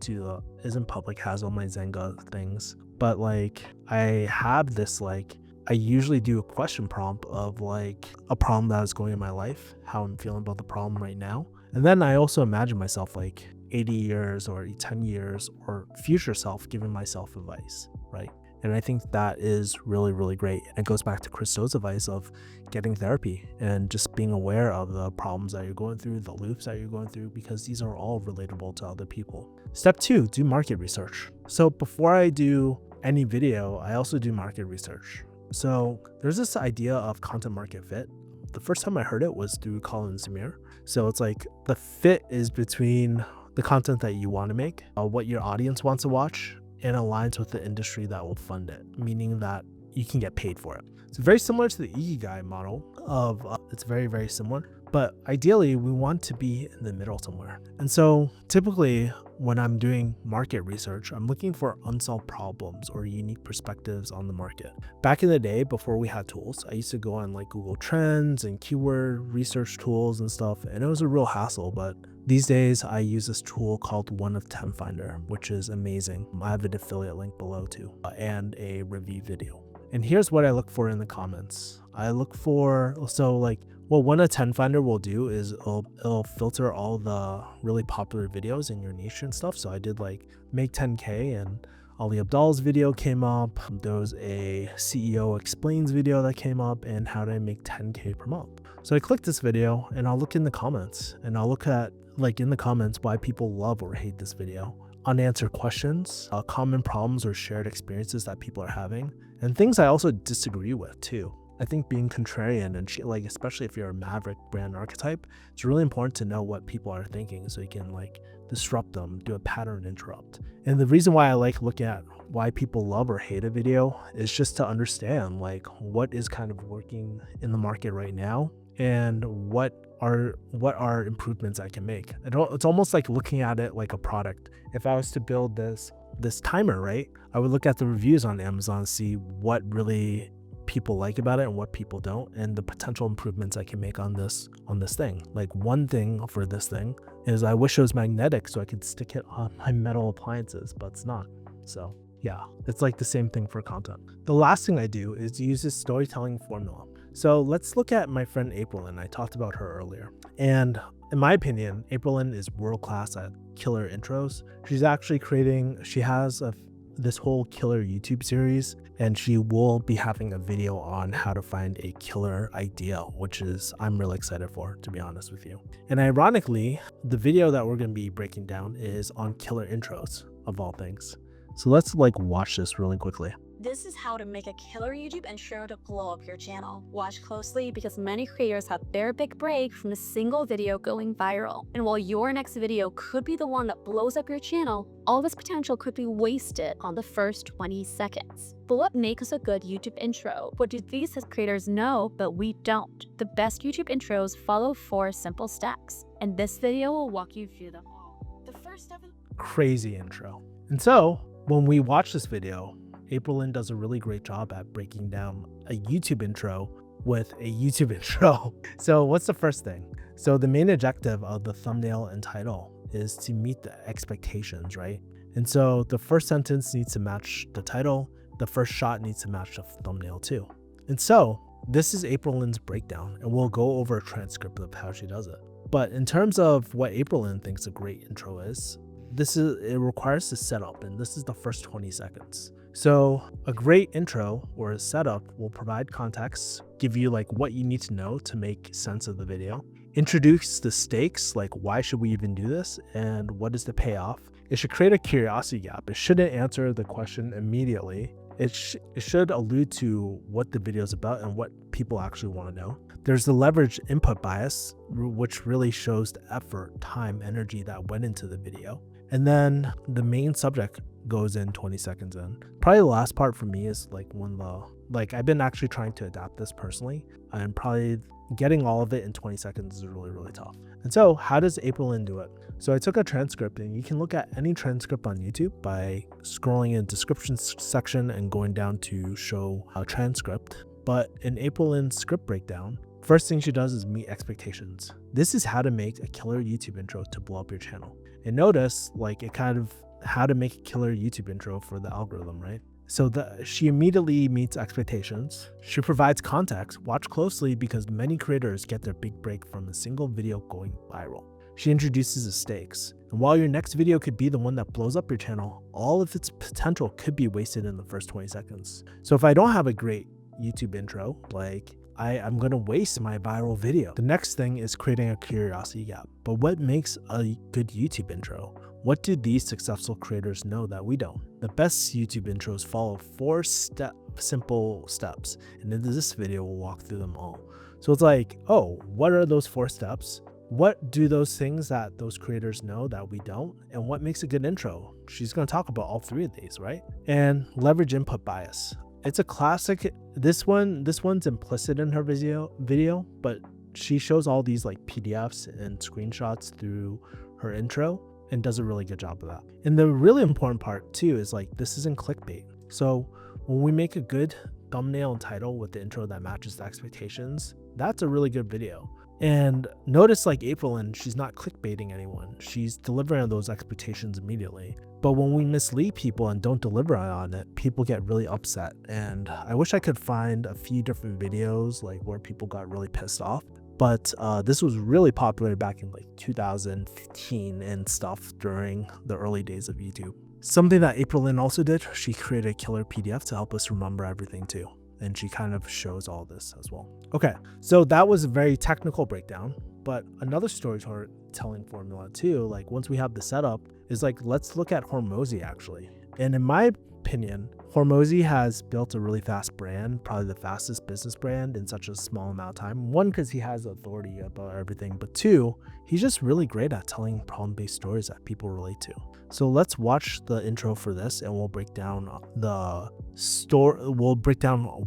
has all my Zenga things, but like I have this like, I usually do a question prompt of like a problem that is going in my life, how I'm feeling about the problem right now. And then I also imagine myself like 80 years or 10 years or future self giving myself advice, right? And I think that is really, really great. And it goes back to Christo's advice of getting therapy and just being aware of the problems that you're going through, the loops that you're going through, because these are all relatable to other people. Step 2, do market research. So before I do any video, I also do market research. So there's this idea of content market fit. The first time I heard it was through Colin Samir. So it's like the fit is between the content that you want to make, what your audience wants to watch, and aligns with the industry that will fund it, meaning that you can get paid for it. It's very similar to the Ikigai model of, it's very, very similar, but ideally we want to be in the middle somewhere. And so typically when I'm doing market research, I'm looking for unsolved problems or unique perspectives on the market. Back in the day, before we had tools, I used to go on like Google Trends and keyword research tools and stuff, and it was a real hassle, but these days I use this tool called 1 of 10 Finder, which is amazing. I have an affiliate link below too, and a review video. And here's what I look for in the comments. I look for, so like, what 1 of 10 Finder will do is it'll filter all the really popular videos in your niche and stuff. So I did like make 10K, and Ali Abdal's video came up. There was a CEO explains video that came up, and how to make 10K per month. So I click this video and I'll look in the comments, and I'll look at like in the comments why people love or hate this video, unanswered questions, common problems or shared experiences that people are having, and things I also disagree with too. I think being contrarian and like, especially if you're a maverick brand archetype, it's really important to know what people are thinking so you can like disrupt them, do a pattern interrupt. And the reason why I like looking at why people love or hate a video is just to understand like what is kind of working in the market right now and what are improvements I can make. It's almost like looking at it like a product. If I was to build this timer, right, I would look at the reviews on Amazon, see what really people like about it and what people don't, and the potential improvements I can make on this thing. Like, one thing for this thing is I wish it was magnetic so I could stick it on my metal appliances, but it's not. So yeah, it's like the same thing for content. The last thing I do is use this storytelling formula. So let's look at my friend April, and I talked about her earlier. And in my opinion, April is world-class at killer intros. She's actually she has this whole killer YouTube series, and she will be having a video on how to find a killer idea, which is I'm really excited for, to be honest with you. And ironically, the video that we're going to be breaking down is on killer intros of all things. So let's watch this really quickly. This is how to make a killer YouTube intro to blow up your channel. Watch closely because many creators have their big break from a single video going viral. And while your next video could be the one that blows up your channel, all this potential could be wasted on the first 20 seconds. But what makes a good YouTube intro? What do these creators know but we don't? The best YouTube intros follow 4 simple steps, and this video will walk you through them all. The first step is crazy intro. And so when we watch this video, April Lynn does a really great job at breaking down a YouTube intro with a YouTube intro. So what's the first thing? So the main objective of the thumbnail and title is to meet the expectations, right? And so the first sentence needs to match the title. The first shot needs to match the thumbnail too. And so this is April Lynn's breakdown, and we'll go over a transcript of how she does it. But in terms of what April Lynn thinks a great intro is, it requires the setup, and this is the first 20 seconds. So a great intro or a setup will provide context, give you what you need to know to make sense of the video, introduce the stakes, like why should we even do this and what is the payoff. It should create a curiosity gap. It shouldn't answer the question immediately. It should allude to what the video is about and what people actually want to know. There's the leverage input bias, which really shows the effort, time, energy that went into the video. And then the main subject goes in 20 seconds in. Probably the last part for me is I've been actually trying to adapt this personally, and probably getting all of it in 20 seconds is really, really tough. And so how does April Lynn do it? So I took a transcript, and you can look at any transcript on YouTube by scrolling in the description section and going down to show a transcript. But in April Lynn's script breakdown, first thing she does is meet expectations. This is how to make a killer YouTube intro to blow up your channel. And notice how to make a killer YouTube intro for the algorithm, right? So she immediately meets expectations. She provides context. Watch closely because many creators get their big break from a single video going viral. She introduces the stakes. And while your next video could be the one that blows up your channel, all of its potential could be wasted in the first 20 seconds. So if I don't have a great YouTube intro, I'm going to waste my viral video. The next thing is creating a curiosity gap. But what makes a good YouTube intro? What do these successful creators know that we don't? The best YouTube intros follow 4 simple steps, and in this video we'll walk through them all. So it's what are those 4 steps? What do those things that those creators know that we don't? And what makes a good intro? She's going to talk about all 3 of these, right? And leverage input bias. It's a classic. This one's implicit in her video, but she shows all these PDFs and screenshots through her intro and does a really good job of that. And the really important part too is this isn't clickbait. So when we make a good thumbnail and title with the intro that matches the expectations, that's a really good video. And notice April Lynn, she's not clickbaiting anyone. She's delivering on those expectations immediately. But when we mislead people and don't deliver on it, people get really upset. And I wish I could find a few different videos where people got really pissed off. But this was really popular back in 2015 and stuff during the early days of YouTube. Something that April Lynn also did, she created a killer PDF to help us remember everything too. And she kind of shows all this as well. Okay, so that was a very technical breakdown, but another storytelling formula too, once we have the setup, is let's look at Hormozy actually. And in my opinion, Hormozy has built a really fast brand, probably the fastest business brand in such a small amount of time. 1, because he has authority about everything, but 2, he's just really great at telling problem-based stories that people relate to. So let's watch the intro for this, and we'll break down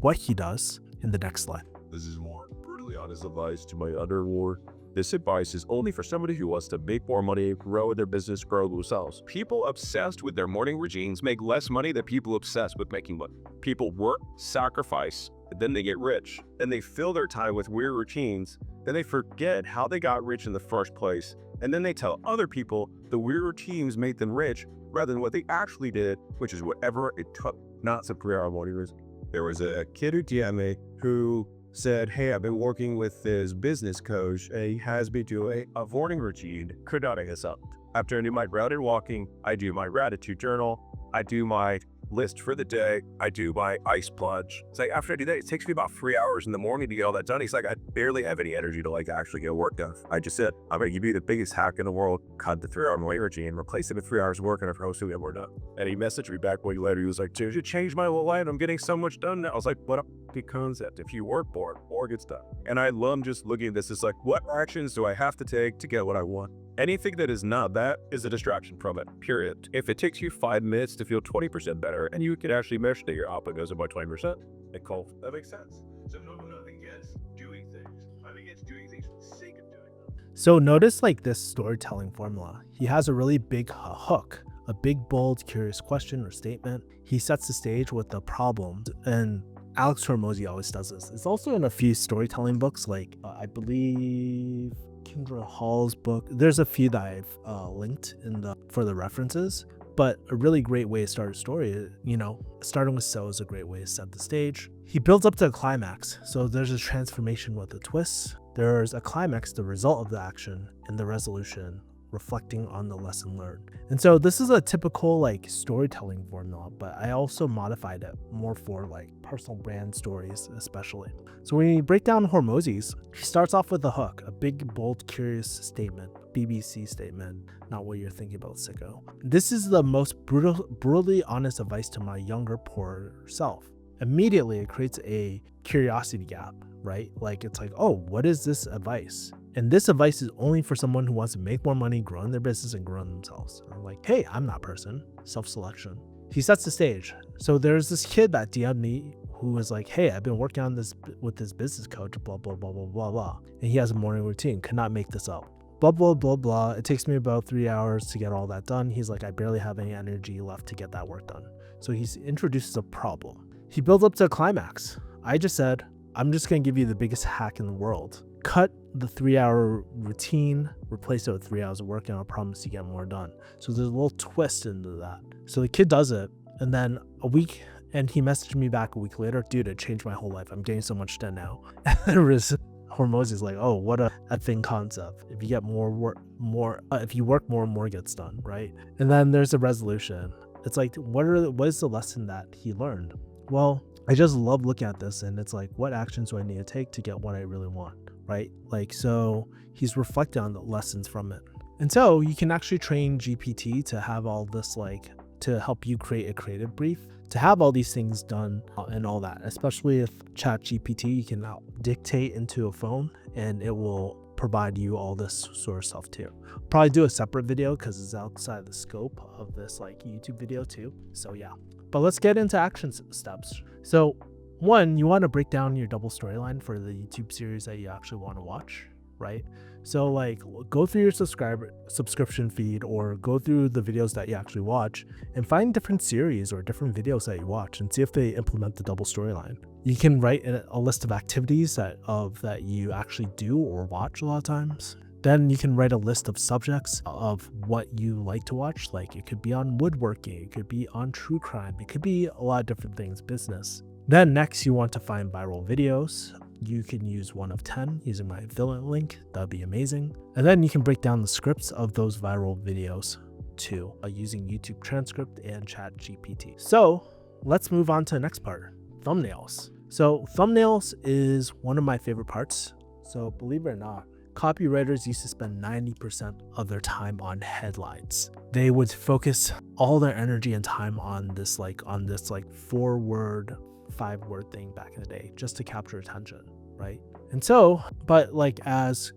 what he does in the next slide. This is more brutally honest advice to my underlord. This advice is only for somebody who wants to make more money, grow their business, grow themselves. People obsessed with their morning routines make less money than people obsessed with making money. People work, sacrifice, then they get rich. And they fill their time with weird routines. Then they forget how they got rich in the first place. And then they tell other people the weird routines made them rich rather than what they actually did, which is whatever it took. Not some 3-hour morning routine. There was a kid who DM'd me who said, hey, I've been working with this business coach and he has me do a morning routine. Could not make this up. After I do my grounded walking, I do my gratitude journal, I do my list for the day, I do my ice plunge. It's like after I do that, it takes me about 3 hours in the morning to get all that done. He's like, I barely have any energy to like actually get work done. I just said, I'm gonna give you the biggest hack in the world, cut the 3-hour morning routine, replace it with 3 hours of work, and I promise to get more done. And he messaged me back way later. He was like, dude, you changed my whole life. I'm getting so much done now. I was like, what a concept. If you work more gets done. And I love just looking at this. It's like, what actions do I have to take to get what I want? Anything that is not that is a distraction from it, period. If it takes you 5 minutes to feel 20% better and you can actually measure that your output goes up by 20%, that makes sense. So nothing against doing things. I think it's doing things for the sake of doing them. So notice like this storytelling formula. He has a really big hook, a big, bold, curious question or statement. He sets the stage with the problem, and Alex Hormozi always does this. It's also in a few storytelling books, like I believe Kendra Hall's book. There's a few that I've linked for the references, but a really great way to start a story, starting with so is a great way to set the stage. He builds up to a climax. So there's a transformation with a twist. There's a climax, the result of the action, and the resolution, reflecting on the lesson learned. And so this is a typical like storytelling formula, but I also modified it more for like personal brand stories especially. So when you break down Hormozi's, he starts off with a hook, a big, bold, curious statement, BBC statement, not what you're thinking about, sicko. This is the most brutally honest advice to my younger, poorer self. Immediately it creates a curiosity gap, right? Like it's like, oh, what is this advice? And this advice is only for someone who wants to make more money, grow in their business, and grow in themselves. Or like, hey, I'm that person. Self-selection. He sets the stage. So there's this kid that DM'd me who was like, hey, I've been working on this with this business coach, blah, blah, blah, blah, blah, blah. And he has a morning routine. Could not make this up. Blah, blah, blah, blah. It takes me about 3 hours to get all that done. He's like, I barely have any energy left to get that work done. So he introduces a problem. He builds up to a climax. I just said, I'm just going to give you the biggest hack in the world. Cut the 3-hour routine, replace it with 3 hours of work, and I'll promise you get more done. So there's a little twist into that. So the kid does it, and then and he messaged me back a week later, dude, it changed my whole life. I'm getting so much done now. And Hormozi's like, oh, what a thing concept. If you get if you work more gets done, right? And then there's a resolution. It's like, what is the lesson that he learned? Well, I just love looking at this, and it's like, what actions do I need to take to get what I really want, right? Like, so he's reflecting on the lessons from it. And so you can actually train GPT to have all this, like, to help you create a creative brief, to have all these things done and all that, especially if Chat GPT, you can now dictate into a phone and it will provide you all this sort of stuff too. Probably do a separate video because it's outside the scope of this like YouTube video too. So yeah, but let's get into action steps. So one, you want to break down your double storyline for the YouTube series that you actually want to watch, right? So like go through your subscription feed or go through the videos that you actually watch and find different series or different videos that you watch and see if they implement the double storyline. You can write a list of activities that you actually do or watch a lot of times. Then you can write a list of subjects of what you like to watch. Like it could be on woodworking, it could be on true crime, it could be a lot of different things, business. Then next you want to find viral videos. You can use 1 of 10 using my affiliate link. That'd be amazing. And then you can break down the scripts of those viral videos too, using YouTube transcript and Chat GPT. So let's move on to the next part, thumbnails. So thumbnails is one of my favorite parts. So believe it or not, copywriters used to spend 90% of their time on headlines. They would focus all their energy and time on this 4-word, 5-word thing back in the day just to capture attention, right? And so, but like as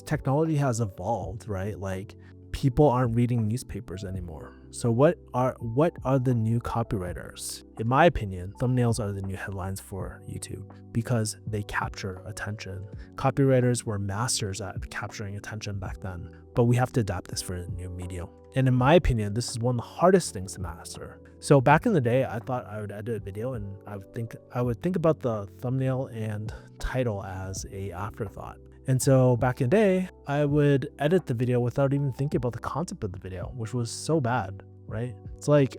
technology has evolved, right? Like people aren't reading newspapers anymore. So what are the new copywriters? In my opinion, thumbnails are the new headlines for YouTube because they capture attention. Copywriters were masters at capturing attention back then, but we have to adapt this for a new medium. And in my opinion, this is one of the hardest things to master. So back in the day, I thought I would edit a video and I would think about the thumbnail and title as a afterthought. And so back in the day, I would edit the video without even thinking about the concept of the video, which was so bad, right? It's like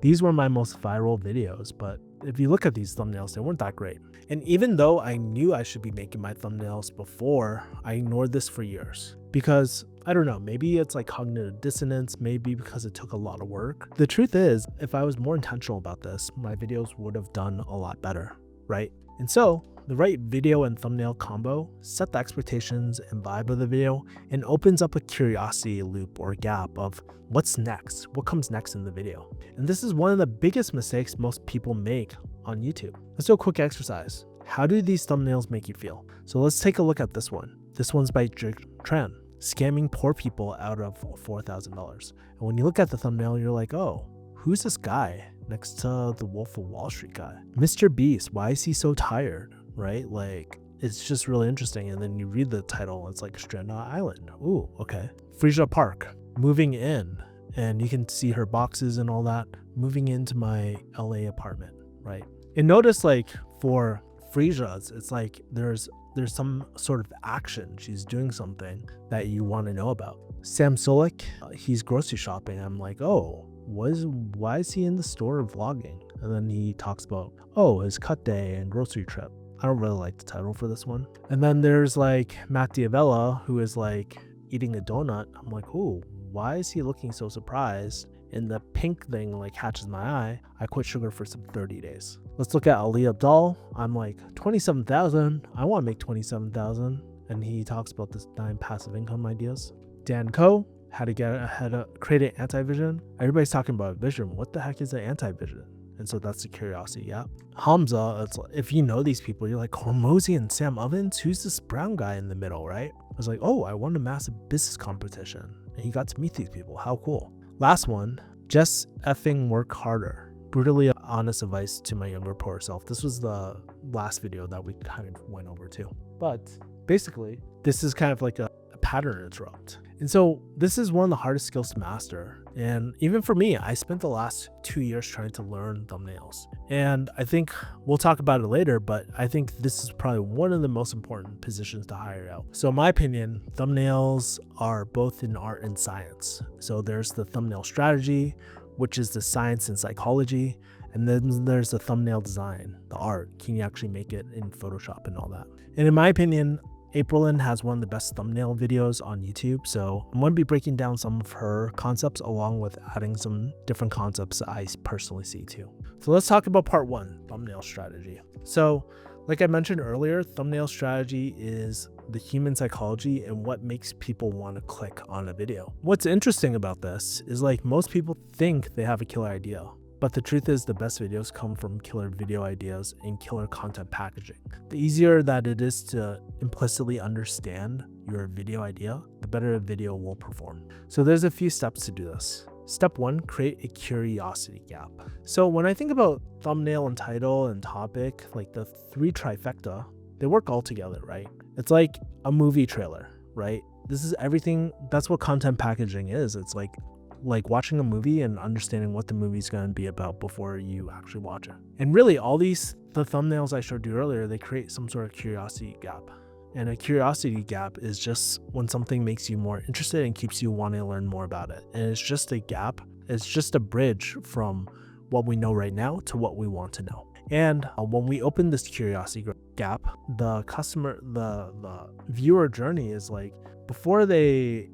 these were my most viral videos, but if you look at these thumbnails, they weren't that great. And even though I knew I should be making my thumbnails before, I ignored this for years because I don't know, maybe it's like cognitive dissonance, maybe because it took a lot of work. The truth is, if I was more intentional about this, my videos would have done a lot better, right? And so the right video and thumbnail combo set the expectations and vibe of the video and opens up a curiosity loop or gap of what's next, what comes next in the video. And this is one of the biggest mistakes most people make on YouTube. Let's do a quick exercise. How do these thumbnails make you feel? So let's take a look at this one. This one's by Jake Tran, scamming poor people out of $4,000. And when you look at the thumbnail, you're like, oh, who's this guy next to the Wolf of Wall Street guy? Mr. Beast, why is he so tired? Right? Like, it's just really interesting. And then you read the title, it's like Stranded Island. Ooh, okay. Frisia Park, moving in. And you can see her boxes and all that. Moving into my LA apartment, right? And notice like for Frisia's, it's like there's some sort of action. She's doing something that you want to know about. Sam Solik, he's grocery shopping. I'm like, oh, why is he in the store vlogging? And then he talks about, oh, his cut day and grocery trip. I don't really like the title for this one. And then there's like Matt Diavella, who is like eating a donut. I'm like, oh, why is he looking so surprised? And the pink thing like catches my eye. I quit sugar for some 30 days. Let's look at Ali Abdal. I'm like, 27,000. I want to make 27,000. And he talks about this 9 passive income ideas. Dan Koh, how to create an anti-vision. Everybody's talking about vision. What the heck is an anti-vision? And so that's the curiosity, yeah. Hamza, it's like, if you know these people, you're like, Hormozy and Sam Ovens, who's this brown guy in the middle, right? I was like, oh, I won a massive business competition. And he got to meet these people. How cool. Last one, just effing work harder. Brutally honest advice to my younger poor self. This was the last video that we kind of went over too. But basically, this is kind of like a pattern interrupt. And so this is one of the hardest skills to master. And even for me, I spent the last 2 years trying to learn thumbnails. And I think we'll talk about it later, but I think this is probably one of the most important positions to hire out. So in my opinion, thumbnails are both an art and science. So there's the thumbnail strategy, which is the science and psychology. And then there's the thumbnail design, the art. Can you actually make it in Photoshop and all that? And in my opinion, Aprilyn has one of the best thumbnail videos on YouTube, so I'm going to be breaking down some of her concepts along with adding some different concepts I personally see too. So let's talk about part 1, thumbnail strategy. So like I mentioned earlier, thumbnail strategy is the human psychology and what makes people want to click on a video. What's interesting about this is like most people think they have a killer idea. But the truth is the best videos come from killer video ideas and killer content packaging. The easier that it is to implicitly understand your video idea, the better a video will perform. So there's a few steps to do this. Step 1, create a curiosity gap. So when I think about thumbnail and title and topic, like the 3 trifecta, they work all together, right? It's like a movie trailer, right? This is everything. That's what content packaging is. It's like watching a movie and understanding what the movie's going to be about before you actually watch it. And really the thumbnails I showed you earlier, they create some sort of curiosity gap. And a curiosity gap is just when something makes you more interested and keeps you wanting to learn more about it. And it's just a gap. It's just a bridge from what we know right now to what we want to know. And when we open this curiosity gap, the viewer journey is like before they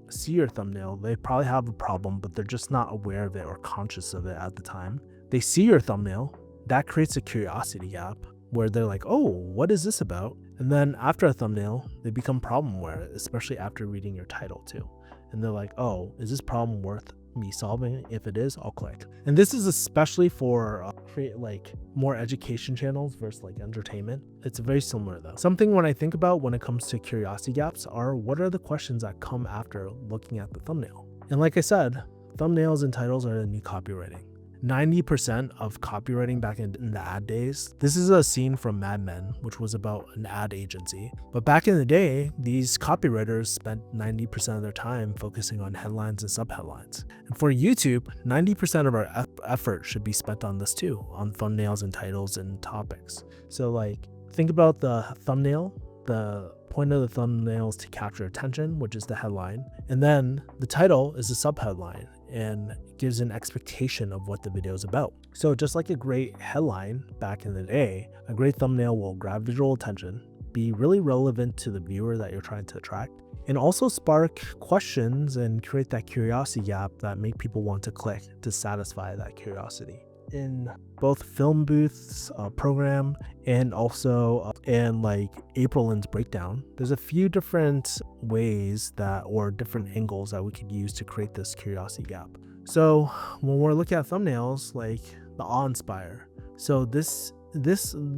see your thumbnail, they probably have a problem, but they're just not aware of it or conscious of it at the time. They see your thumbnail, that creates a curiosity gap where they're like, oh, what is this about? And then after a thumbnail, they become problem aware, especially after reading your title too. And they're like, oh, is this problem worth me solving it? If it is, I'll click. And this is especially for like more education channels versus like entertainment. It's very similar though. Something when I think about when it comes to curiosity gaps are what are the questions that come after looking at the thumbnail? And like I said, thumbnails and titles are the new copywriting. 90% of copywriting back in the ad days. This is a scene from Mad Men, which was about an ad agency. But back in the day, these copywriters spent 90% of their time focusing on headlines and subheadlines. And for YouTube, 90% of our effort should be spent on this too, on thumbnails and titles and topics. So like, think about the thumbnail. The point of the thumbnail is to capture attention, which is the headline. And then the title is the subheadline and gives an expectation of what the video is about. So just like a great headline back in the day, a great thumbnail will grab visual attention, be really relevant to the viewer that you're trying to attract, and also spark questions and create that curiosity gap that make people want to click to satisfy that curiosity. In both Film Booth's program and also in like April Lynn's breakdown, there's a few different ways that or different angles that we could use to create this curiosity gap. So when we're looking at thumbnails, like the awe-inspire. So this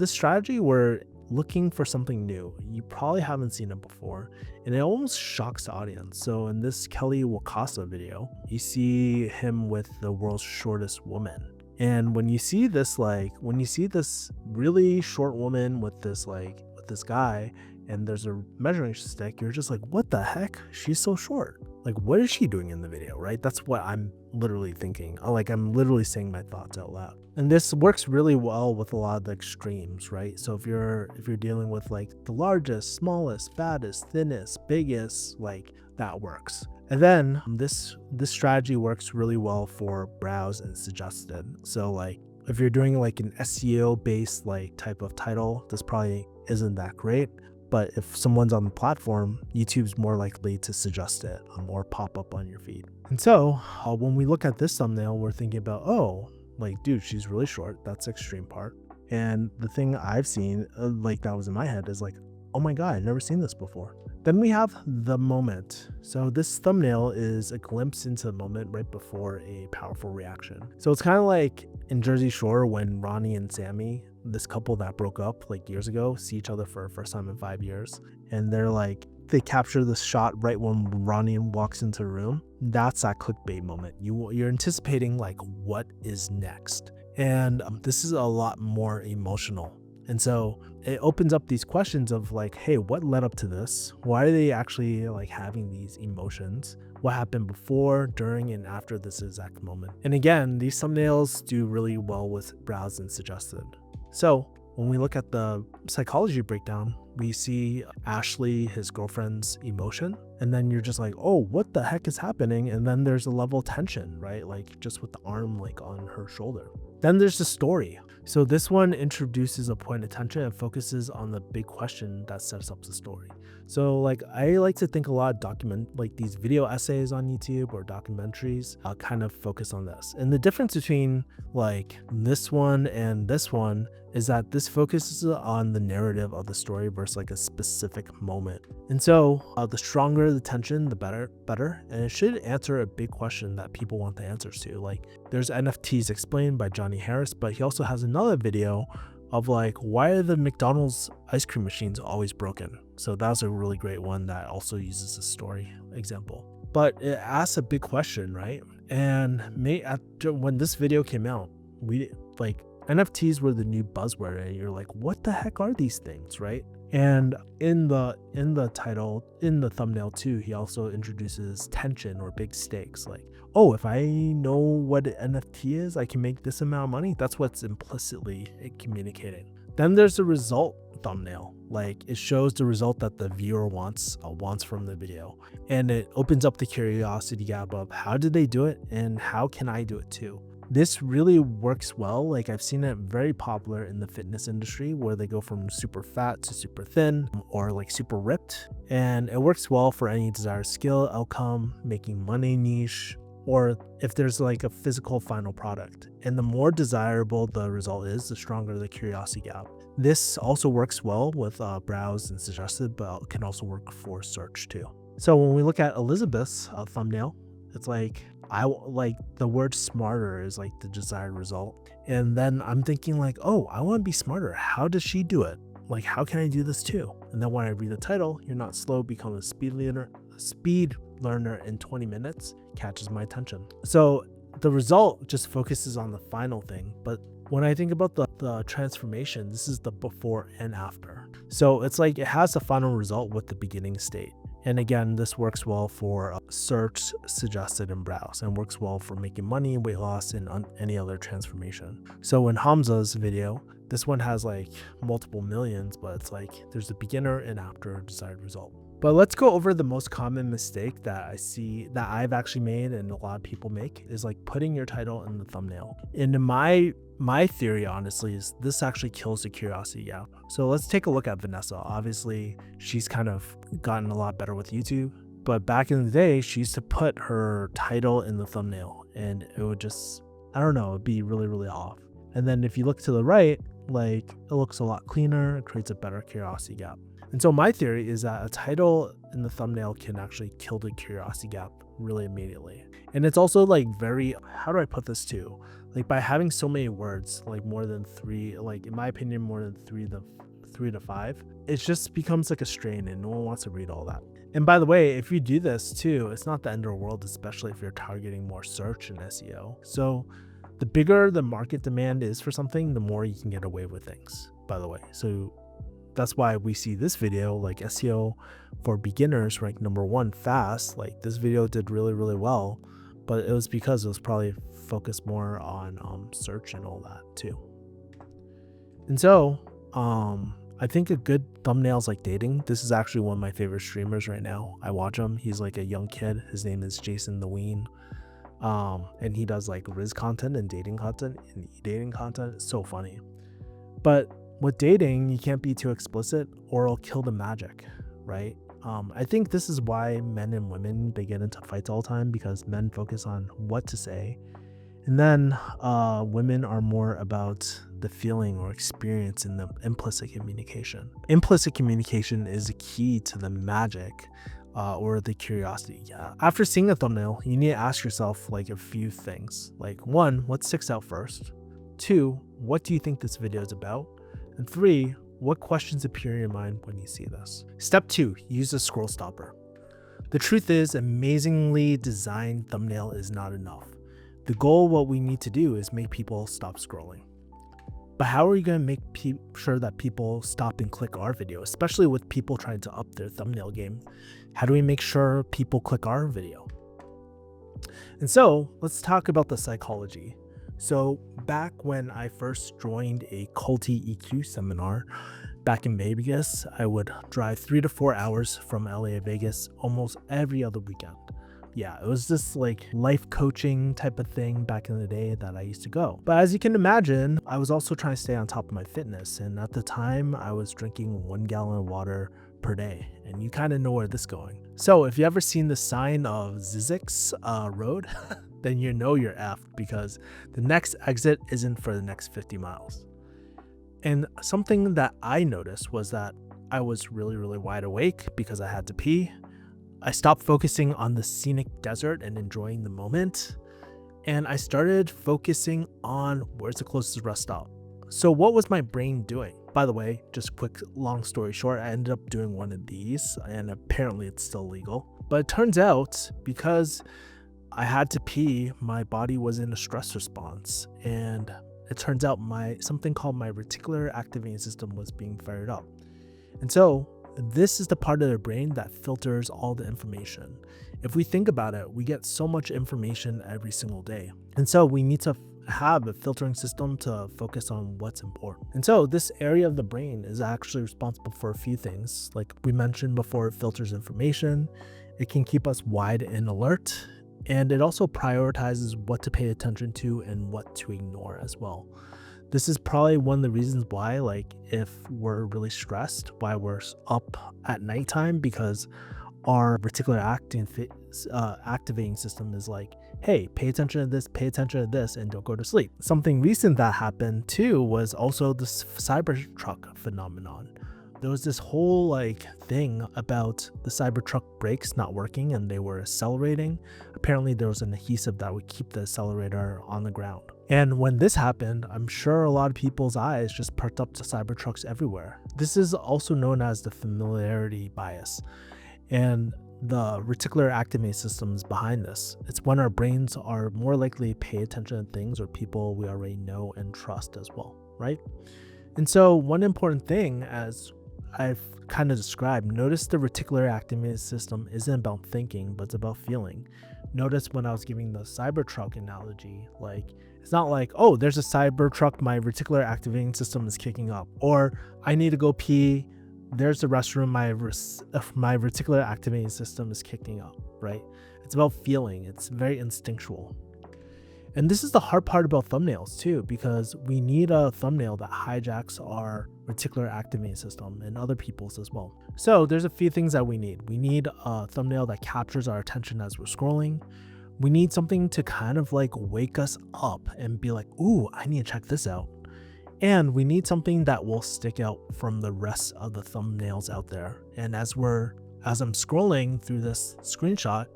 strategy, we're looking for something new. You probably haven't seen it before, and it almost shocks the audience. So in this Kelly Wakasa video, you see him with the world's shortest woman. And when you see this really short woman with this guy, and there's a measuring stick, you're just like, what the heck? She's so short. Like, what is she doing in the video, right? That's what I'm literally thinking. Like, I'm literally saying my thoughts out loud. And this works really well with a lot of the extremes, right? So if you're dealing with like the largest, smallest, fattest, thinnest, biggest, like that works. And then this strategy works really well for browse and suggested. So like if you're doing like an SEO based like type of title, this probably isn't that great. But if someone's on the platform, YouTube's more likely to suggest it or pop up on your feed. And so when we look at this thumbnail, we're thinking about, oh, like, dude, she's really short. That's the extreme part. And the thing I've seen like that was in my head is like, oh my God, I've never seen this before. Then we have the moment. So this thumbnail is a glimpse into the moment right before a powerful reaction. So it's kind of like in Jersey Shore when Ronnie and Sammy, this couple that broke up like years ago, see each other for the first time in 5 years. And they're like, they capture this shot right when Ronnie walks into the room. That's that clickbait moment. You're anticipating like what is next. And this is a lot more emotional. And so it opens up these questions of like, hey, what led up to this? Why are they actually like having these emotions? What happened before, during, and after this exact moment? And again, these thumbnails do really well with browse and suggested. So when we look at the psychology breakdown, we see Ashley, his girlfriend's emotion, and then you're just like, oh, what the heck is happening? And then there's a level of tension, right? Like just with the arm like on her shoulder. Then there's the story. So this one introduces a point of tension and focuses on the big question that sets up the story. So like I like to think a lot of like these video essays on YouTube or documentaries kind of focus on this. And the difference between like this one and this one is that this focuses on the narrative of the story versus like a specific moment. And so the stronger the tension, the better. And it should answer a big question that people want the answers to. Like there's NFTs explained by Johnny Harris, but he also has another video of like, why are the McDonald's ice cream machines always broken? So that was a really great one that also uses a story example. But it asks a big question, right? And when this video came out, we like NFTs were the new buzzword, and you're like, what the heck are these things, right? And in the title, in the thumbnail too, he also introduces tension or big stakes. Like, oh, if I know what an NFT is, I can make this amount of money. That's what's implicitly communicating. Then there's the result thumbnail. Like it shows the result that the viewer wants from the video. And it opens up the curiosity gap of how did they do it and how can I do it too? This really works well. Like I've seen it very popular in the fitness industry where they go from super fat to super thin or like super ripped. And it works well for any desired skill, outcome, making money niche, or if there's like a physical final product. And the more desirable the result is, the stronger the curiosity gap. This also works well with browse and suggested, but can also work for search too. So when we look at Elizabeth's thumbnail, it's like like the word smarter is like the desired result. And then I'm thinking like, oh, I want to be smarter. How does she do it? Like, how can I do this too? And then when I read the title, You're Not Slow, Become a Speed Learner in 20 minutes, catches my attention. So the result just focuses on the final thing. But when I think about the transformation, this is the before and after. So it's like it has the final result with the beginning state. And again, this works well for search, suggested, and browse, and works well for making money, weight loss, and any other transformation. So in Hamza's video, this one has like multiple millions, but it's like there's a beginner and after desired result. But let's go over the most common mistake that I see that I've actually made and a lot of people make is like putting your title in the thumbnail. And in my theory, honestly, is this actually kills the curiosity gap. So let's take a look at Vanessa. Obviously, she's kind of gotten a lot better with YouTube, but back in the day, she used to put her title in the thumbnail and it would just, I don't know, it'd be really, really off. And then if you look to the right, like it looks a lot cleaner, it creates a better curiosity gap. And so my theory is that a title in the thumbnail can actually kill the curiosity gap really immediately. And it's also like very, how do I put this too? Like by having so many words, like more than 3, like in my opinion, more than 3 to 5, it just becomes like a strain and no one wants to read all that. And by the way, if you do this too, it's not the end of the world, especially if you're targeting more search and SEO. So the bigger the market demand is for something, the more you can get away with things, by the way. So that's why we see this video, like SEO for beginners, ranked #1 fast. Like this video did really, really well, but it was because it was probably focused more on search and all that too. And so I think a good thumbnail is like dating. This is actually one of my favorite streamers right now. I watch him. He's like a young kid. His name is Jason the Ween. And he does like Riz content and dating content, and dating content is so funny. But with dating, you can't be too explicit or it'll kill the magic, right? I think this is why men and women, they get into fights all the time, because men focus on what to say. And then women are more about the feeling or experience in the implicit communication. Implicit communication is the key to the magic or the curiosity. Yeah. After seeing the thumbnail, you need to ask yourself like a few things. Like 1, what sticks out first? 2, what do you think this video is about? And 3, what questions appear in your mind when you see this? Step 2, use a scroll stopper. The truth is, amazingly designed thumbnail is not enough. The goal, what we need to do is make people stop scrolling. But how are you going to make sure that people stop and click our video, especially with people trying to up their thumbnail game? How do we make sure people click our video? And so let's talk about the psychology. So back when I first joined a Culty EQ seminar back in Vegas, I would drive 3 to 4 hours from LA to Vegas almost every other weekend. Yeah, it was this like life coaching type of thing back in the day that I used to go. But as you can imagine, I was also trying to stay on top of my fitness. And at the time I was drinking 1 gallon of water per day. And you kind of know where this is going. So if you ever seen the sign of Zizek's road, then you know you're effed, because the next exit isn't for the next 50 miles. And something that I noticed was that I was really, really wide awake because I had to pee. I stopped focusing on the scenic desert and enjoying the moment. And I started focusing on where's the closest rest stop. So what was my brain doing? By the way, just quick, long story short, I ended up doing one of these, and apparently it's still legal. But it turns out, because I had to pee, my body was in a stress response, and it turns out something called my reticular activating system was being fired up. And so this is the part of the brain that filters all the information. If we think about it, we get so much information every single day. And so we need to have a filtering system to focus on what's important. And so this area of the brain is actually responsible for a few things. Like we mentioned before, it filters information. It can keep us wide and alert. And it also prioritizes what to pay attention to and what to ignore as well. This is probably one of the reasons why, like, if we're really stressed, why we're up at nighttime, because our reticular activating system is like, hey, pay attention to this, and don't go to sleep. Something recent that happened too was also this Cybertruck phenomenon, there was this whole like thing about the Cybertruck brakes not working and they were accelerating. Apparently there was an adhesive that would keep the accelerator on the ground. And when this happened, I'm sure a lot of people's eyes just perked up to Cybertrucks everywhere. This is also known as the familiarity bias. And the reticular activating system is behind this. It's when our brains are more likely to pay attention to things or people we already know and trust as well, right? And so one important thing, as I've kind of described, notice the reticular activating system isn't about thinking, but it's about feeling. Notice when I was giving the Cybertruck analogy, like it's not like, oh, there's a Cybertruck, my reticular activating system is kicking up, or I need to go pee, there's the restroom, my reticular activating system is kicking up, right? It's about feeling. It's very instinctual. And this is the hard part about thumbnails too, because we need a thumbnail that hijacks our reticular activating system and other people's as well. So there's a few things that we need. We need a thumbnail that captures our attention as we're scrolling. We need something to kind of like wake us up and be like, ooh, I need to check this out. And we need something that will stick out from the rest of the thumbnails out there. And as I'm scrolling through this screenshot,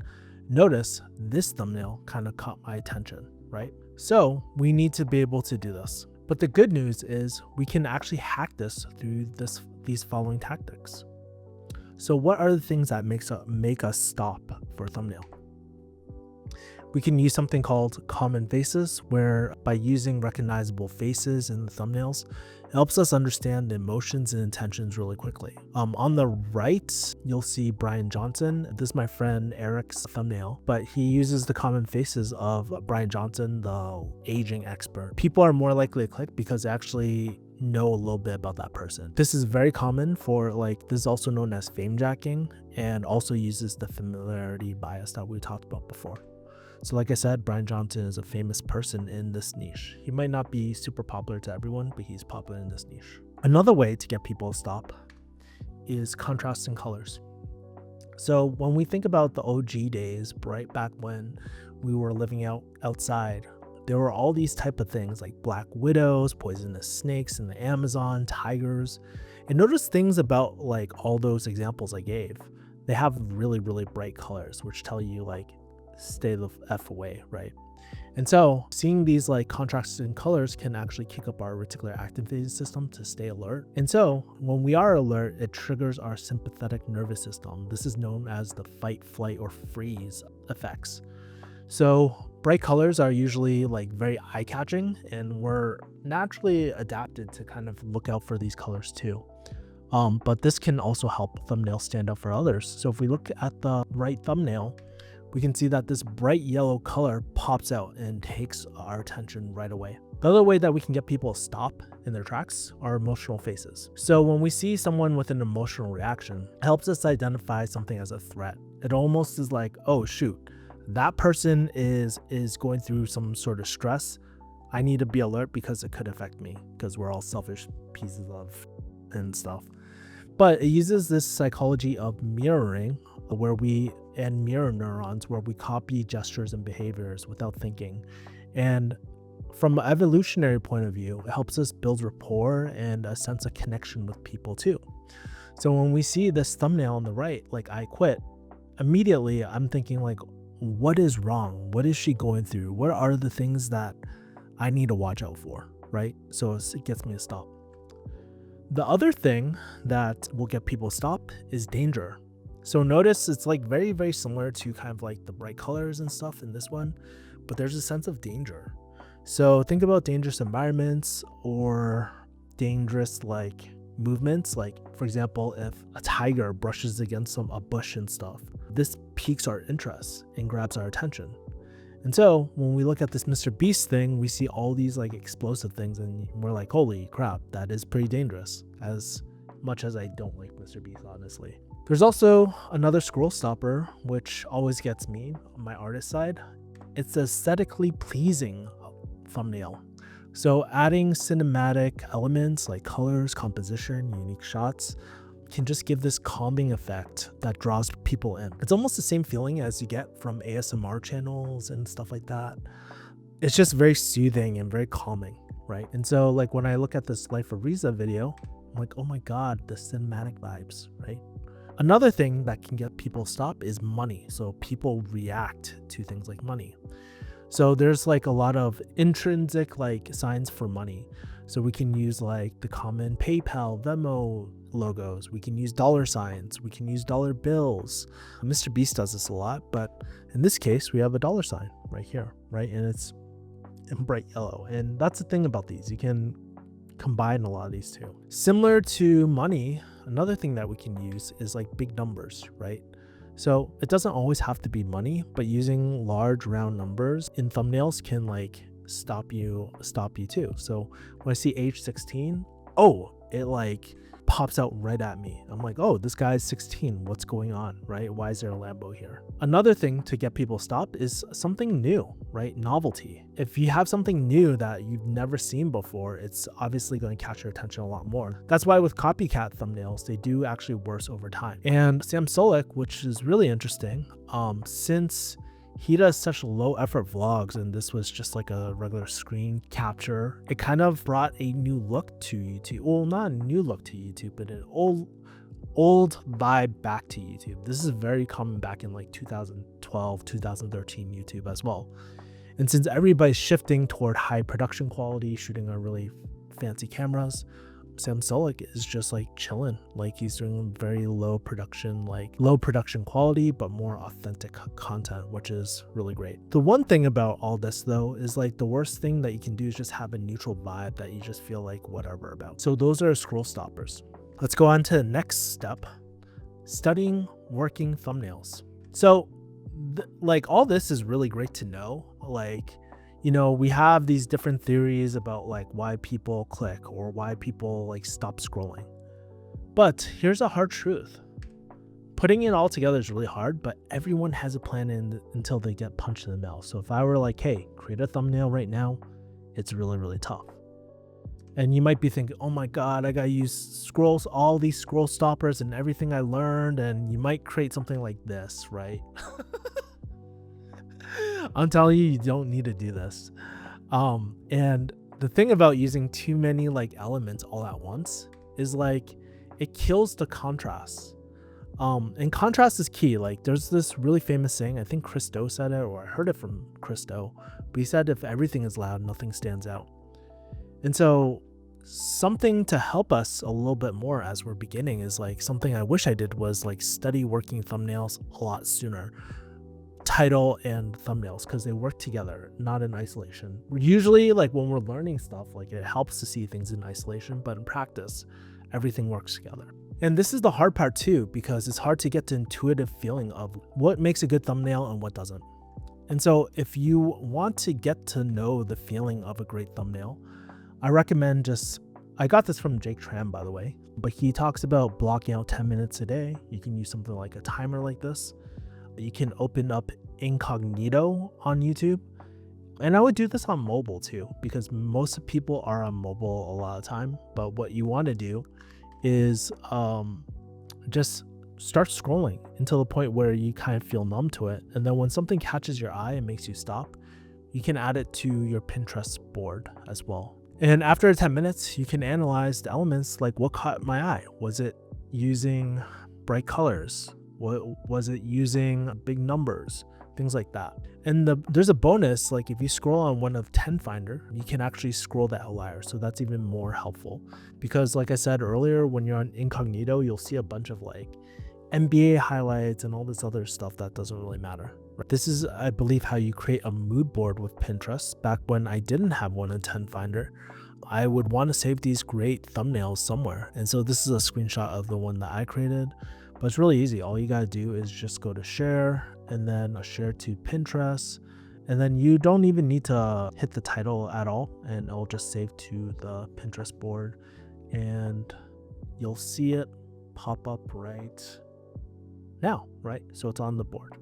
notice this thumbnail kind of caught my attention, right? So we need to be able to do this. But the good news is we can actually hack this through these following tactics. So what are the things that make us stop for a thumbnail? We can use something called common faces, where by using recognizable faces in the thumbnails, it helps us understand the emotions and intentions really quickly. On the right, you'll see Brian Johnson. This is my friend Eric's thumbnail, but he uses the common faces of Brian Johnson, the aging expert. People are more likely to click because they actually know a little bit about that person. This is very common for this is also known as fame jacking, and also uses the familiarity bias that we talked about before. So like I said, Brian Johnson is a famous person in this niche. He might not be super popular to everyone, but he's popular in this niche. Another way to get people to stop is contrasting colors. So when we think about the OG days, right back when we were living outside, there were all these type of things like black widows, poisonous snakes in the Amazon, tigers. And notice things about like all those examples I gave. They have really, really bright colors, which tell you like, stay the F away, right? And so seeing these like contrasting colors can actually kick up our reticular activating system to stay alert. And so when we are alert, it triggers our sympathetic nervous system. This is known as the fight, flight, or freeze effects. So bright colors are usually like very eye-catching, and we're naturally adapted to kind of look out for these colors too. But this can also help thumbnails stand out for others. So if we look at the right thumbnail, we can see that this bright yellow color pops out and takes our attention right away. The other way that we can get people to stop in their tracks are emotional faces. So when we see someone with an emotional reaction, it helps us identify something as a threat. It almost is like, oh shoot, that person is going through some sort of stress. I need to be alert because it could affect me, because we're all selfish pieces of and stuff. But it uses this psychology of mirroring, and mirror neurons, where we copy gestures and behaviors without thinking. And from an evolutionary point of view, it helps us build rapport and a sense of connection with people too. So when we see this thumbnail on the right, like I quit, immediately I'm thinking like, what is wrong? What is she going through? What are the things that I need to watch out for, right? So it gets me to stop. The other thing that will get people to stop is danger. So notice it's like very, very similar to kind of like the bright colors and stuff in this one, but there's a sense of danger. So think about dangerous environments or dangerous like movements. Like for example, if a tiger brushes against a bush and stuff, this piques our interest and grabs our attention. And so when we look at this Mr. Beast thing, we see all these like explosive things and we're like, holy crap, that is pretty dangerous, as much as I don't like Mr. Beast, honestly. There's also another scroll stopper, which always gets me on my artist side. It's the aesthetically pleasing thumbnail. So adding cinematic elements like colors, composition, unique shots can just give this calming effect that draws people in. It's almost the same feeling as you get from ASMR channels and stuff like that. It's just very soothing and very calming, right? And so like when I look at this Life of Riza video, I'm like, oh my God, the cinematic vibes, right? Another thing that can get people stop is money. So people react to things like money. So there's like a lot of intrinsic like signs for money. So we can use like the common PayPal, Venmo logos. We can use dollar signs. We can use dollar bills. Mr. Beast does this a lot, but in this case, we have a dollar sign right here, right? And it's in bright yellow. And that's the thing about these. You can combine a lot of these two. Similar to money, another thing that we can use is like big numbers, right? So it doesn't always have to be money, but using large round numbers in thumbnails can like stop you too. So when I see age 16, oh, it like pops out right at me. I'm like, oh, this guy's 16. What's going on, right? Why is there a Lambo here? Another thing to get people stopped is something new, right? Novelty. If you have something new that you've never seen before, it's obviously going to catch your attention a lot more. That's why with copycat thumbnails, they do actually worse over time. And Sam Solik, which is really interesting, since he does such low effort vlogs and this was just like a regular screen capture, it kind of brought a new look to YouTube. Well, not a new look to YouTube, but an old vibe back to YouTube. This is very common back in like 2012, 2013 YouTube as well. And since everybody's shifting toward high production quality, shooting on really fancy cameras, Sam Solik is just like chilling, like he's doing very low production quality, but more authentic content, which is really great. The one thing about all this though is like the worst thing that you can do is just have a neutral vibe that you just feel like whatever about. So those are scroll stoppers. Let's go on to the next step, studying working thumbnails. So like all this is really great to know. Like, you know, we have these different theories about like why people click or why people like stop scrolling. But here's a hard truth. Putting it all together is really hard, but everyone has a plan until they get punched in the mouth. So if I were like, hey, create a thumbnail right now, it's really, really tough. And you might be thinking, oh my God, I gotta use all these scroll stoppers and everything I learned, and you might create something like this, right? I'm telling you, you don't need to do this. And the thing about using too many like elements all at once is like it kills the contrast. And contrast is key. Like there's this really famous saying, I think Chris Do said it, or I heard it from Chris Do, but he said if everything is loud, nothing stands out. And so something to help us a little bit more as we're beginning is like something I wish I did was like study working thumbnails a lot sooner. Title and thumbnails, because they work together, not in isolation. Usually like when we're learning stuff, like it helps to see things in isolation, but in practice everything works together. And this is the hard part too, because it's hard to get the intuitive feeling of what makes a good thumbnail and what doesn't. And so if you want to get to know the feeling of a great thumbnail, I recommend I got this from Jake Tran, by the way, but he talks about blocking out 10 minutes a day. You can use something like a timer like this. You can open up incognito on YouTube. And I would do this on mobile too, because most people are on mobile a lot of time. But what you want to do is just start scrolling until the point where you kind of feel numb to it. And then when something catches your eye and makes you stop, you can add it to your Pinterest board as well. And after 10 minutes, you can analyze the elements like what caught my eye. Was it using bright colors? What was it using big numbers? Things like that. And there's a bonus, like if you scroll on one of 10 Finder, you can actually scroll the outlier. So that's even more helpful because like I said earlier, when you're on incognito, you'll see a bunch of like NBA highlights and all this other stuff that doesn't really matter. This is, I believe, how you create a mood board with Pinterest. Back when I didn't have one in 10 Finder, I would want to save these great thumbnails somewhere. And so this is a screenshot of the one that I created. But it's really easy. All you gotta do is just go to share and then a share to Pinterest. And then you don't even need to hit the title at all. And it'll just save to the Pinterest board. And you'll see it pop up right now, right? So it's on the board.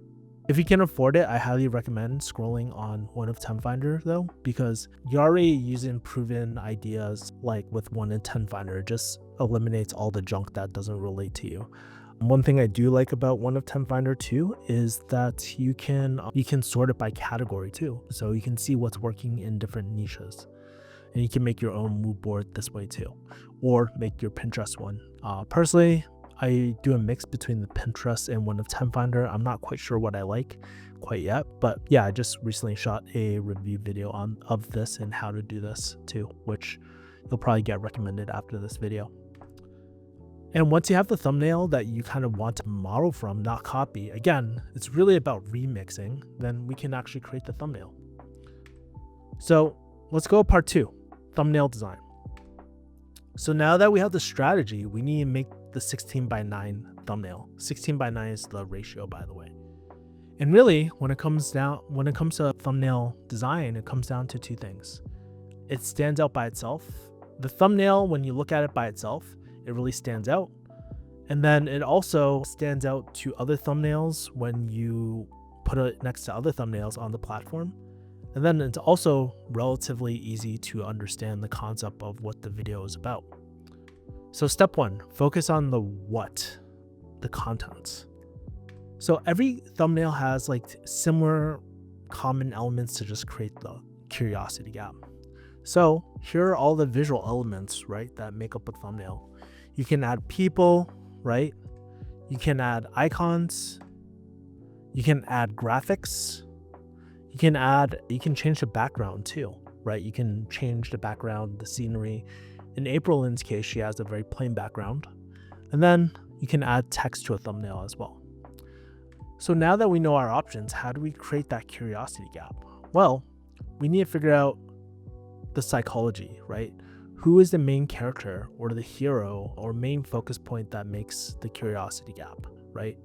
If you can afford it, I highly recommend scrolling on one of 10 Finder though, because you're already using proven ideas like with 1 in 10 Finder. It just eliminates all the junk that doesn't relate to you. One thing I do like about 1 of 10 Finder too is that you can sort it by category too. So you can see what's working in different niches. And you can make your own mood board this way too, or make your Pinterest one. Personally, I do a mix between the Pinterest and one of 10 Finder. I'm not quite sure what I like quite yet, but yeah, I just recently shot a review video of this and how to do this too, which you'll probably get recommended after this video. And once you have the thumbnail that you kind of want to model from, not copy, again, it's really about remixing, then we can actually create the thumbnail. So let's go to part 2, thumbnail design. So now that we have the strategy, we need to make the 16:9 thumbnail. 16:9 is the ratio, by the way. And really, when it comes to thumbnail design, it comes down to 2 things. It stands out by itself. The thumbnail, when you look at it by itself, it really stands out. And then it also stands out to other thumbnails when you put it next to other thumbnails on the platform. And then it's also relatively easy to understand the concept of what the video is about. So step 1, focus on the what, the contents. So every thumbnail has like similar common elements to just create the curiosity gap. So here are all the visual elements, right, that make up a thumbnail. You can add people, right? You can add icons. You can add graphics. You can change the background too, right? You can change the background, the scenery. In April Lynn's case, she has a very plain background. And then you can add text to a thumbnail as well. So now that we know our options, how do we create that curiosity gap? Well, we need to figure out the psychology, right? Who is the main character or the hero or main focus point that makes the curiosity gap, right?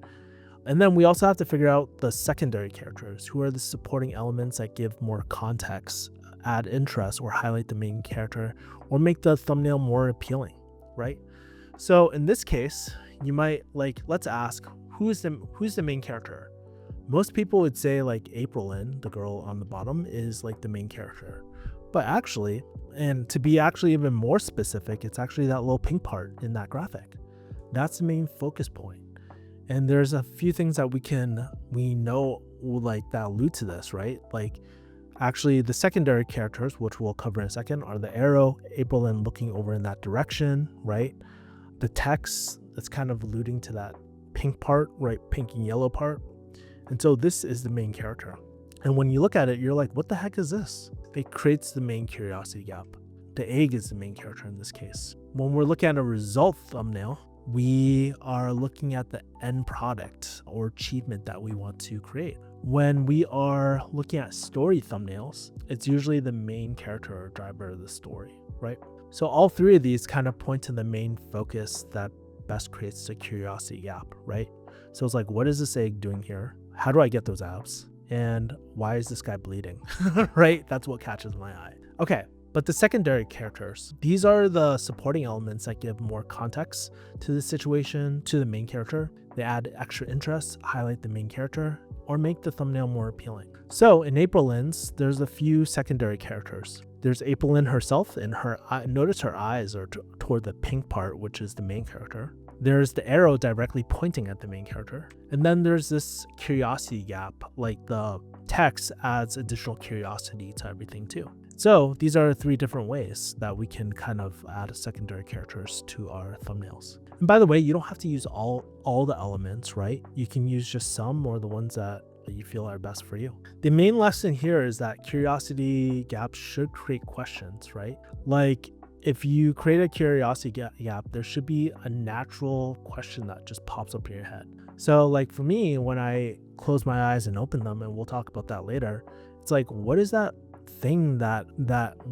And then we also have to figure out the secondary characters. Who are the supporting elements that give more context, add interest, or highlight the main character, or make the thumbnail more appealing, right? So in this case, you might let's ask, who's the main character? Most people would say like April Lynn, the girl on the bottom, is like the main character. But actually, and to be actually even more specific, it's actually that little pink part in that graphic. That's the main focus point. And there's a few things that we know like that allude to this, right? Like actually the secondary characters, which we'll cover in a second, are the arrow, April Lynn looking over in that direction, right? The text that's kind of alluding to that pink part, right? Pink and yellow part. And so this is the main character. And when you look at it, you're like, what the heck is this? It creates the main curiosity gap. The egg is the main character in this case. When we're looking at a result thumbnail, we are looking at the end product or achievement that we want to create. When we are looking at story thumbnails, it's usually the main character or driver of the story, right? So all 3 of these kind of point to the main focus that best creates the curiosity gap, right? So it's like, what is this egg doing here? How do I get those abs? And why is this guy bleeding? Right? That's what catches my eye. Okay, but the secondary characters, these are the supporting elements that give more context to the situation, to the main character. They add extra interest, highlight the main character, or make the thumbnail more appealing. So in April Lynn's, there's a few secondary characters. There's April Lynn herself, and notice her eyes are toward the pink part, which is the main character. There's the arrow directly pointing at the main character. And then there's this curiosity gap, like the text adds additional curiosity to everything too. So these are 3 different ways that we can kind of add secondary characters to our thumbnails. And by the way, you don't have to use all the elements, right? You can use just some or the ones that you feel are best for you. The main lesson here is that curiosity gaps should create questions, right? Like if you create a curiosity gap, there should be a natural question that just pops up in your head. So like for me, when I close my eyes and open them, and we'll talk about that later, it's like, what is that thing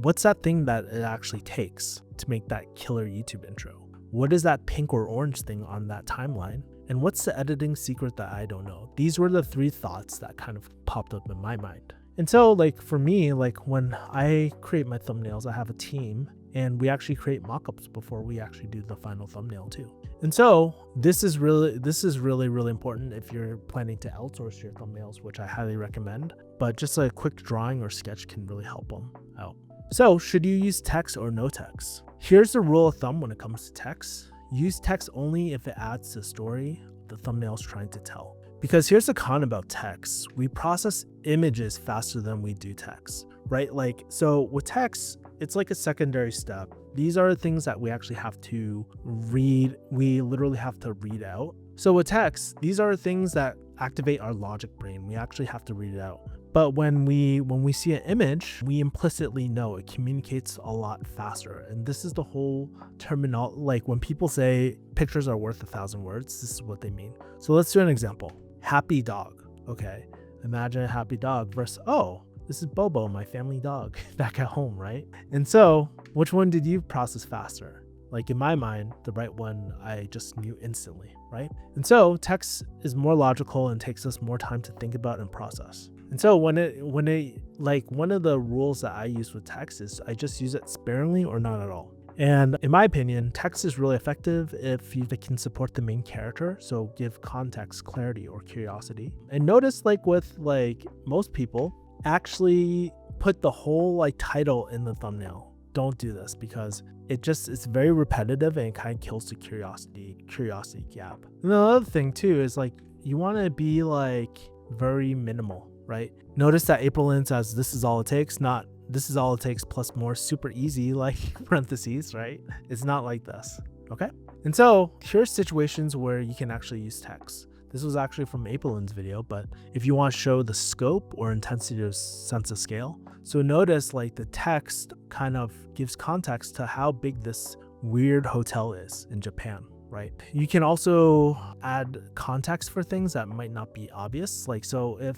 what's that thing that it actually takes to make that killer YouTube intro? What is that pink or orange thing on that timeline? And what's the editing secret that I don't know? These were the 3 thoughts that kind of popped up in my mind. And so like for me, like when I create my thumbnails, I have a team and we actually create mockups before we actually do the final thumbnail too. And so this is really, really important if you're planning to outsource your thumbnails, which I highly recommend, but just a quick drawing or sketch can really help them out. So should you use text or no text? Here's the rule of thumb when it comes to text. Use text only if it adds to the story the thumbnail's trying to tell. Because here's the con about text. We process images faster than we do text, right? Like, so with text, it's like a secondary step. These are the things that we actually have to read. We literally have to read out. So with text, these are things that activate our logic brain. We actually have to read it out. But when we see an image, we implicitly know it communicates a lot faster. And this is the whole terminology. Like when people say pictures are worth 1,000 words, this is what they mean. So let's do an example. Happy dog. Okay. Imagine a happy dog versus, oh, this is Bobo, my family dog, back at home, right? And so which one did you process faster? Like in my mind, the right one I just knew instantly, right? And so text is more logical and takes us more time to think about and process. And so when it like one of the rules that I use with text is I just use it sparingly or not at all. And in my opinion, text is really effective if you can support the main character. So give context, clarity, or curiosity. And notice like with like most people actually put the whole like title in the thumbnail. Don't do this because it's very repetitive and it kind of kills the curiosity gap. And the other thing too is like you want to be like very minimal, right? Notice that April Lynn says this is all it takes, not this is all it takes plus more, super easy, like parentheses, right? It's not like this, okay? And so here's situations where you can actually use text. This was actually from April Lynn's video, but if you want to show the scope or intensity of sense of scale, so notice like the text kind of gives context to how big this weird hotel is in Japan, right? You can also add context for things that might not be obvious. Like, so if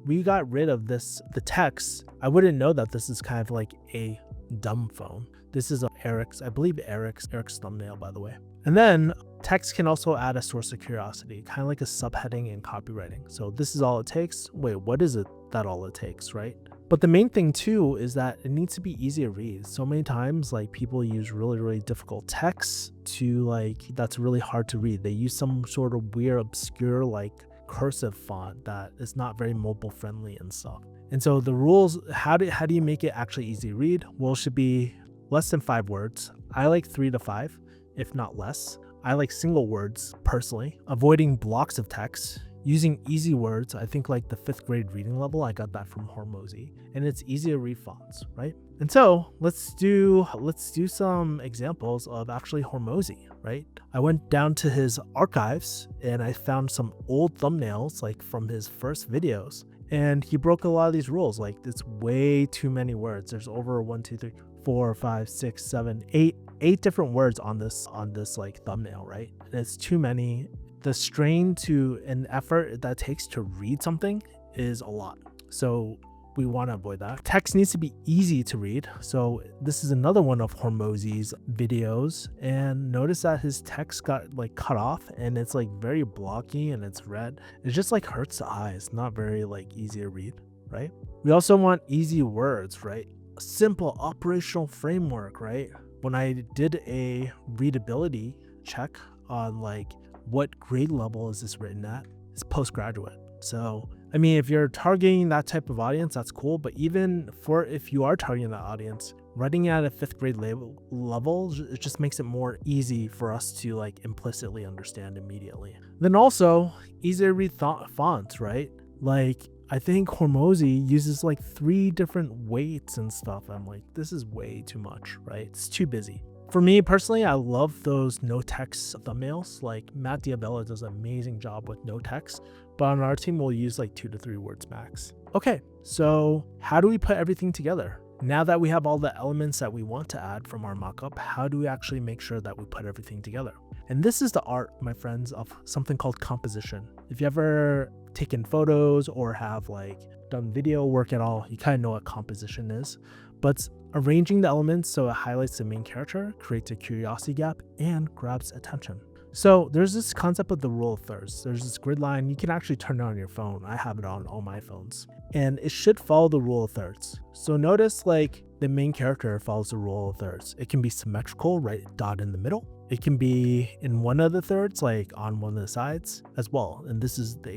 we got rid of the text, I wouldn't know that this is kind of like a dumb phone. This is Eric's thumbnail, by the way. And then text can also add a source of curiosity, kind of like a subheading in copywriting. So this is all it takes. Wait, what is it that all it takes, right? But the main thing too is that it needs to be easy to read. So many times like people use really, really difficult text to like, that's really hard to read. They use some sort of weird, obscure, like cursive font that is not very mobile friendly and stuff. And so the rules, how do you make it actually easy to read? Well, it should be less than 5 words. I like 3 to 5, if not less. I like single words personally, avoiding blocks of text, using easy words. I think like the 5th grade reading level, I got that from Hormozy, and it's easy to read fonts, right? And so let's do some examples of actually Hormozy, right? I went down to his archives and I found some old thumbnails like from his first videos, and he broke a lot of these rules. Like it's way too many words. There's over 1, 2, 3, 4, 5, 6, 7, 8 different words on this like thumbnail, right? And it's too many. The strain to an effort that takes to read something is a lot. So we want to avoid that. Text needs to be easy to read. So this is another one of Hormozy's videos. And notice that his text got like cut off and it's like very blocky and it's red. It just like hurts the eyes, not very like easy to read, right? We also want easy words, right? A simple operational framework, right? When I did a readability check on like what grade level is this written at, it's postgraduate. So I mean, if you're targeting that type of audience, that's cool. But even if you are targeting that audience, writing at a 5th grade level, it just makes it more easy for us to like implicitly understand immediately. Then also easy to read fonts, right? Like I think Hormozy uses like 3 different weights and stuff. I'm like, this is way too much, right? It's too busy. For me personally, I love those no text thumbnails. Like Matt Diabella does an amazing job with no text, but on our team, we'll use like 2 to 3 words max. Okay, so how do we put everything together? Now that we have all the elements that we want to add from our mockup, how do we actually make sure that we put everything together? And this is the art, my friends, of something called composition. If you ever taken photos or have like done video work at all, you kind of know what composition is. But arranging the elements so it highlights the main character, creates a curiosity gap, and grabs attention. So there's this concept of the rule of thirds. There's this grid line. You can actually turn it on your phone. I have it on all my phones. And it should follow the rule of thirds. So notice like the main character follows the rule of thirds. It can be symmetrical, right dot in the middle. It can be in one of the thirds, like on one of the sides as well. And this is the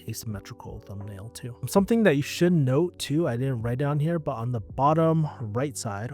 asymmetrical thumbnail too. Something that you should note too, I didn't write down here, but on the bottom right side,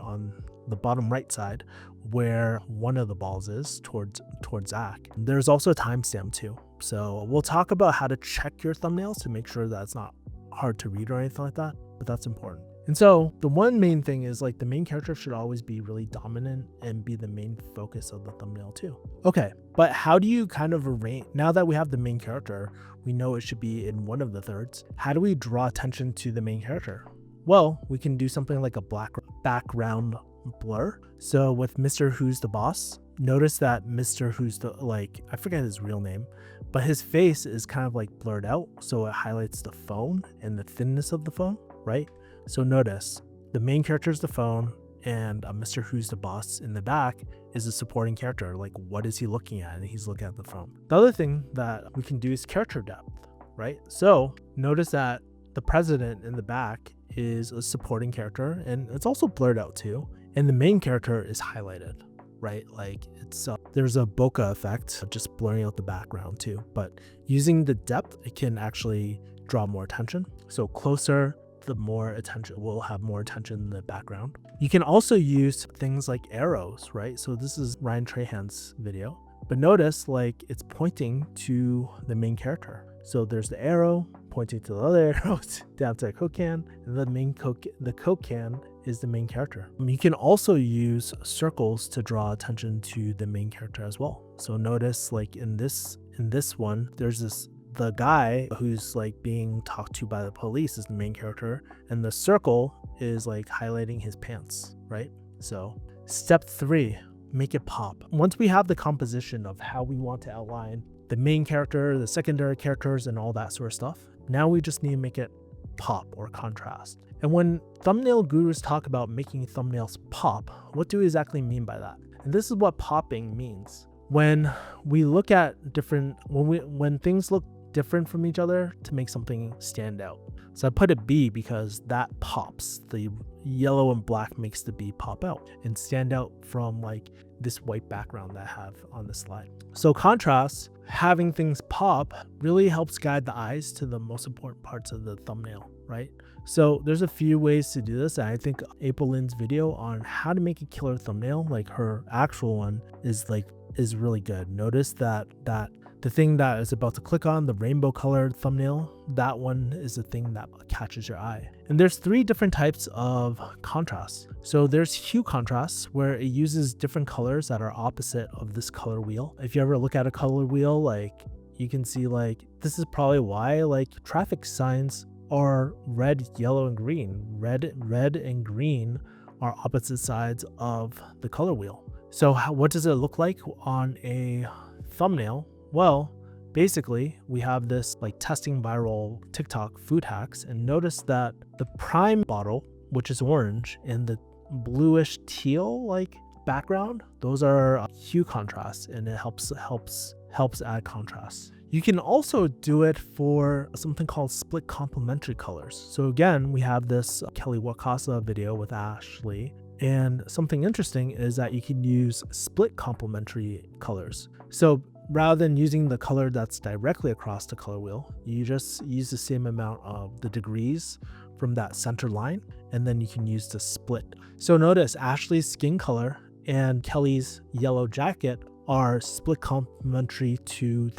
where one of the balls is towards Zach, there's also a timestamp too. So we'll talk about how to check your thumbnails to make sure that it's not hard to read or anything like that, but that's important. And so the one main thing is like the main character should always be really dominant and be the main focus of the thumbnail too. Okay, but how do you kind of arrange, now that we have the main character, we know it should be in one of the thirds, how do we draw attention to the main character? Well, we can do something like a black background blur. So with Mr. Who's the Boss, notice that Mr. Who's the, like, I forget his real name, but his face is kind of like blurred out. So it highlights the phone and the thinness of the phone, right? So notice the main character is the phone and Mr. Who's the Boss in the back is a supporting character. Like, what is he looking at? And he's looking at the phone. The other thing that we can do is character depth, right? So notice that the president in the back is a supporting character and it's also blurred out too. And the main character is highlighted, right? Like it's there's a bokeh effect, just blurring out the background too. But using the depth, it can actually draw more attention. So closer, the more attention, will have more attention in the background. You can also use things like arrows, right? So this is Ryan Trahan's video, but notice like it's pointing to the main character. So there's the arrow pointing to the other arrows down to a Coke can, and the Coke can is the main character. You can also use circles to draw attention to the main character as well. So notice like in this one, there's the guy who's like being talked to by the police is the main character, and the circle is like highlighting his pants, right? So step 3, make it pop. Once we have the composition of how we want to outline the main character, the secondary characters, and all that sort of stuff, now we just need to make it pop or contrast. And when thumbnail gurus talk about making thumbnails pop, what do we exactly mean by that? And this is what popping means. When we look at different, when things look different from each other to make something stand out. So I put a B because that pops. The yellow and black makes the B pop out and stand out from like this white background that I have on the slide. So contrast, having things pop, really helps guide the eyes to the most important parts of the thumbnail, right? So there's a few ways to do this. And I think April Lynn's video on how to make a killer thumbnail, like her actual one, is really good. Notice that the thing that is about to click on, the rainbow colored thumbnail, that one is the thing that catches your eye. And there's 3 different types of contrast. So there's hue contrast, where it uses different colors that are opposite of this color wheel. If you ever look at a color wheel, like you can see like, this is probably why like traffic signs are red, yellow, and green. Red and green are opposite sides of the color wheel. So what does it look like on a thumbnail? Well, basically we have this like testing viral TikTok food hacks, and notice that the prime bottle, which is orange, and the bluish teal like background, those are hue contrast, and it helps add contrast. You can also do it for something called split complementary colors. So again, we have this Kelly Wakasa video with Ashley, and something interesting is that you can use split complementary colors. So rather than using the color that's directly across the color wheel, you just use the same amount of the degrees from that center line, and then you can use the split. So notice Ashley's skin color and Kelly's yellow jacket are split complementary to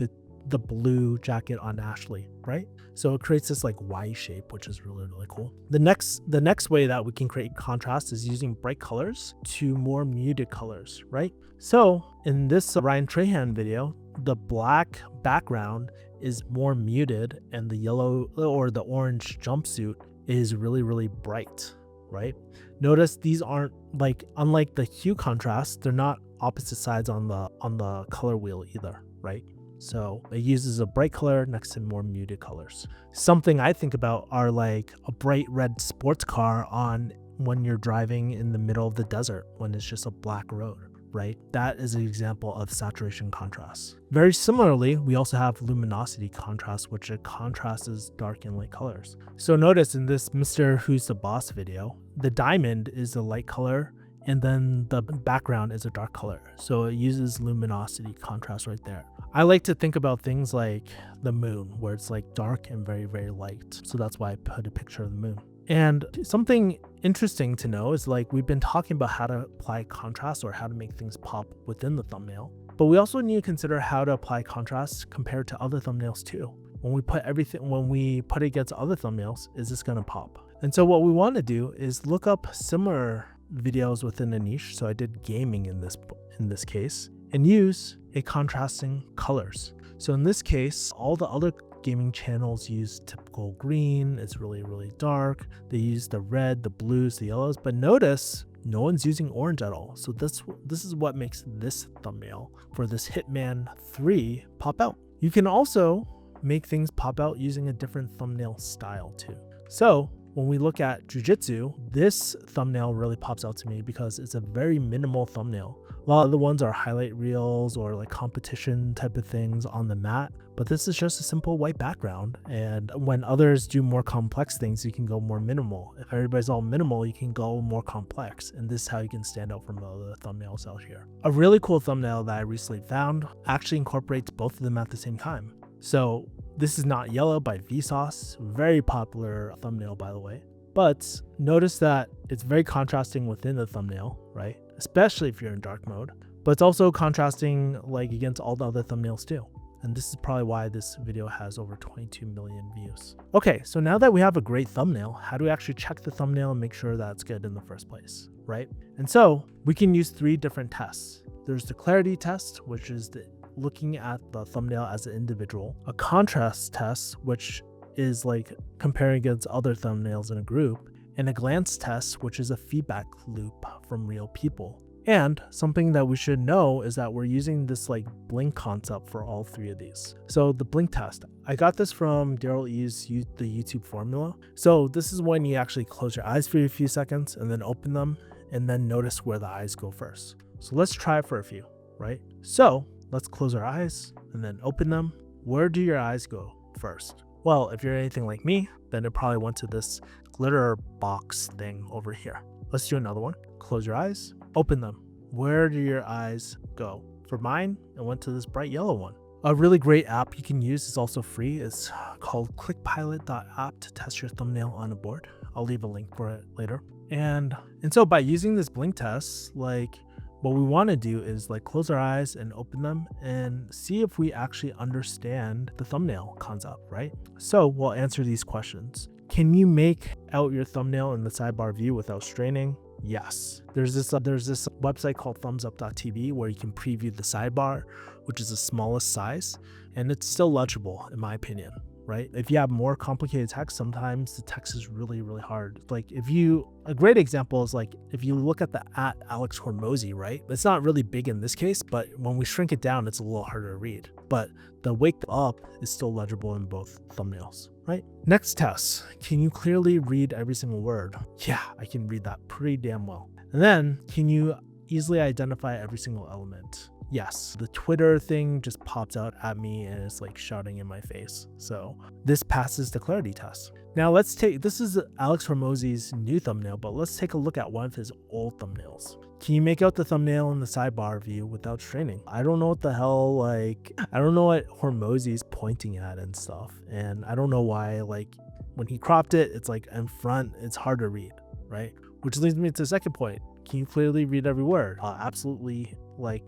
the blue jacket on Ashley, right? So it creates this like Y shape, which is really, really cool. The next way that we can create contrast is using bright colors to more muted colors, right? So in this Ryan Trahan video, the black background is more muted and the yellow or the orange jumpsuit is really, really bright, right? Notice these aren't like, unlike the hue contrast, they're not opposite sides on the color wheel either, right? So it uses a bright color next to more muted colors. Something I think about are like a bright red sports car on when you're driving in the middle of the desert when it's just a black road, right? That is an example of saturation contrast. Very similarly, we also have luminosity contrast, which contrasts dark and light colors. So notice in this Mr. Who's the Boss video, the diamond is a light color and then the background is a dark color. So it uses luminosity contrast right there. I like to think about things like the moon, where it's like dark and very, very light. So that's why I put a picture of the moon. And something interesting to know is like we've been talking about how to apply contrast or how to make things pop within the thumbnail, but we also need to consider how to apply contrast compared to other thumbnails too. When we put it against other thumbnails, is this gonna pop? And so what we want to do is look up similar videos within a niche. So I did gaming in this case, and use a contrasting colors. So in this case, all the other gaming channels use typical green. It's really, really dark. They use the red, the blues, the yellows, but notice no one's using orange at all. So this is what makes this thumbnail for this Hitman 3 pop out. You can also make things pop out using a different thumbnail style too. So when we look at Jiu-Jitsu, this thumbnail really pops out to me because it's a very minimal thumbnail. A lot of the ones are highlight reels or like competition type of things on the mat, but this is just a simple white background. And when others do more complex things, you can go more minimal. If everybody's all minimal, you can go more complex. And this is how you can stand out from other thumbnails out here. A really cool thumbnail that I recently found actually incorporates both of them at the same time. So this is Not Yellow by Vsauce, very popular thumbnail by the way. But notice that it's very contrasting within the thumbnail, right? Especially if you're in dark mode, but it's also contrasting like against all the other thumbnails too. And this is probably why this video has over 22 million views. Okay, so now that we have a great thumbnail, how do we actually check the thumbnail and make sure that it's good in the first place, right? And so we can use 3 different tests. There's the clarity test, which is looking at the thumbnail as an individual, a contrast test, which is like comparing against other thumbnails in a group, and a glance test, which is a feedback loop from real people. And something that we should know is that we're using this like blink concept for all 3 of these. So the blink test, I got this from Daryl E's the YouTube formula. So this is when you actually close your eyes for a few seconds and then open them and then notice where the eyes go first. So let's try it for a few, right? So let's close our eyes and then open them. Where do your eyes go first? Well, if you're anything like me, then it probably went to this glitter box thing over here. Let's do another one. Close your eyes, open them. Where do your eyes go? For mine, it went to this bright yellow one. A really great app you can use is also free. It's called clickpilot.app to test your thumbnail on a board. I'll leave a link for it later. And so by using this blink test, like what we want to do is like close our eyes and open them and see if we actually understand the thumbnail concept, right? So we'll answer these questions. Can you make out your thumbnail in the sidebar view without straining? Yes. There's this website called thumbsup.tv where you can preview the sidebar, which is the smallest size, and it's still legible in my opinion, right? If you have more complicated text, sometimes the text is really, really hard. Like a great example is like, if you look at the @Alex Hormozy, right? It's not really big in this case, but when we shrink it down, it's a little harder to read. But the wake up is still legible in both thumbnails, right? Next test, can you clearly read every single word? Yeah, I can read that pretty damn well. And then, can you easily identify every single element? Yes, the Twitter thing just pops out at me and it's like shouting in my face. So this passes the clarity test. Now this is Alex Hormozy's new thumbnail, but let's take a look at one of his old thumbnails. Can you make out the thumbnail in the sidebar view without straining? I don't know what the hell, I don't know what Hormozy's pointing at and stuff. And I don't know why, like when he cropped it, it's like in front, it's hard to read, right? Which leads me to the second point. Can you clearly read every word? Absolutely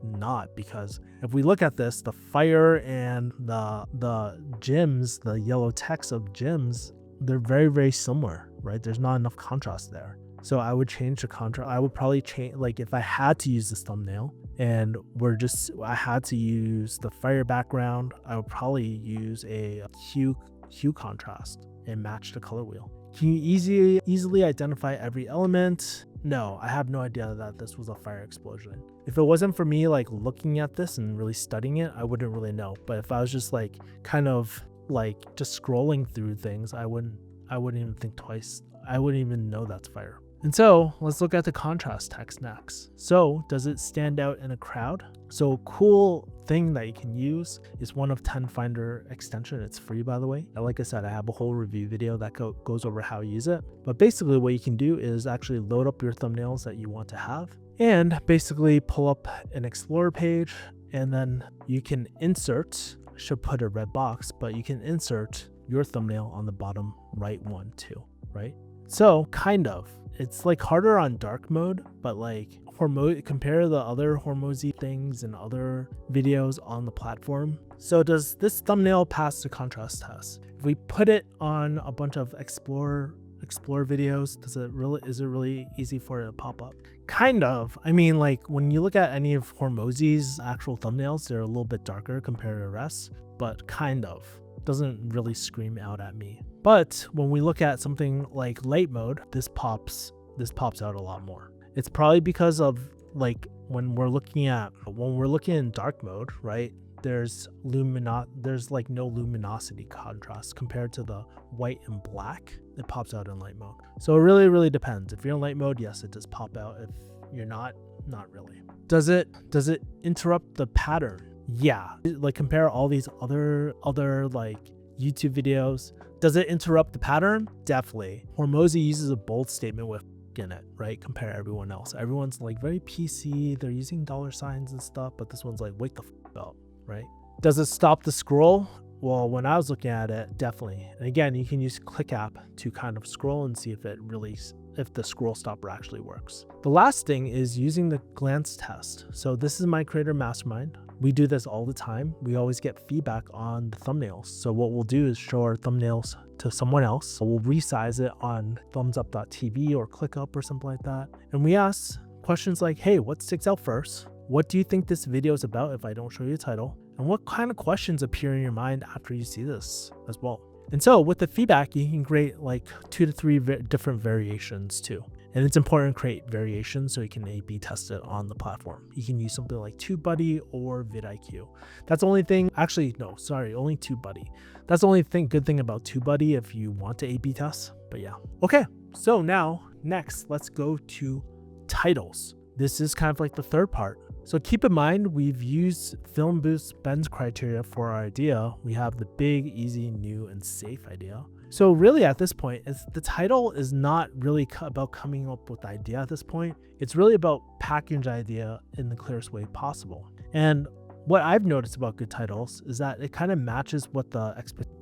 not, because if we look at this, the fire and the gyms, the yellow text of gyms, they're very, very similar, right? There's not enough contrast there. So I would change the contrast. I would probably change, like if I had to use this thumbnail and I had to use the fire background, I would probably use a hue contrast and match the color wheel. Can you easily identify every element? No, I have no idea that this was a fire explosion. If it wasn't for me like looking at this and really studying it, I wouldn't really know. But if I was just like kind of like just scrolling through things, I wouldn't even think twice. I wouldn't even know that's fire. And so let's look at the contrast text next. So does it stand out in a crowd? So a cool thing that you can use is one of 10 Finder extension. It's free, by the way. Like I said, I have a whole review video that goes over how to use it. But basically what you can do is actually load up your thumbnails that you want to have and basically pull up an Explorer page, and then you can insert, should put a red box, but you can insert your thumbnail on the bottom right one too, right? So kind of, it's like harder on dark mode, but like compare the other Hormozy things and other videos on the platform. So does this thumbnail pass the contrast test? If we put it on a bunch of Explorer explore videos, is it really easy for it to pop up? Kind of. I mean, like when you look at any of Hormozy's actual thumbnails, they're a little bit darker compared to the rest, but kind of. Doesn't really scream out at me. But when we look at something like light mode, this pops out a lot more. It's probably because of like when we're looking in dark mode, right? There's like no luminosity contrast compared to the white and black. It pops out in light mode. So it really depends. If you're in light mode, yes, it does pop out. If you're not really. Does it interrupt the pattern? Yeah. Like compare all these other like YouTube videos. Does it interrupt the pattern? Definitely. Hormozy uses a bold statement with in it, right? Compare everyone else. Everyone's like very PC. They're using dollar signs and stuff, but this one's like, wake the f up, right? Does it stop the scroll? Well, when I was looking at it, definitely. And again, you can use Click App to kind of scroll and see if the scroll stopper actually works. The last thing is using the glance test. So this is my creator mastermind. We do this all the time. We always get feedback on the thumbnails. So what we'll do is show our thumbnails to someone else. So we'll resize it on thumbsup.tv or ClickUp or something like that. And we ask questions like, hey, what sticks out first? What do you think this video is about if I don't show you a title? And what kind of questions appear in your mind after you see this as well? And so with the feedback, you can create like 2 to 3 different variations too. And it's important to create variations so you can A/B test it on the platform. You can use something like TubeBuddy or vidIQ. That's the only thing, actually, no, sorry, only TubeBuddy. That's the only good thing about TubeBuddy if you want to A/B test, but yeah. Okay, so now, next, let's go to titles. This is kind of like the third part. So keep in mind, we've used Film Boost Ben's criteria for our idea. We have the big, easy, new, and safe idea. So really at this point, the title is not really about coming up with the idea at this point. It's really about packaging the idea in the clearest way possible. And what I've noticed about good titles is that it kind of matches what the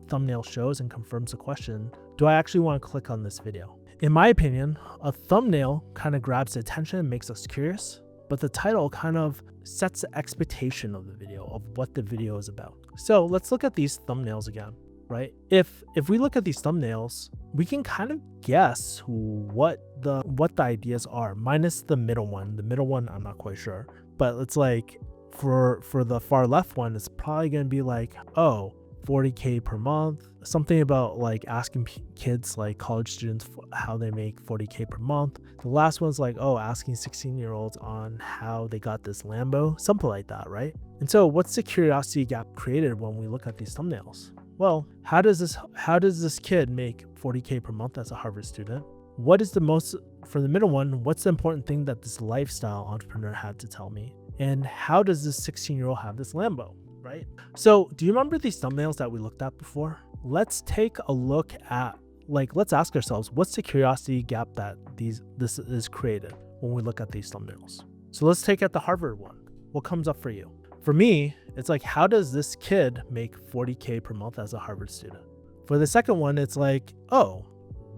thumbnail shows and confirms the question, do I actually want to click on this video? In my opinion, a thumbnail kind of grabs the attention and makes us curious, but the title kind of sets the expectation of the video, of what the video is about. So let's look at these thumbnails again. Right? If we look at these thumbnails, we can kind of guess what the ideas are, minus the middle one. The middle one, I'm not quite sure, but it's like for the far left one, it's probably going to be like, oh, 40K per month, something about like asking kids, like college students, how they make 40K per month. The last one's like, oh, asking 16-year-olds on how they got this Lambo, something like that, right? And so what's the curiosity gap created when we look at these thumbnails? Well, how does this kid make 40K per month as a Harvard student? What is for the middle one, what's the important thing that this lifestyle entrepreneur had to tell me? And how does this 16-year-old have this Lambo, right? So do you remember these thumbnails that we looked at before? Let's take a look at, let's ask ourselves, what's the curiosity gap that this is created when we look at these thumbnails? So let's take at the Harvard one. What comes up for you? For me, it's like, how does this kid make 40K per month as a Harvard student? For the second one, it's like, oh,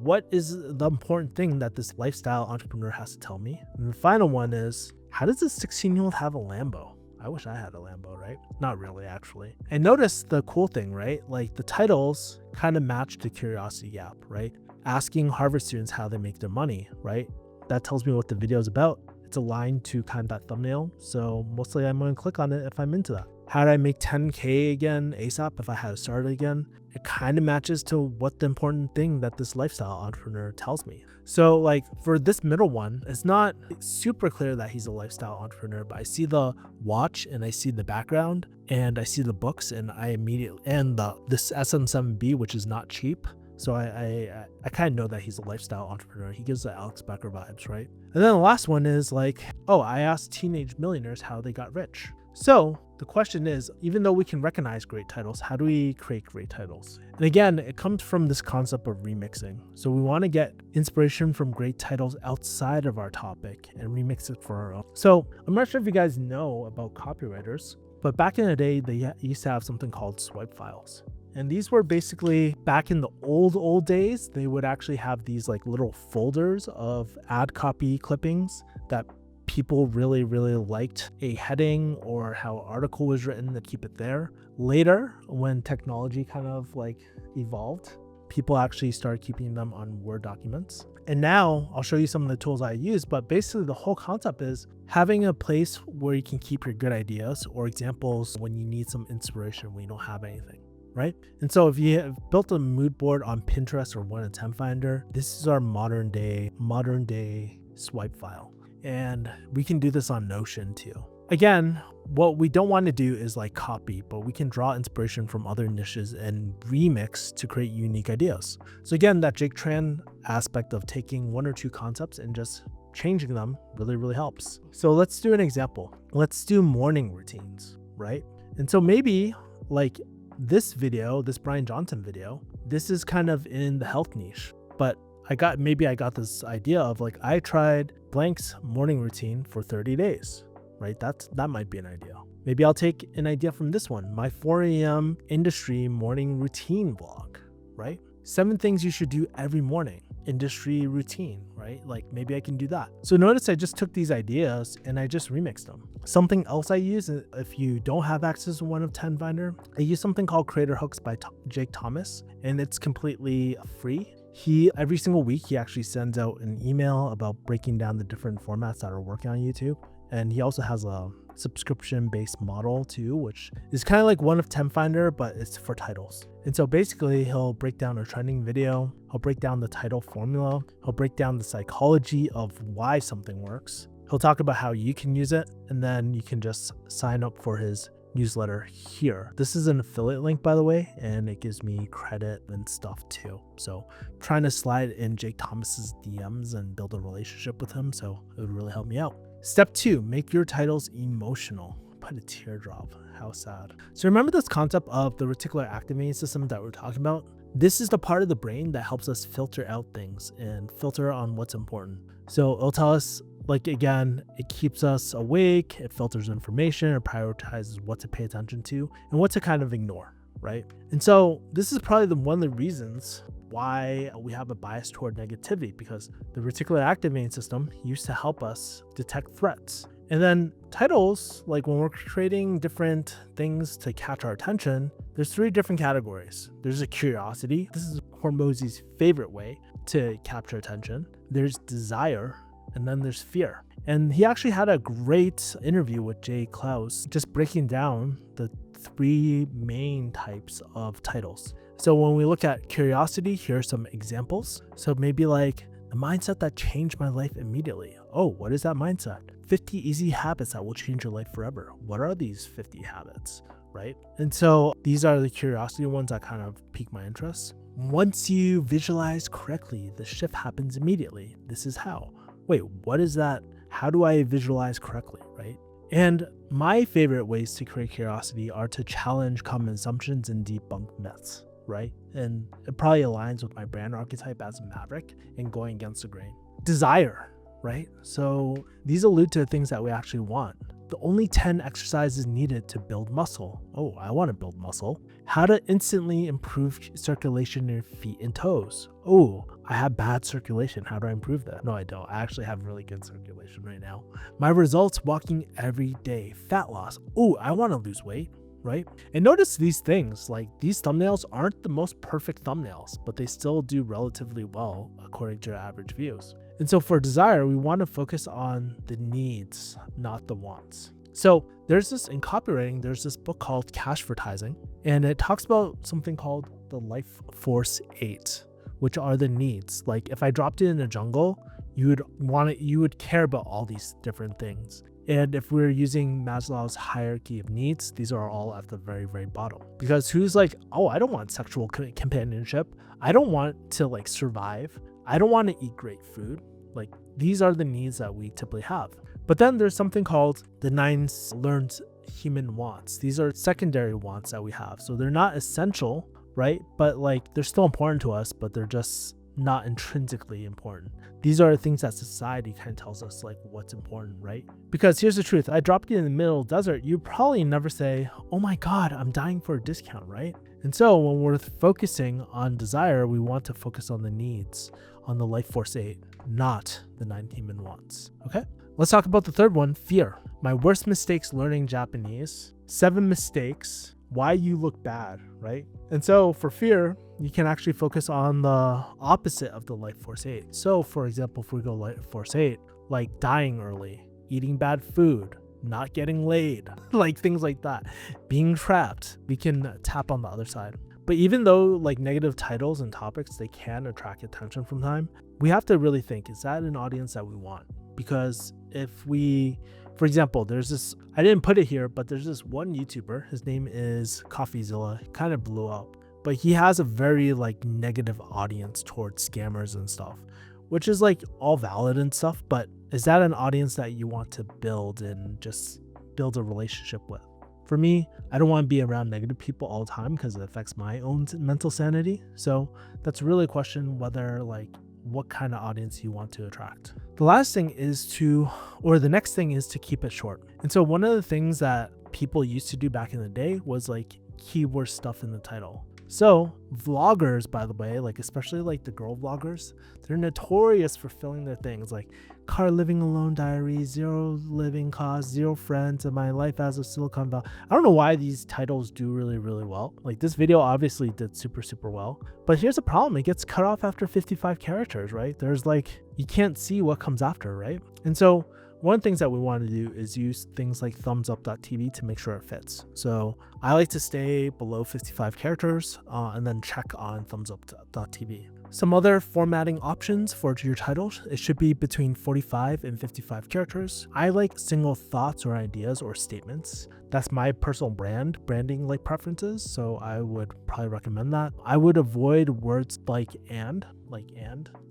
what is the important thing that this lifestyle entrepreneur has to tell me? And the final one is, how does this 16-year-old have a Lambo? I wish I had a Lambo, right? Not really, actually. And notice the cool thing, right? Like the titles kind of match the curiosity gap, right? Asking Harvard students how they make their money, right? That tells me what the video is about. It's aligned to kind of that thumbnail. So mostly I'm going to click on it if I'm into that. How did I make 10K again ASAP if I had to start it again? It kind of matches to what the important thing that this lifestyle entrepreneur tells me. So like for this middle one, it's not super clear that he's a lifestyle entrepreneur, but I see the watch and I see the background and I see the books and I immediately, and this SM7B, which is not cheap. So I kind of know that he's a lifestyle entrepreneur. He gives the Alex Becker vibes, right? And then the last one is like, oh, I asked teenage millionaires how they got rich. So the question is, even though we can recognize great titles, how do we create great titles? And again, it comes from this concept of remixing. So we want to get inspiration from great titles outside of our topic and remix it for our own. So I'm not sure if you guys know about copywriters, but back in the day, they used to have something called swipe files. And these were basically, back in the old days, they would actually have these like little folders of ad copy clippings that people really liked a heading or how an article was written to keep it there. Later, when technology kind of like evolved, people actually started keeping them on Word documents. And now I'll show you some of the tools I use, but basically the whole concept is having a place where you can keep your good ideas or examples when you need some inspiration when you don't have anything, right? And so if you have built a mood board on Pinterest or 1 in 10 Finder, this is our modern day swipe file. And we can do this on Notion too. Again, what we don't want to do is like copy, but we can draw inspiration from other niches and remix to create unique ideas. So again, that Jake Tran aspect of taking 1 or 2 concepts and just changing them really helps. So let's do an example. Let's do morning routines, right? And so maybe like this video, this Brian Johnson video, this is kind of in the health niche, but I got this idea of like, I tried blank's morning routine for 30 days. Right? That might be an idea. Maybe I'll take an idea from this one, my 4 a.m. industry morning routine vlog, right? 7 things you should do every morning, industry routine, right? Like maybe I can do that. So notice I just took these ideas and I just remixed them. Something else I use, if you don't have access to 1 of 10 Finder, I use something called Creator Hooks by Jake Thomas, and it's completely free. Every single week, he actually sends out an email about breaking down the different formats that are working on YouTube. And he also has a subscription-based model too, which is kind of like 1 of 10 Finder, but it's for titles. And so basically he'll break down a trending video, he'll break down the title formula, he'll break down the psychology of why something works. He'll talk about how you can use it, and then you can just sign up for his newsletter here. This is an affiliate link, by the way, and it gives me credit and stuff too. So I'm trying to slide in Jake Thomas's DMs and build a relationship with him, so it would really help me out. Step 2, make your titles emotional. Put a teardrop. How sad. So remember this concept of the reticular activating system that we're talking about? This is the part of the brain that helps us filter out things and filter on what's important. So it'll tell us, like, again, it keeps us awake, it filters information, it prioritizes what to pay attention to and what to kind of ignore, right? And so this is probably one of the reasons why we have a bias toward negativity, because the reticular activating system used to help us detect threats. And then titles, like when we're creating different things to catch our attention, there's 3 different categories. There's a curiosity. This is Hormozy's favorite way to capture attention. There's desire, and then there's fear. And he actually had a great interview with Jay Klaus, just breaking down the 3 main types of titles. So when we look at curiosity, here are some examples. So maybe like the mindset that changed my life immediately. Oh, what is that mindset? 50 easy habits that will change your life forever. What are these 50 habits, right? And so these are the curiosity ones that kind of pique my interest. Once you visualize correctly, the shift happens immediately. This is how. Wait, what is that? How do I visualize correctly, right? And my favorite ways to create curiosity are to challenge common assumptions and debunk myths, right? And it probably aligns with my brand archetype as a maverick and going against the grain. Desire, right? So these allude to things that we actually want. The only 10 exercises needed to build muscle. Oh, I want to build muscle. How to instantly improve circulation in your feet and toes. Oh, I have bad circulation. How do I improve that? No, I don't. I actually have really good circulation right now. My results walking every day. Fat loss. Oh, I want to lose weight, right? And notice these things, like these thumbnails aren't the most perfect thumbnails, but they still do relatively well according to average views. And so for desire, we want to focus on the needs, not the wants. So there's this in copywriting, there's this book called Cashvertising, and it talks about something called the Life Force 8, which are the needs. Like if I dropped it in the jungle, you would care about all these different things. And if we're using Maslow's hierarchy of needs, these are all at the very, very bottom. Because who's like, oh, I don't want sexual companionship. I don't want to like survive. I don't want to eat great food. Like these are the needs that we typically have. But then there's something called the 9 learned human wants. These are secondary wants that we have. So they're not essential, right? But like they're still important to us, but they're just not intrinsically important. These are the things that society kind of tells us like what's important, right? Because here's the truth. I dropped you in the middle of the desert. You probably never say, oh my God, I'm dying for a discount, right? And so when we're focusing on desire, we want to focus on the needs, on the Life Force 8, not the 9 human wants, okay? Let's talk about the third one, fear. My worst mistakes learning Japanese, 7 mistakes why you look bad, right? And so for fear, you can actually focus on the opposite of the life force 8. So for example, if we go life force 8, like dying early, eating bad food, not getting laid, like things like that, being trapped, we can tap on the other side. But even though like negative titles and topics, they can attract attention from time, we have to really think, is that an audience that we want? Because if we, for example, there's this, I didn't put it here, but there's this one YouTuber, his name is CoffeeZilla, he kind of blew up, but he has a very like negative audience towards scammers and stuff, which is like all valid and stuff, but is that an audience that you want to build and just build a relationship with? For me, I don't want to be around negative people all the time because it affects my own mental sanity. So that's really a question whether like what kind of audience you want to attract. The last thing is the next thing is to keep it short. And so one of the things that people used to do back in the day was like keyword stuff in the title. So vloggers, by the way, like especially like the girl vloggers, they're notorious for filling their things like car living alone diary, 0 living costs, 0 friends, and my life as a Silicon Valley. I don't know why these titles do really, really well. Like this video obviously did super, super well, but here's the problem. It gets cut off after 55 characters, right? There's like, you can't see what comes after, right? And so one of the things that we want to do is use things like thumbsup.tv to make sure it fits. So I like to stay below 55 characters and then check on thumbsup.tv. Some other formatting options for your titles, it should be between 45 and 55 characters. I like single thoughts or ideas or statements. That's my personal branding like preferences, so I would probably recommend that. I would avoid words like and.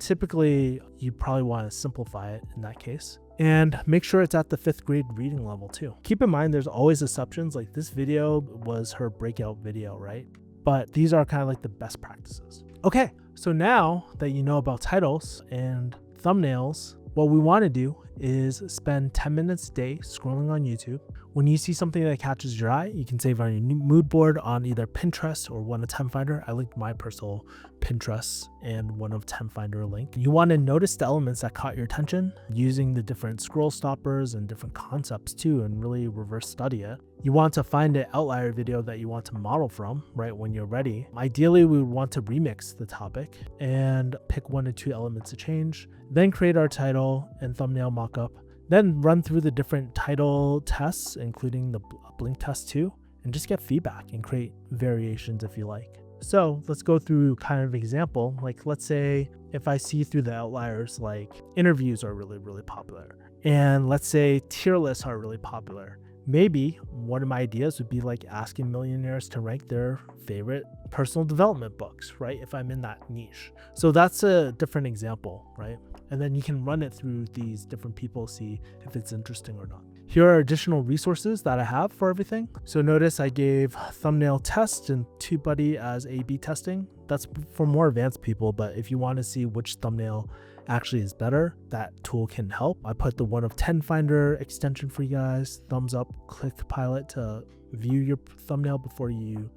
Typically, you probably want to simplify it in that case. And make sure it's at the 5th grade reading level too. Keep in mind there's always exceptions, like this video was her breakout video, right? But these are kind of like the best practices. Okay, so now that you know about titles and thumbnails, what we want to do is spend 10 minutes a day scrolling on YouTube. When you see something that catches your eye, you can save on your mood board on either Pinterest or One of 10 Finder. I linked my personal Pinterest and One of 10 Finder link. You want to notice the elements that caught your attention using the different scroll stoppers and different concepts too, and really reverse study it. You want to find an outlier video that you want to model from, right, when you're ready. Ideally, we would want to remix the topic and pick 1 or 2 elements to change, then create our title and thumbnail mockup, then run through the different title tests, including the blink test too, and just get feedback and create variations if you like. So let's go through kind of example. Like let's say if I see through the outliers, like interviews are really, really popular. And let's say tier lists are really popular. Maybe one of my ideas would be like asking millionaires to rank their favorite personal development books, right? If I'm in that niche. So that's a different example, right? And then you can run it through these different people, see if it's interesting or not. Here are additional resources that I have for everything. So notice I gave thumbnail test and TubeBuddy as A/B testing. That's for more advanced people, but if you want to see which thumbnail actually is better, that tool can help. I put the One of 10 Finder extension for you guys. Thumbs up, click Pilot to view your thumbnail before you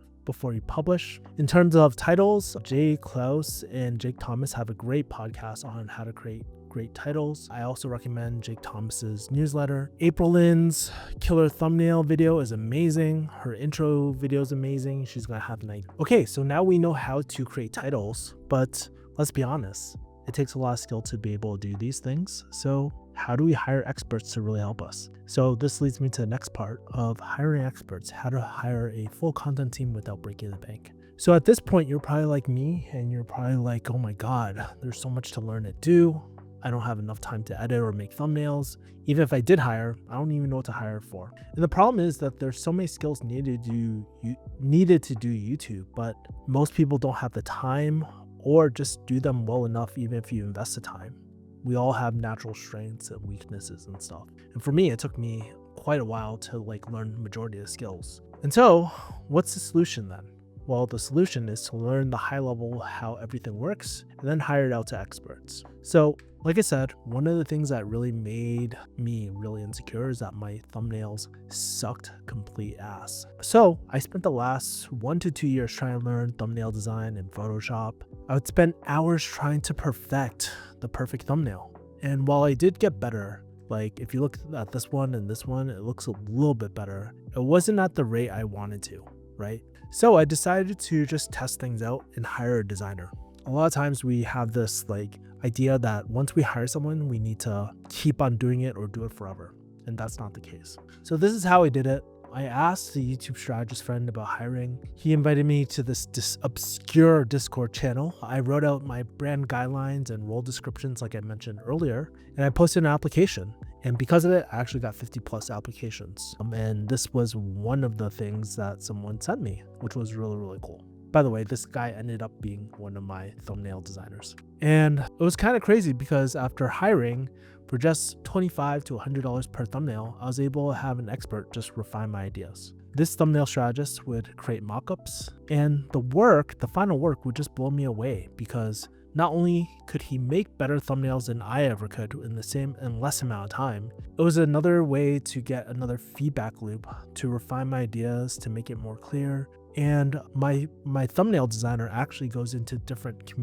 publish. In terms of titles, Jay Klaus and Jake Thomas have a great podcast on how to create great titles. I also recommend Jake Thomas's newsletter. April Lynn's killer thumbnail video is amazing. Her intro video is amazing. She's gonna have an idea. Okay, so now we know how to create titles, but let's be honest, it takes a lot of skill to be able to do these things. So how do we hire experts to really help us? So this leads me to the next part of hiring experts, how to hire a full content team without breaking the bank. So at this point, you're probably like me and you're probably like, oh my God, there's so much to learn and do. I don't have enough time to edit or make thumbnails. Even if I did hire, I don't even know what to hire for. And the problem is that there's so many skills needed to do YouTube, but most people don't have the time or just do them well enough even if you invest the time. We all have natural strengths and weaknesses and stuff. And for me, it took me quite a while to like learn the majority of the skills. And so what's the solution then? Well, the solution is to learn the high level how everything works and then hire it out to experts. So like I said, one of the things that really made me really insecure is that my thumbnails sucked complete ass. So I spent the last 1 to 2 years trying to learn thumbnail design in Photoshop. I would spend hours trying to perfect the perfect thumbnail. And while I did get better, like if you look at this one and this one, it looks a little bit better. It wasn't at the rate I wanted to. right? So I decided to just test things out and hire a designer. A lot of times we have this like idea that once we hire someone, we need to keep on doing it or do it forever. And that's not the case. So this is how I did it. I asked the YouTube strategist friend about hiring. He invited me to this obscure Discord channel. I wrote out my brand guidelines and role descriptions like I mentioned earlier, and I posted an application. And because of it, I actually got 50 plus applications. And this was one of the things that someone sent me, which was really, really cool. By the way, this guy ended up being one of my thumbnail designers. And it was kind of crazy because after hiring, for just $25 to $100 per thumbnail, I was able to have an expert just refine my ideas. This thumbnail strategist would create mockups, and the final work would just blow me away because not only could he make better thumbnails than I ever could in less amount of time, it was another way to get another feedback loop to refine my ideas, to make it more clear. And my thumbnail designer actually goes into different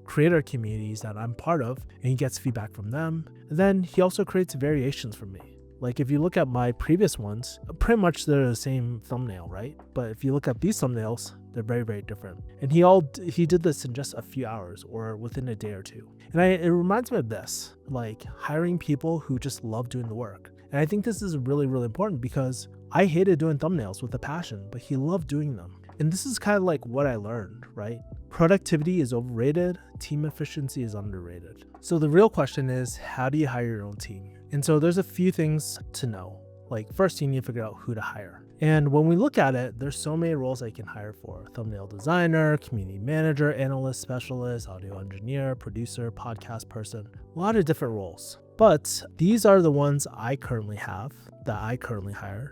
creator communities that I'm part of, and he gets feedback from them. And then he also creates variations for me. Like if you look at my previous ones, pretty much they're the same thumbnail, right? But if you look at these thumbnails, they're very, very different. And he did this in just a few hours or within a day or two. And it reminds me of this, like hiring people who just love doing the work. And I think this is really, really important because I hated doing thumbnails with a passion, but he loved doing them. And this is kind of like what I learned, right? Productivity is overrated, team efficiency is underrated. So the real question is, how do you hire your own team? And so there's a few things to know. Like first, you need to figure out who to hire. And when we look at it, there's so many roles I can hire for: thumbnail designer, community manager, analyst, specialist, audio engineer, producer, podcast person, a lot of different roles. But these are the ones I currently hire.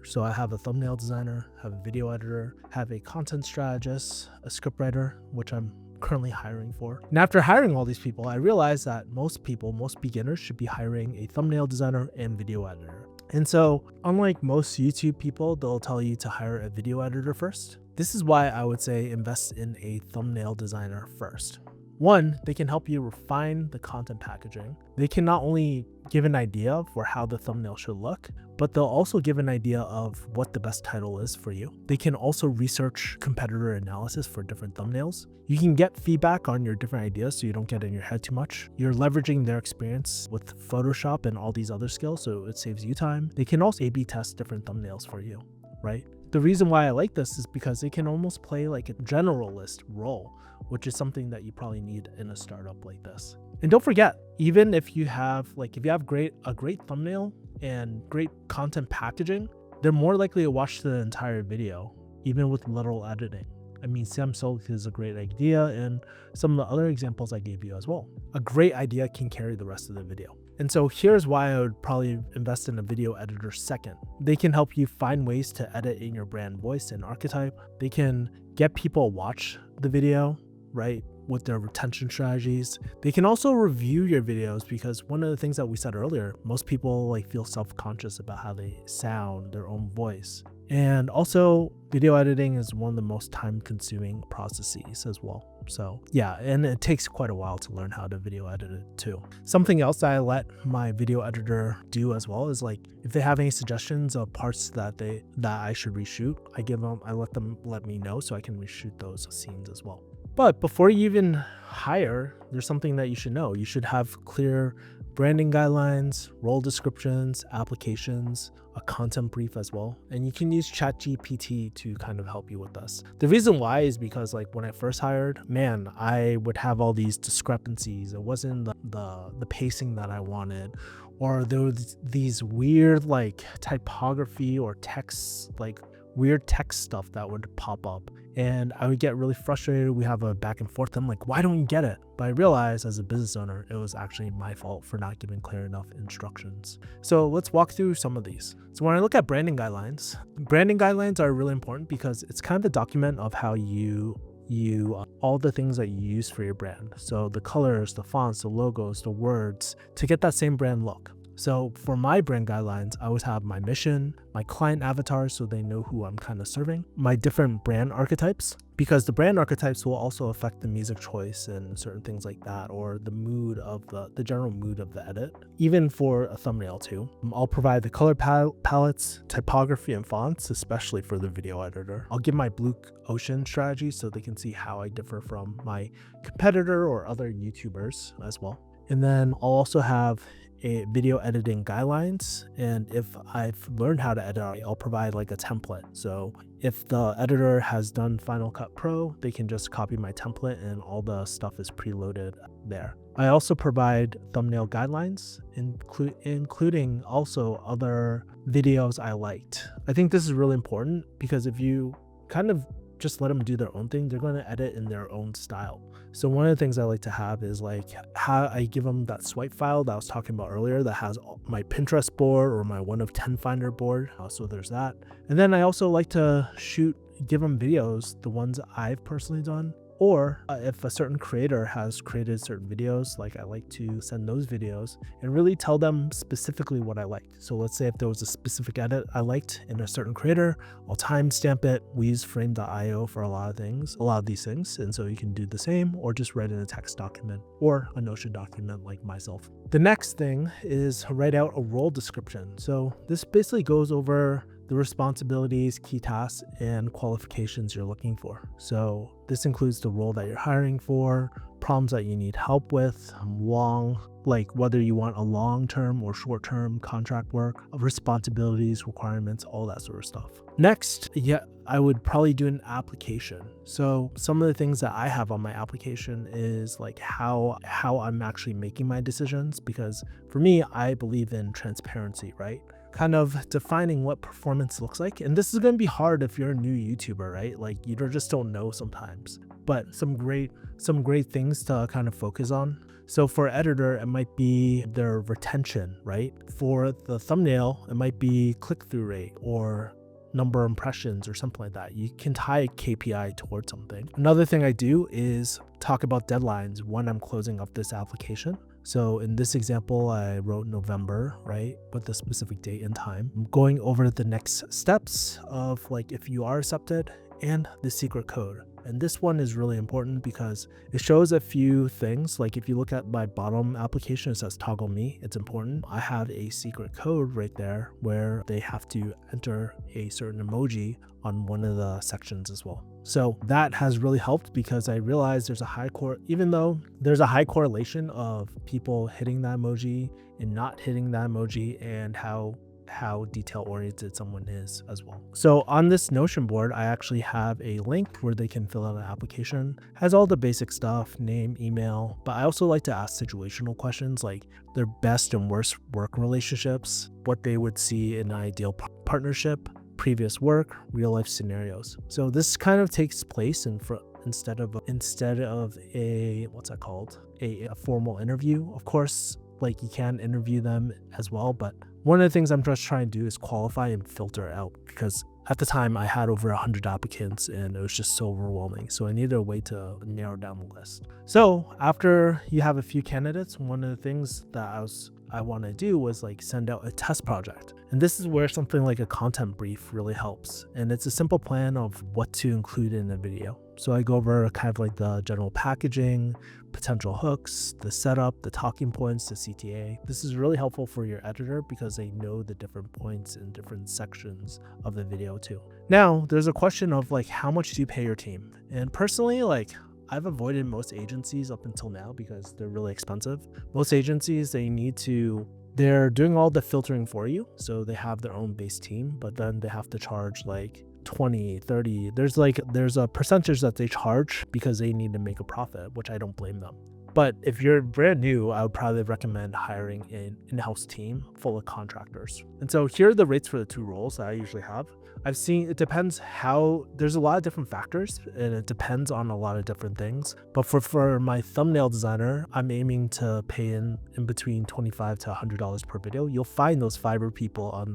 So I have a thumbnail designer, have a video editor, have a content strategist, a scriptwriter, which I'm currently hiring for. And after hiring all these people, I realized that most beginners should be hiring a thumbnail designer and video editor. And so unlike most YouTube people, they'll tell you to hire a video editor first. This is why I would say invest in a thumbnail designer first. One, they can help you refine the content packaging. They can not only give an idea for how the thumbnail should look, but they'll also give an idea of what the best title is for you. They can also research competitor analysis for different thumbnails. You can get feedback on your different ideas so you don't get in your head too much. You're leveraging their experience with Photoshop and all these other skills, so it saves you time. They can also A/B test different thumbnails for you, right? The reason why I like this is because they can almost play like a generalist role, which is something that you probably need in a startup like this. And don't forget, even if you have a great thumbnail and great content packaging, they're more likely to watch the entire video, even with little editing. I mean, Samsung is a great idea, and some of the other examples I gave you as well. A great idea can carry the rest of the video. And so here's why I would probably invest in a video editor second. They can help you find ways to edit in your brand voice and archetype. They can get people to watch the video, right, with their retention strategies. They can also review your videos, because one of the things that we said earlier, most people feel self-conscious about how they sound, their own voice. And also video editing is one of the most time-consuming processes as well. So yeah, and it takes quite a while to learn how to video edit it too. Something else that I let my video editor do as well is if they have any suggestions of parts that I should reshoot, I let them let me know so I can reshoot those scenes as well. But before you even hire, there's something that you should know. You should have clear branding guidelines, role descriptions, applications, a content brief as well. And you can use ChatGPT to kind of help you with this. The reason why is because when I first hired, I would have all these discrepancies. It wasn't the pacing that I wanted, or there was these weird typography or text, weird text stuff that would pop up, and I would get really frustrated. We have a back and forth. I'm like, why don't you get it? But I realized as a business owner, it was actually my fault for not giving clear enough instructions. So let's walk through some of these. So when I look at branding guidelines are really important because it's kind of a document of how you all the things that you use for your brand. So the colors, the fonts, the logos, the words, to get that same brand look. So for my brand guidelines, I always have my mission, my client avatars so they know who I'm kind of serving, my different brand archetypes, because the brand archetypes will also affect the music choice and certain things like that, or the mood of the general mood of the edit, even for a thumbnail too. I'll provide the color palettes, typography, and fonts, especially for the video editor. I'll give my blue ocean strategy so they can see how I differ from my competitor or other YouTubers as well. And then I'll also have a video editing guidelines, and if I've learned how to edit, I'll provide like a template. So if the editor has done Final Cut Pro, they can just copy my template and all the stuff is preloaded there. I also provide thumbnail guidelines, including also other videos I liked. I think this is really important because if you kind of just let them do their own thing, they're going to edit in their own style. So one of the things I like to have is like how I give them that swipe file that I was talking about earlier that has my Pinterest board or my 1 of 10 finder board. So there's that. And then I also like to give them videos, the ones I've personally done. Or if a certain creator has created certain videos, like I like to send those videos and really tell them specifically what I liked. So let's say if there was a specific edit I liked in a certain creator, I'll timestamp it. We use frame.io for a lot of these things. And so you can do the same or just write in a text document or a Notion document like myself. The next thing is write out a role description. So this basically goes over the responsibilities, key tasks, and qualifications you're looking for. So this includes the role that you're hiring for, problems that you need help with, like whether you want a long-term or short-term contract work, responsibilities, requirements, all that sort of stuff. Next, I would probably do an application. So some of the things that I have on my application is like how I'm actually making my decisions, because for me, I believe in transparency, right? Kind of defining what performance looks like. And this is going to be hard if you're a new YouTuber, right? Like you just don't know sometimes, but some great things to kind of focus on. So for editor, it might be their retention, right? For the thumbnail, it might be click-through rate or number of impressions or something like that. You can tie a KPI towards something. Another thing I do is talk about deadlines when I'm closing up this application. So in this example, I wrote November, right, with a specific date and time. I'm going over the next steps of like if you are accepted and the secret code. And this one is really important because it shows a few things. Like if you look at my bottom application, it says toggle me. It's important. I have a secret code right there where they have to enter a certain emoji on one of the sections as well. So that has really helped because I realized even though there's a high correlation of people hitting that emoji and not hitting that emoji and how detail oriented someone is as well. So on this Notion board, I actually have a link where they can fill out an application. It has all the basic stuff, name, email, but I also like to ask situational questions like their best and worst work relationships, what they would see in an ideal partnership, previous work, real life scenarios. So this kind of takes place instead of a formal interview. Of course, like you can interview them as well, but one of the things I'm just trying to do is qualify and filter out, because at the time I had over 100 applicants and it was just so overwhelming. So I needed a way to narrow down the list. So after you have a few candidates, one of the things that I want to do was like send out a test project. And this is where something like a content brief really helps. And it's a simple plan of what to include in a video. So I go over kind of like the general packaging, potential hooks, the setup, the talking points, the CTA. This is really helpful for your editor because they know the different points in different sections of the video too. Now, there's a question of like, how much do you pay your team? And personally, like I've avoided most agencies up until now because they're really expensive. Most agencies, they're doing all the filtering for you. So they have their own base team, but then they have to charge like 20, 30. There's a percentage that they charge because they need to make a profit, which I don't blame them. But if you're brand new, I would probably recommend hiring an in-house team full of contractors. And so here are the rates for the two roles that I usually have. I've seen it depends there's a lot of different factors and it depends on a lot of different things. But for my thumbnail designer, I'm aiming to pay in between $25 to $100 per video. You'll find those Fiverr people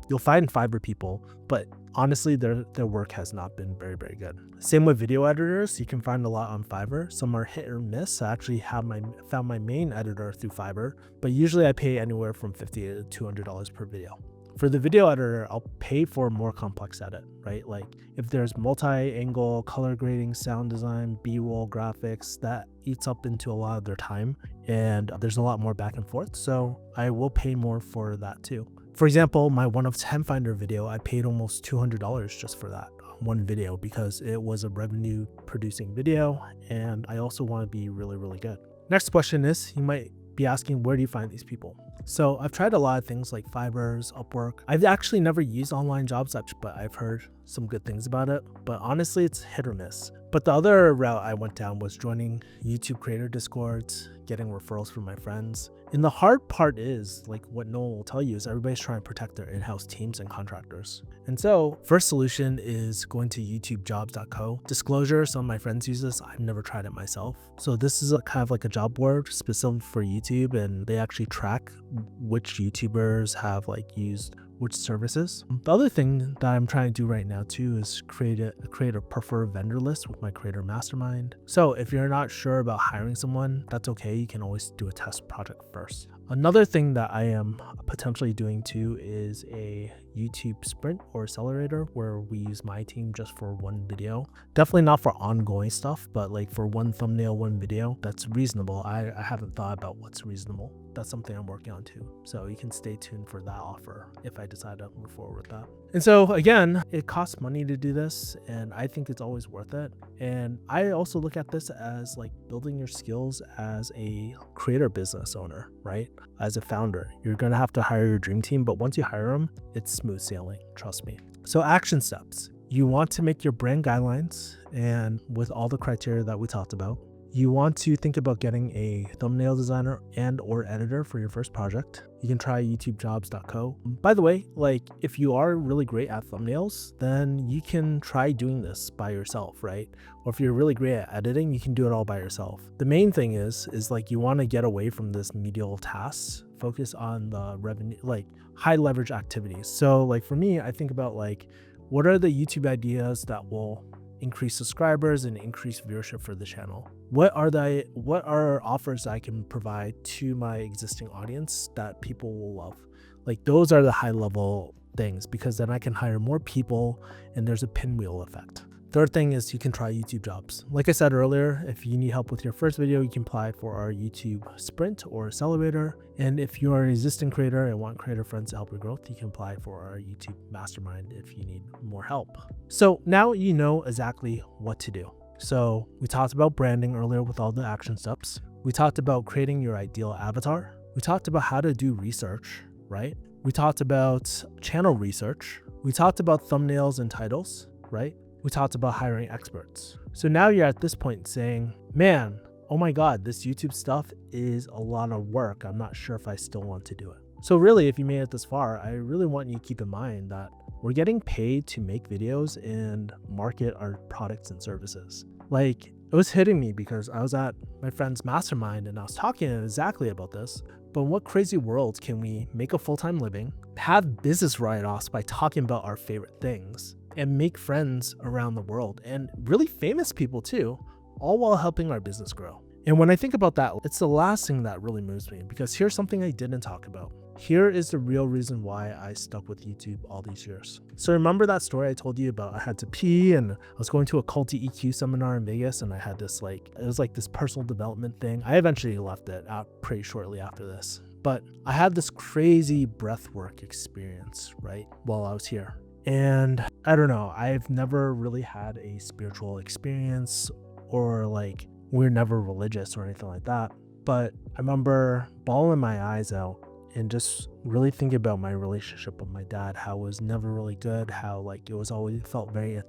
you'll find Fiverr people, but honestly, their work has not been very, very good. Same with video editors. You can find a lot on Fiverr. Some are hit or miss. I actually found my main editor through Fiverr, but usually I pay anywhere from $50 to $200 per video. For the video editor, I'll pay for a more complex edit, right? Like if there's multi-angle, color grading, sound design, B-roll graphics, that eats up into a lot of their time, and there's a lot more back and forth. So I will pay more for that too. For example, my 1 of 10 Finder video, I paid almost $200 just for that one video because it was a revenue producing video, and I also want to be really, really good. Next question is, you might be asking, where do you find these people? So I've tried a lot of things like Fiverr, Upwork. I've actually never used online jobs, but I've heard some good things about it. But honestly, it's hit or miss. But the other route I went down was joining YouTube creator discords, getting referrals from my friends. And the hard part is, like what no one will tell you, is everybody's trying to protect their in-house teams and contractors. And so first solution is going to youtubejobs.co. Disclosure, some of my friends use this. I've never tried it myself. So this is kind of like a job board specific for YouTube, and they actually track which YouTubers have like used which services. The other thing that I'm trying to do right now too is create a preferred vendor list with my creator mastermind. So if you're not sure about hiring someone, that's okay. You can always do a test project first. Another thing that I am potentially doing too is a YouTube sprint or accelerator where we use my team just for one video. Definitely not for ongoing stuff, but like for one thumbnail, one video, that's reasonable. I haven't thought about what's reasonable. That's something I'm working on too. So you can stay tuned for that offer if I decide to move forward with that. And so again, it costs money to do this, and I think it's always worth it. And I also look at this as like building your skills as a creator business owner, right? As a founder, you're going to have to hire your dream team, but once you hire them, it's smooth sailing, trust me. So action steps. You want to make your brand guidelines, and with all the criteria that we talked about. You want to think about getting a thumbnail designer and or editor for your first project. You can try youtubejobs.co. By the way, like if you are really great at thumbnails, then you can try doing this by yourself, right? Or if you're really great at editing, you can do it all by yourself. The main thing is like you want to get away from this medial tasks, focus on the revenue, like high leverage activities. So like for me, I think about like, what are the YouTube ideas that will increase subscribers and increase viewership for the channel? What are offers I can provide to my existing audience that people will love? Like those are the high level things, because then I can hire more people and there's a pinwheel effect. Third thing is you can try YouTube jobs. Like I said earlier, if you need help with your first video, you can apply for our YouTube sprint or accelerator. And if you are an existing creator and want creator friends to help your growth, you can apply for our YouTube mastermind if you need more help. So now you know exactly what to do. So we talked about branding earlier with all the action steps. We talked about creating your ideal avatar. We talked about how to do research, right? We talked about channel research. We talked about thumbnails and titles, right? We talked about hiring experts. So now you're at this point saying, man, oh my God, this YouTube stuff is a lot of work. I'm not sure if I still want to do it. So really, if you made it this far, I really want you to keep in mind that we're getting paid to make videos and market our products and services. Like it was hitting me because I was at my friend's mastermind and I was talking exactly about this. But in what crazy world can we make a full-time living, have business write-offs by talking about our favorite things, and make friends around the world, and really famous people too, all while helping our business grow? And when I think about that, it's the last thing that really moves me, because here's something I didn't talk about. Here is the real reason why I stuck with YouTube all these years. So remember that story I told you about? I had to pee and I was going to a culty EQ seminar in Vegas, and I had this it was like this personal development thing. I eventually left it out pretty shortly after this, but I had this crazy breathwork experience, right, while I was here. And I don't know, I've never really had a spiritual experience, or like we're never religious or anything like that. But I remember bawling my eyes out and just really thinking about my relationship with my dad, how it was never really good, how like it was always felt very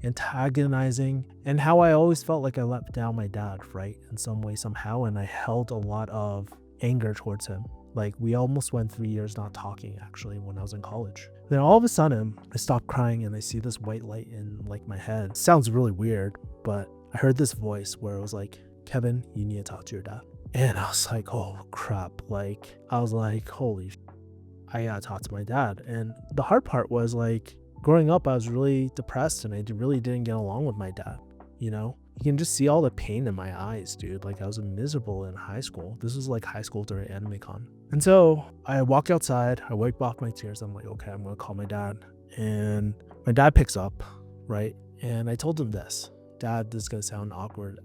antagonizing, and how I always felt like I let down my dad, right, in some way, somehow. And I held a lot of anger towards him. Like we almost went 3 years not talking actually when I was in college. Then all of a sudden I stopped crying and I see this white light in like my head. It sounds really weird, but I heard this voice where it was like, Kevin, you need to talk to your dad. And I was like, oh crap. Like I was like, holy I gotta talk to my dad. And the hard part was like growing up, I was really depressed and I really didn't get along with my dad, you know? You can just see all the pain in my eyes, dude. Like I was miserable in high school. This was like high school during AnimeCon. And so I walk outside, I wipe off my tears. I'm like, okay, I'm gonna call my dad. And my dad picks up, right? And I told him this, Dad, this is gonna sound awkward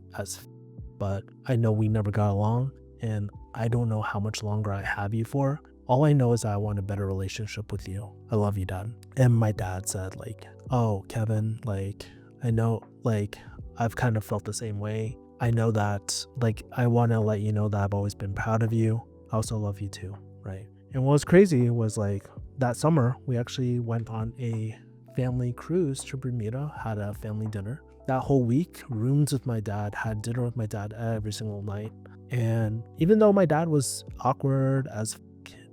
but I know we never got along and I don't know how much longer I have you for. All I know is that I want a better relationship with you. I love you, Dad. And my dad said like, oh, Kevin, like, I know, like, I've kind of felt the same way. I know that, like, I want to let you know that I've always been proud of you. I also love you too, right? And what was crazy was like that summer, we actually went on a family cruise to Bermuda, had a family dinner. That whole week, rooms with my dad, had dinner with my dad every single night. And even though my dad was awkward as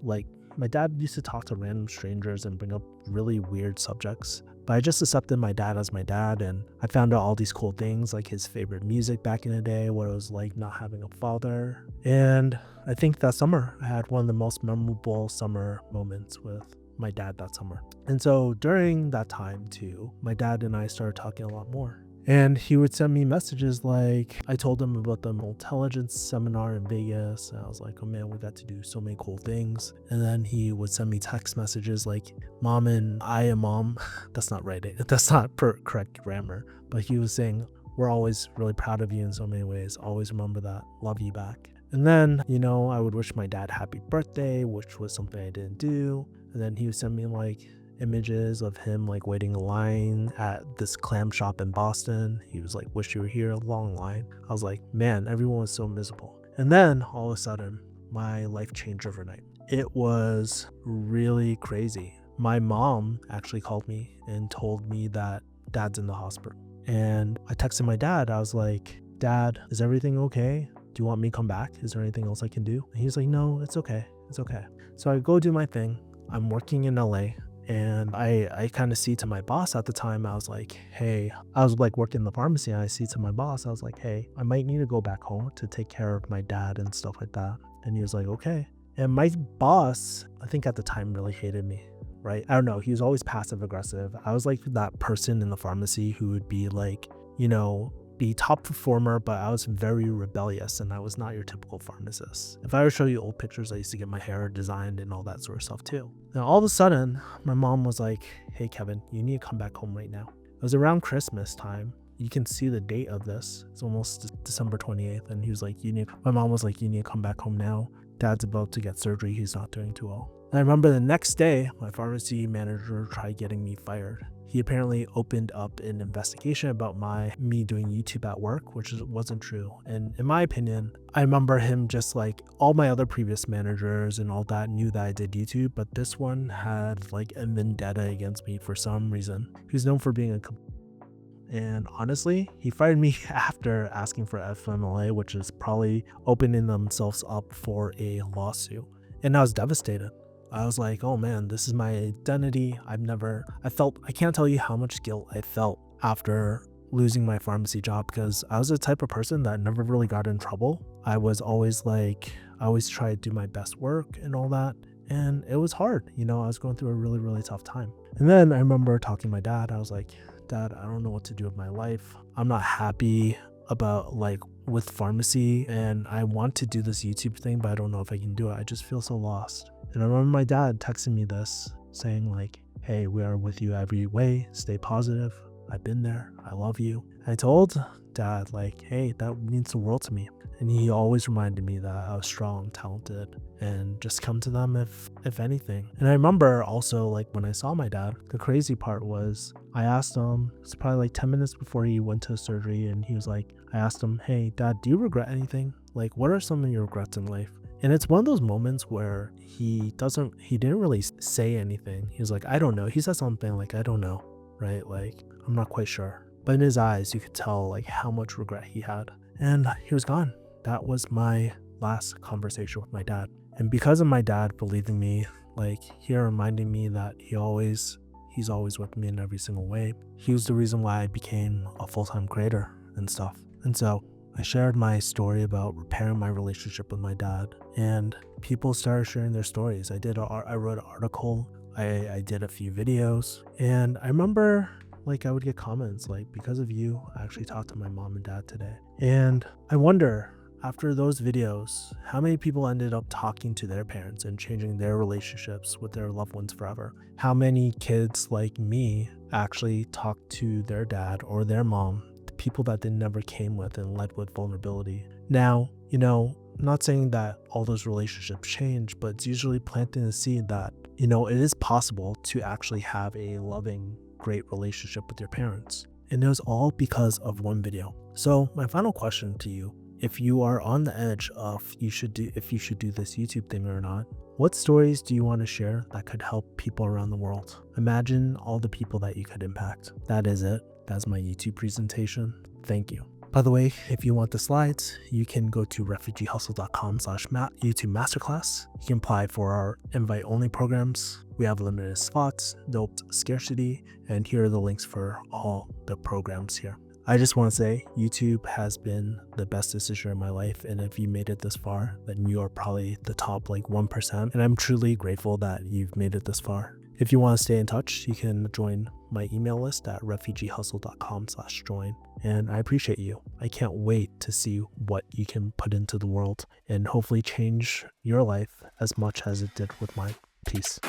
like, my dad used to talk to random strangers and bring up really weird subjects, but I just accepted my dad as my dad, and I found out all these cool things like his favorite music back in the day, what it was like not having a father. And I think that summer I had one of the most memorable summer moments with my dad that summer. And so during that time too, my dad and I started talking a lot more. And he would send me messages like, I told him about the intelligence seminar in Vegas. And I was like, oh man, we got to do so many cool things. And then he would send me text messages like, Mom and I am Mom. That's not right. That's not correct grammar. But he was saying, we're always really proud of you in so many ways. Always remember that. Love you back. And then, you know, I would wish my dad happy birthday, which was something I didn't do. And then he would send me like images of him like waiting in line at this clam shop in Boston. He was like, wish you were here, a long line. I was like, man, everyone was so miserable. And then all of a sudden, my life changed overnight. It was really crazy. My mom actually called me and told me that Dad's in the hospital. And I texted my dad. I was like, Dad, is everything okay? Do you want me to come back? Is there anything else I can do? And he was like, no, it's okay. It's okay. So I go do my thing. I'm working in LA. And I kind of see to my boss at the time, I was like, hey, I was like working in the pharmacy. And I see to my boss, I was like, hey, I might need to go back home to take care of my dad and stuff like that. And he was like, okay. And my boss, I think at the time really hated me, right? I don't know. He was always passive aggressive. I was like that person in the pharmacy who would be like, you know, be top performer, but I was very rebellious and I was not your typical pharmacist. If I were to show you old pictures, I used to get my hair designed and all that sort of stuff too. Now all of a sudden, my mom was like, hey Kevin, you need to come back home right now. It was around Christmas time. You can see the date of this. It's almost December 28th. And he was like, my mom was like, you need to come back home now. Dad's about to get surgery. He's not doing too well. And I remember the next day, my pharmacy manager tried getting me fired. He apparently opened up an investigation about me doing YouTube at work, which wasn't true. And in my opinion, I remember him just like all my other previous managers and all that knew that I did YouTube, but this one had like a vendetta against me for some reason. He's known for being and honestly, he fired me after asking for FMLA, which is probably opening themselves up for a lawsuit. And I was devastated. I was like, oh man, this is my identity. I can't tell you how much guilt I felt after losing my pharmacy job because I was the type of person that never really got in trouble. I always tried to do my best work and all that. And it was hard. You know, I was going through a really, really tough time. And then I remember talking to my dad. I was like, Dad, I don't know what to do with my life. I'm not happy about with pharmacy and I want to do this YouTube thing, but I don't know if I can do it. I just feel so lost. And I remember my dad texting me this saying like, hey, we are with you every way. Stay positive. I've been there. I love you. And I told Dad like, hey, that means the world to me. And he always reminded me that I was strong, talented, and just come to them if anything. And I remember also like when I saw my dad, the crazy part was I asked him, it's probably like 10 minutes before he went to surgery. And he was like, I asked him, hey, Dad, do you regret anything? Like, what are some of your regrets in life? And it's one of those moments where he didn't really say anything. He was like, I don't know. He said something like, I don't know, right? Like, I'm not quite sure. But in his eyes, you could tell like how much regret he had. And he was gone. That was my last conversation with my dad. And because of my dad believing me, like he reminding me that he's always with me in every single way. He was the reason why I became a full-time creator and stuff. And so I shared my story about repairing my relationship with my dad, and people started sharing their stories. I wrote an article, I did a few videos, and I remember like I would get comments like, because of you, I actually talked to my mom and dad today. And I wonder, after those videos, how many people ended up talking to their parents and changing their relationships with their loved ones forever? How many kids like me actually talked to their dad or their mom, the people that they never came with and led with vulnerability? Now, I'm not saying that all those relationships change, but it's usually planting the seed that, it is possible to actually have a loving, great relationship with your parents. And it was all because of one video. So my final question to you, if you are on the edge of if you should do this YouTube thing or not, what stories do you want to share that could help people around the world? Imagine all the people that you could impact. That is it. That's my YouTube presentation. Thank you. By the way, if you want the slides, you can go to refugeehustle.com/YouTube Masterclass. You can apply for our invite-only programs. We have limited spots, doped scarcity, and here are the links for all the programs here. I just want to say YouTube has been the best decision in my life, and if you made it this far, then you are probably the top 1%, and I'm truly grateful that you've made it this far. If you want to stay in touch, you can join my email list at refugeehustle.com/join, and I appreciate you. I can't wait to see what you can put into the world and hopefully change your life as much as it did with mine. Peace.